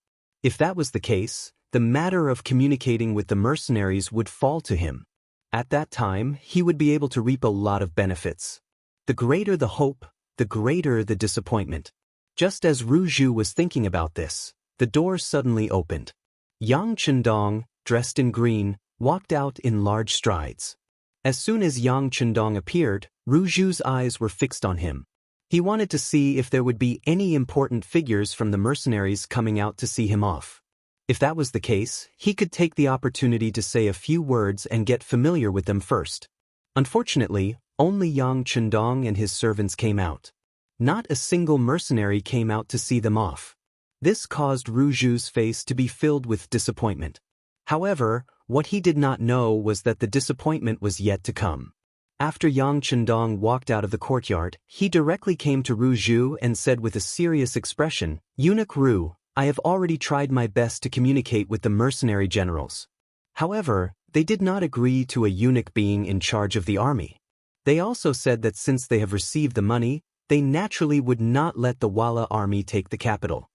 If that was the case, the matter of communicating with the mercenaries would fall to him. At that time, he would be able to reap a lot of benefits. The greater the hope, the greater the disappointment. Just as Ruju was thinking about this, the door suddenly opened. Yang Chendong, dressed in green, walked out in large strides. As soon as Yang Chendong appeared, Ruju's eyes were fixed on him. He wanted to see if there would be any important figures from the mercenaries coming out to see him off. If that was the case, he could take the opportunity to say a few words and get familiar with them first. Unfortunately, only Yang Chendong and his servants came out. Not a single mercenary came out to see them off. This caused Ruju's face to be filled with disappointment. However, what he did not know was that the disappointment was yet to come. After Yang Chendong walked out of the courtyard, he directly came to Ruju and said with a serious expression, "Eunuch Ru, I have already tried my best to communicate with the mercenary generals. However, they did not agree to a eunuch being in charge of the army. They also said that since they have received the money, they naturally would not let the Walla army take the capital."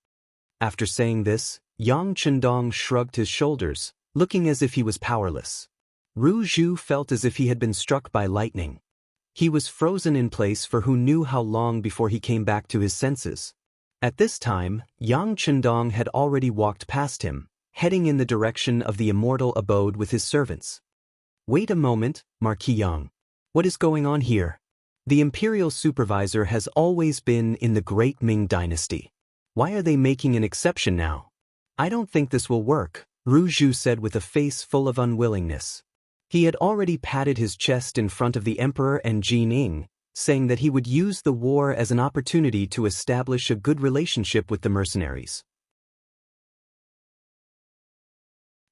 After saying this, Yang Chendong shrugged his shoulders, looking as if he was powerless. Ruju felt as if he had been struck by lightning. He was frozen in place for who knew how long before he came back to his senses. At this time, Yang Chendong had already walked past him, heading in the direction of the Immortal abode with his servants. "Wait a moment, Marquis Yang. What is going on here? The imperial supervisor has always been in the Great Ming dynasty. Why are they making an exception now? I don't think this will work," Ruju said with a face full of unwillingness. He had already patted his chest in front of the emperor and Jin Ing, saying that he would use the war as an opportunity to establish a good relationship with the mercenaries.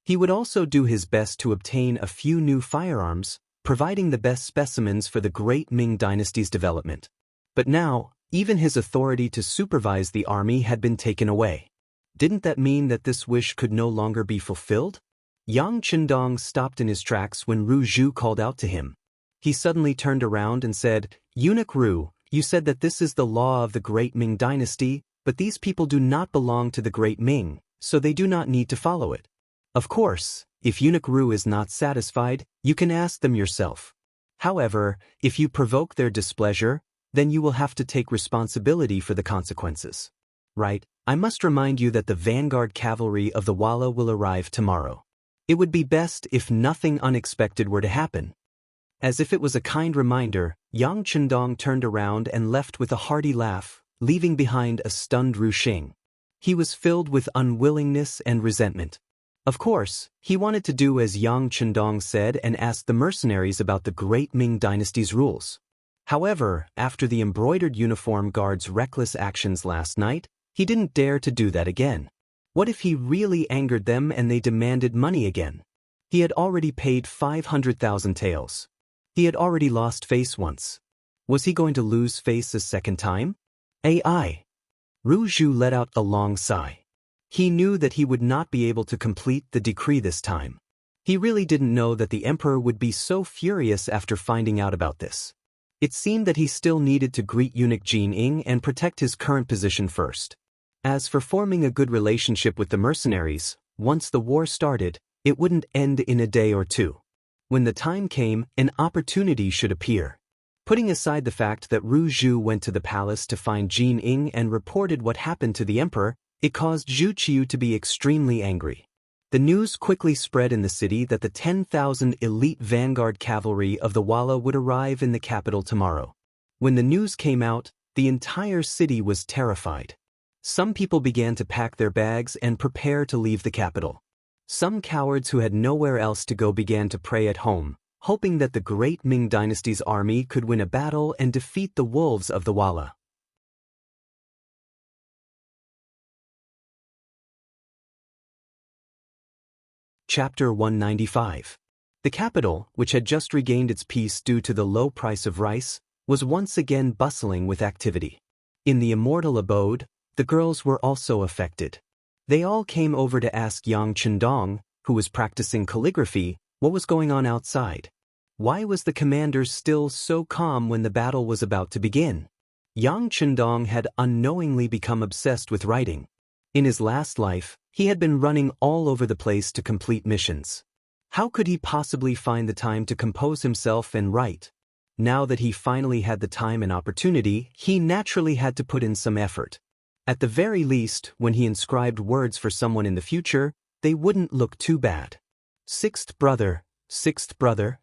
He would also do his best to obtain a few new firearms, providing the best specimens for the Great Ming dynasty's development. But now, even his authority to supervise the army had been taken away. Didn't that mean that this wish could no longer be fulfilled? Yang Chendong stopped in his tracks when Ru Zhu called out to him. He suddenly turned around and said, "Eunuch Ru, you said that this is the law of the Great Ming Dynasty, but these people do not belong to the Great Ming, so they do not need to follow it. Of course, if Eunuch Ru is not satisfied, you can ask them yourself. However, if you provoke their displeasure, then you will have to take responsibility for the consequences. Right, I must remind you that the vanguard cavalry of the Walla will arrive tomorrow. It would be best if nothing unexpected were to happen." As if it was a kind reminder, Yang Chendong turned around and left with a hearty laugh, leaving behind a stunned Ru Xing. He was filled with unwillingness and resentment. Of course, he wanted to do as Yang Chendong said and ask the mercenaries about the Great Ming Dynasty's rules. However, after the embroidered uniform guard's reckless actions last night, he didn't dare to do that again. What if he really angered them and they demanded money again? He had already paid 500,000 taels. He had already lost face once. Was he going to lose face a second time? AI. Ru Zhu let out a long sigh. He knew that he would not be able to complete the decree this time. He really didn't know that the emperor would be so furious after finding out about this. It seemed that he still needed to greet eunuch Jin Ying and protect his current position first. As for forming a good relationship with the mercenaries, once the war started, it wouldn't end in a day or two. When the time came, an opportunity should appear. Putting aside the fact that Ru Zhu went to the palace to find Jin Ying and reported what happened to the emperor, it caused Zhu Qiu to be extremely angry. The news quickly spread in the city that the 10,000 elite vanguard cavalry of the Walla would arrive in the capital tomorrow. When the news came out, the entire city was terrified. Some people began to pack their bags and prepare to leave the capital. Some cowards who had nowhere else to go began to pray at home, hoping that the Great Ming Dynasty's army could win a battle and defeat the wolves of the Walla. Chapter 195. The capital, which had just regained its peace due to the low price of rice, was once again bustling with activity. In the Immortal abode, the girls were also affected. They all came over to ask Yang Chendong, who was practicing calligraphy, what was going on outside. Why was the commander still so calm when the battle was about to begin? Yang Chendong had unknowingly become obsessed with writing. In his last life, he had been running all over the place to complete missions. How could he possibly find the time to compose himself and write? Now that he finally had the time and opportunity, he naturally had to put in some effort. At the very least, when he inscribed words for someone in the future, they wouldn't look too bad. Sixth brother, sixth brother.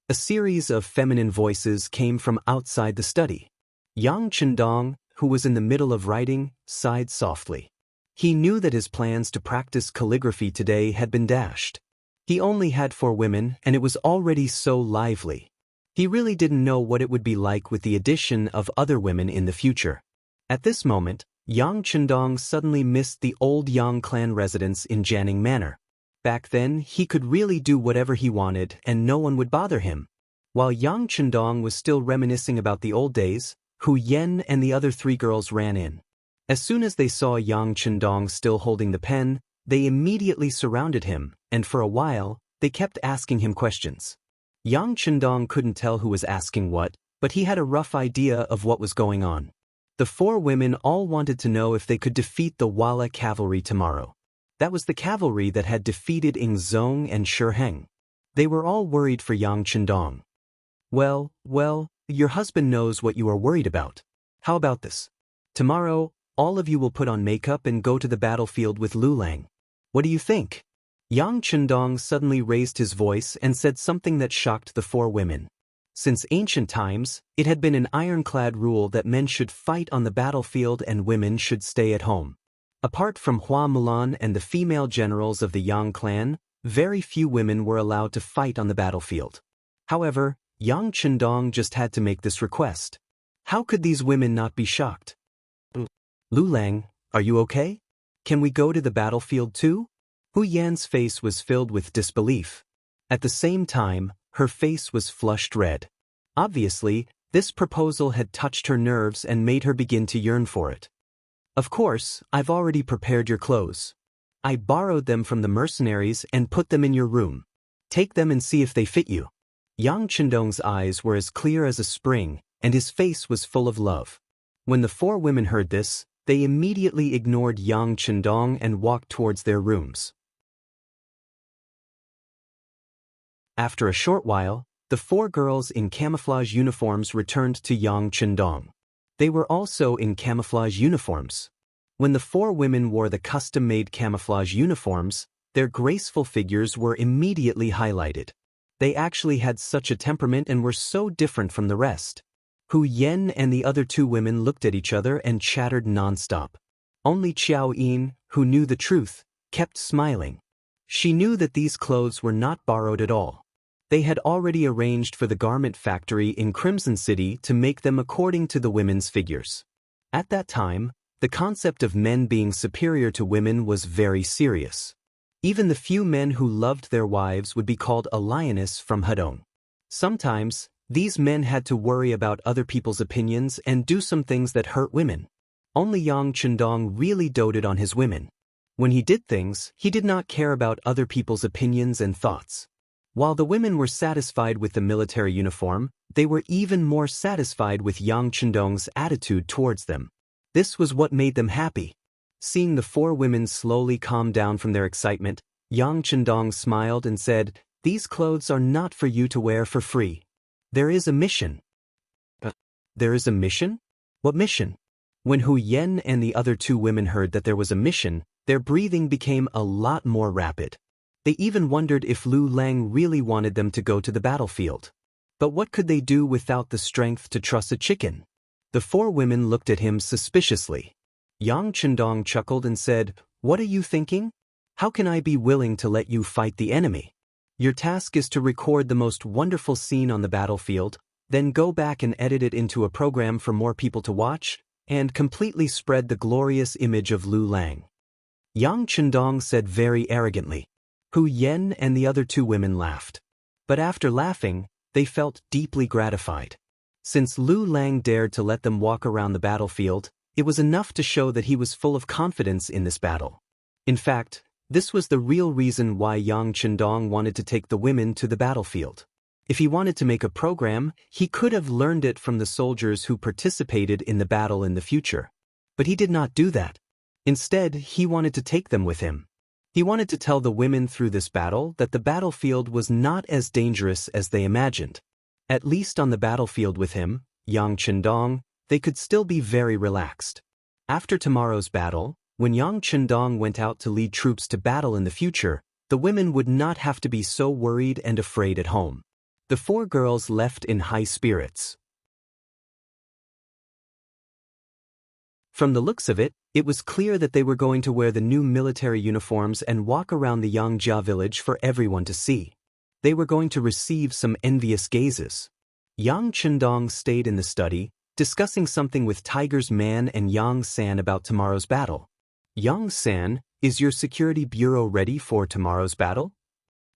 A series of feminine voices came from outside the study. Yang Chendong, who was in the middle of writing, sighed softly. He knew that his plans to practice calligraphy today had been dashed. He only had 4 women, and it was already so lively. He really didn't know what it would be like with the addition of other women in the future. At this moment, Yang Chendong suddenly missed the old Yang clan residence in Jianing Manor. Back then, he could really do whatever he wanted and no one would bother him. While Yang Chendong was still reminiscing about the old days, Hu Yen and the other 3 girls ran in. As soon as they saw Yang Chendong still holding the pen, they immediately surrounded him, and for a while, they kept asking him questions. Yang Chendong couldn't tell who was asking what, but he had a rough idea of what was going on. The 4 women all wanted to know if they could defeat the Walla cavalry tomorrow. That was the cavalry that had defeated Ing Zong and Shi Heng. They were all worried for Yang Chendong. Well, your husband knows what you are worried about. How about this? Tomorrow, all of you will put on makeup and go to the battlefield with Lulang. What do you think? Yang Chendong suddenly raised his voice and said something that shocked the 4 women. Since ancient times, it had been an ironclad rule that men should fight on the battlefield and women should stay at home. Apart from Hua Mulan and the female generals of the Yang clan, very few women were allowed to fight on the battlefield. However, Yang Chendong just had to make this request. How could these women not be shocked? Lulang, are you okay? Can we go to the battlefield too? Hu Yan's face was filled with disbelief. At the same time, her face was flushed red. Obviously, this proposal had touched her nerves and made her begin to yearn for it. Of course, I've already prepared your clothes. I borrowed them from the mercenaries and put them in your room. Take them and see if they fit you." Yang Chendong's eyes were as clear as a spring, and his face was full of love. When the four women heard this, they immediately ignored Yang Chendong and walked towards their rooms. After a short while, the four girls in camouflage uniforms returned to Yang Chendong. They were also in camouflage uniforms. When the four women wore the custom-made camouflage uniforms, their graceful figures were immediately highlighted. They actually had such a temperament and were so different from the rest. Hu Yen and the other two women looked at each other and chattered non-stop. Only Qiao Yin, who knew the truth, kept smiling. She knew that these clothes were not borrowed at all. They had already arranged for the garment factory in Crimson City to make them according to the women's figures. At that time, the concept of men being superior to women was very serious. Even the few men who loved their wives would be called a lioness from Hedong. Sometimes, these men had to worry about other people's opinions and do some things that hurt women. Only Yang Chendong really doted on his women. When he did things, he did not care about other people's opinions and thoughts. While the women were satisfied with the military uniform, they were even more satisfied with Yang Chendong's attitude towards them. This was what made them happy. Seeing the four women slowly calm down from their excitement, Yang Chendong smiled and said, "These clothes are not for you to wear for free. There is a mission." There is a mission? What mission? When Hu Yen and the other two women heard that there was a mission, their breathing became a lot more rapid. They even wondered if Lu Lang really wanted them to go to the battlefield. But what could they do without the strength to truss a chicken? The four women looked at him suspiciously. Yang Chendong chuckled and said, "What are you thinking? How can I be willing to let you fight the enemy? Your task is to record the most wonderful scene on the battlefield, then go back and edit it into a program for more people to watch, and completely spread the glorious image of Lu Lang." Yang Chendong said very arrogantly. Hu Yen and the other two women laughed. But after laughing, they felt deeply gratified. Since Lu Lang dared to let them walk around the battlefield, it was enough to show that he was full of confidence in this battle. In fact, this was the real reason why Yang Chendong wanted to take the women to the battlefield. If he wanted to make a program, he could have learned it from the soldiers who participated in the battle in the future. But he did not do that. Instead, he wanted to take them with him. He wanted to tell the women through this battle that the battlefield was not as dangerous as they imagined. At least on the battlefield with him, Yang Chendong, they could still be very relaxed. After tomorrow's battle, when Yang Chendong went out to lead troops to battle in the future, the women would not have to be so worried and afraid at home. The four girls left in high spirits. From the looks of it, it was clear that they were going to wear the new military uniforms and walk around the Yangjia village for everyone to see. They were going to receive some envious gazes. Yang Chendong stayed in the study, discussing something with Tiger's man and Yang San about tomorrow's battle. "Yang San, is your security bureau ready for tomorrow's battle?"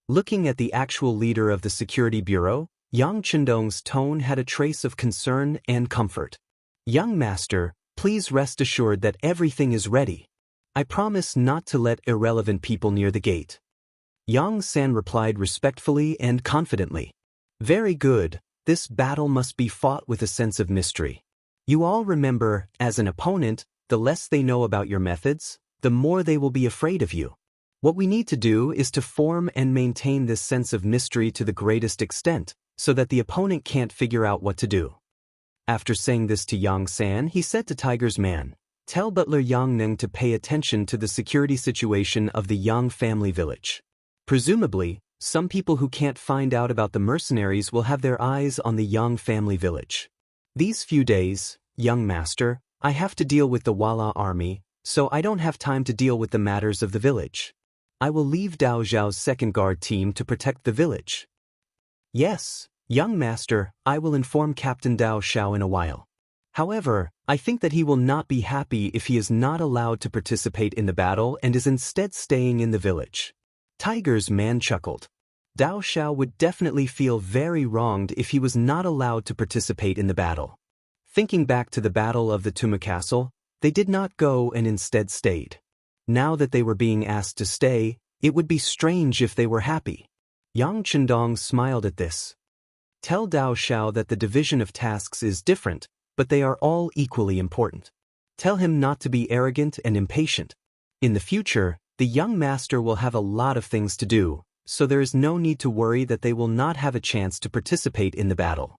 Looking at the actual leader of the security bureau, Yang Chendong's tone had a trace of concern and comfort. "Young master, please rest assured that everything is ready. I promise not to let irrelevant people near the gate." Yang San replied respectfully and confidently. "Very good, this battle must be fought with a sense of mystery. You all remember, as an opponent, the less they know about your methods, the more they will be afraid of you. What we need to do is to form and maintain this sense of mystery to the greatest extent, so that the opponent can't figure out what to do." After saying this to Yang San, he said to Tiger's man, "Tell butler Yang Neng to pay attention to the security situation of the Yang family village. Presumably, some people who can't find out about the mercenaries will have their eyes on the Yang family village. These few days, young master, I have to deal with the Wala army, so I don't have time to deal with the matters of the village. I will leave Dao Zhao's second guard team to protect the village." "Yes, young master, I will inform Captain Dao Xiao in a while. However, I think that he will not be happy if he is not allowed to participate in the battle and is instead staying in the village." Tiger's man chuckled. Dao Xiao would definitely feel very wronged if he was not allowed to participate in the battle. Thinking back to the battle of the Tuma Castle, they did not go and instead stayed. Now that they were being asked to stay, it would be strange if they were happy. Yang Chendong smiled at this. Tell Dao Xiao that the division of tasks is different, but they are all equally important. Tell him not to be arrogant and impatient. In the future, the young master will have a lot of things to do, so there is no need to worry that they will not have a chance to participate in the battle.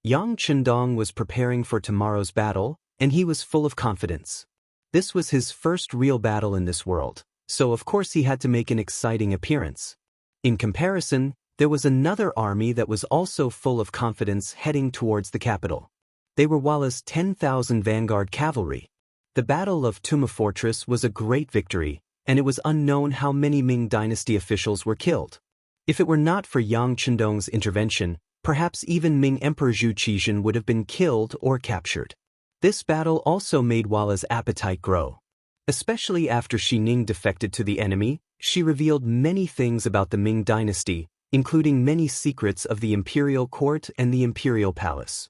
Yang Chendong was preparing for tomorrow's battle, and he was full of confidence. This was his first real battle in this world, so of course he had to make an exciting appearance. In comparison, there was another army that was also full of confidence heading towards the capital. They were Walla's 10,000 vanguard cavalry. The Battle of Tuma Fortress was a great victory, and it was unknown how many Ming Dynasty officials were killed. If it were not for Yang Chendong's intervention, perhaps even Ming Emperor Zhu Qizhen would have been killed or captured. This battle also made Walla's appetite grow. Especially after Xi Ning defected to the enemy, she revealed many things about the Ming Dynasty, including many secrets of the imperial court and the imperial palace.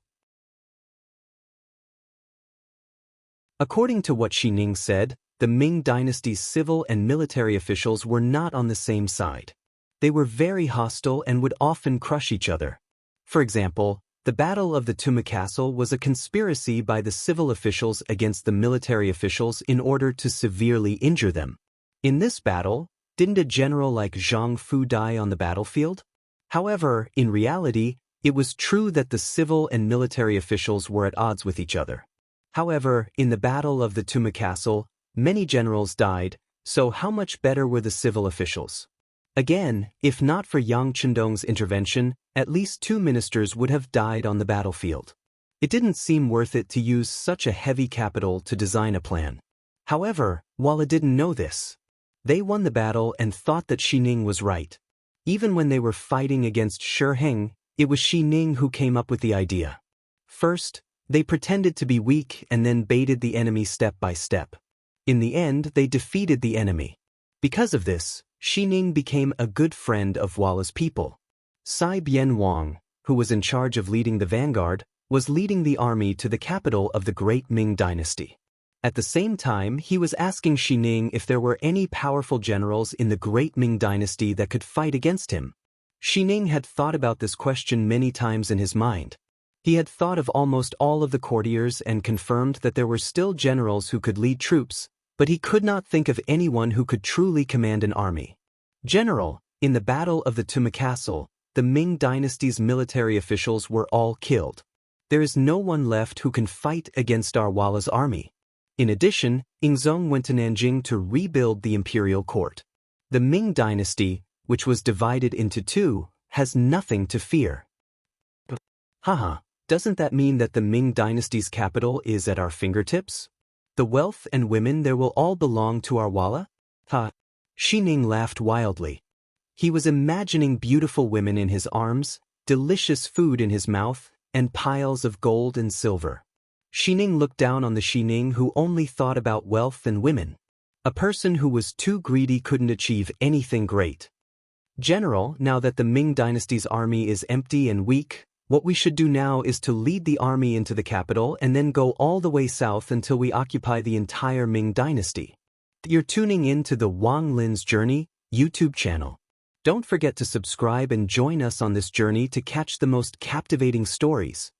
According to what Xi Ning said, the Ming Dynasty's civil and military officials were not on the same side. They were very hostile and would often crush each other. For example, the Battle of the Tuma Castle was a conspiracy by the civil officials against the military officials in order to severely injure them. In this battle, didn't a general like Zhang Fu die on the battlefield? However, in reality, it was true that the civil and military officials were at odds with each other. However, in the Battle of the Tuma Castle, many generals died, so how much better were the civil officials? Again, if not for Yang Chendong's intervention, at least 2 ministers would have died on the battlefield. It didn't seem worth it to use such a heavy capital to design a plan. However, Walla didn't know this. They won the battle and thought that Xi Ning was right. Even when they were fighting against Shi Heng, it was Xi Ning who came up with the idea. First, they pretended to be weak and then baited the enemy step by step. In the end, they defeated the enemy. Because of this, Xi Ning became a good friend of Walla's people. Sai Bian Wang, who was in charge of leading the vanguard, was leading the army to the capital of the Great Ming Dynasty. At the same time, he was asking Xi Ning if there were any powerful generals in the Great Ming Dynasty that could fight against him. Xi Ning had thought about this question many times in his mind. He had thought of almost all of the courtiers and confirmed that there were still generals who could lead troops, but he could not think of anyone who could truly command an army. General, in the Battle of the Tuma Castle, the Ming Dynasty's military officials were all killed. There is no one left who can fight against our Walla's army. In addition, Yingzong went to Nanjing to rebuild the imperial court. The Ming Dynasty, which was divided into 2, has nothing to fear. Haha, doesn't that mean that the Ming Dynasty's capital is at our fingertips? The wealth and women there will all belong to our Walla? Ha! Xi Ning laughed wildly. He was imagining beautiful women in his arms, delicious food in his mouth, and piles of gold and silver. Xi Ning looked down on the Xi Ning who only thought about wealth and women. A person who was too greedy couldn't achieve anything great. General, now that the Ming Dynasty's army is empty and weak, what we should do now is to lead the army into the capital and then go all the way south until we occupy the entire Ming Dynasty. You're tuning in to the Wang Lin's Journey YouTube channel. Don't forget to subscribe and join us on this journey to catch the most captivating stories.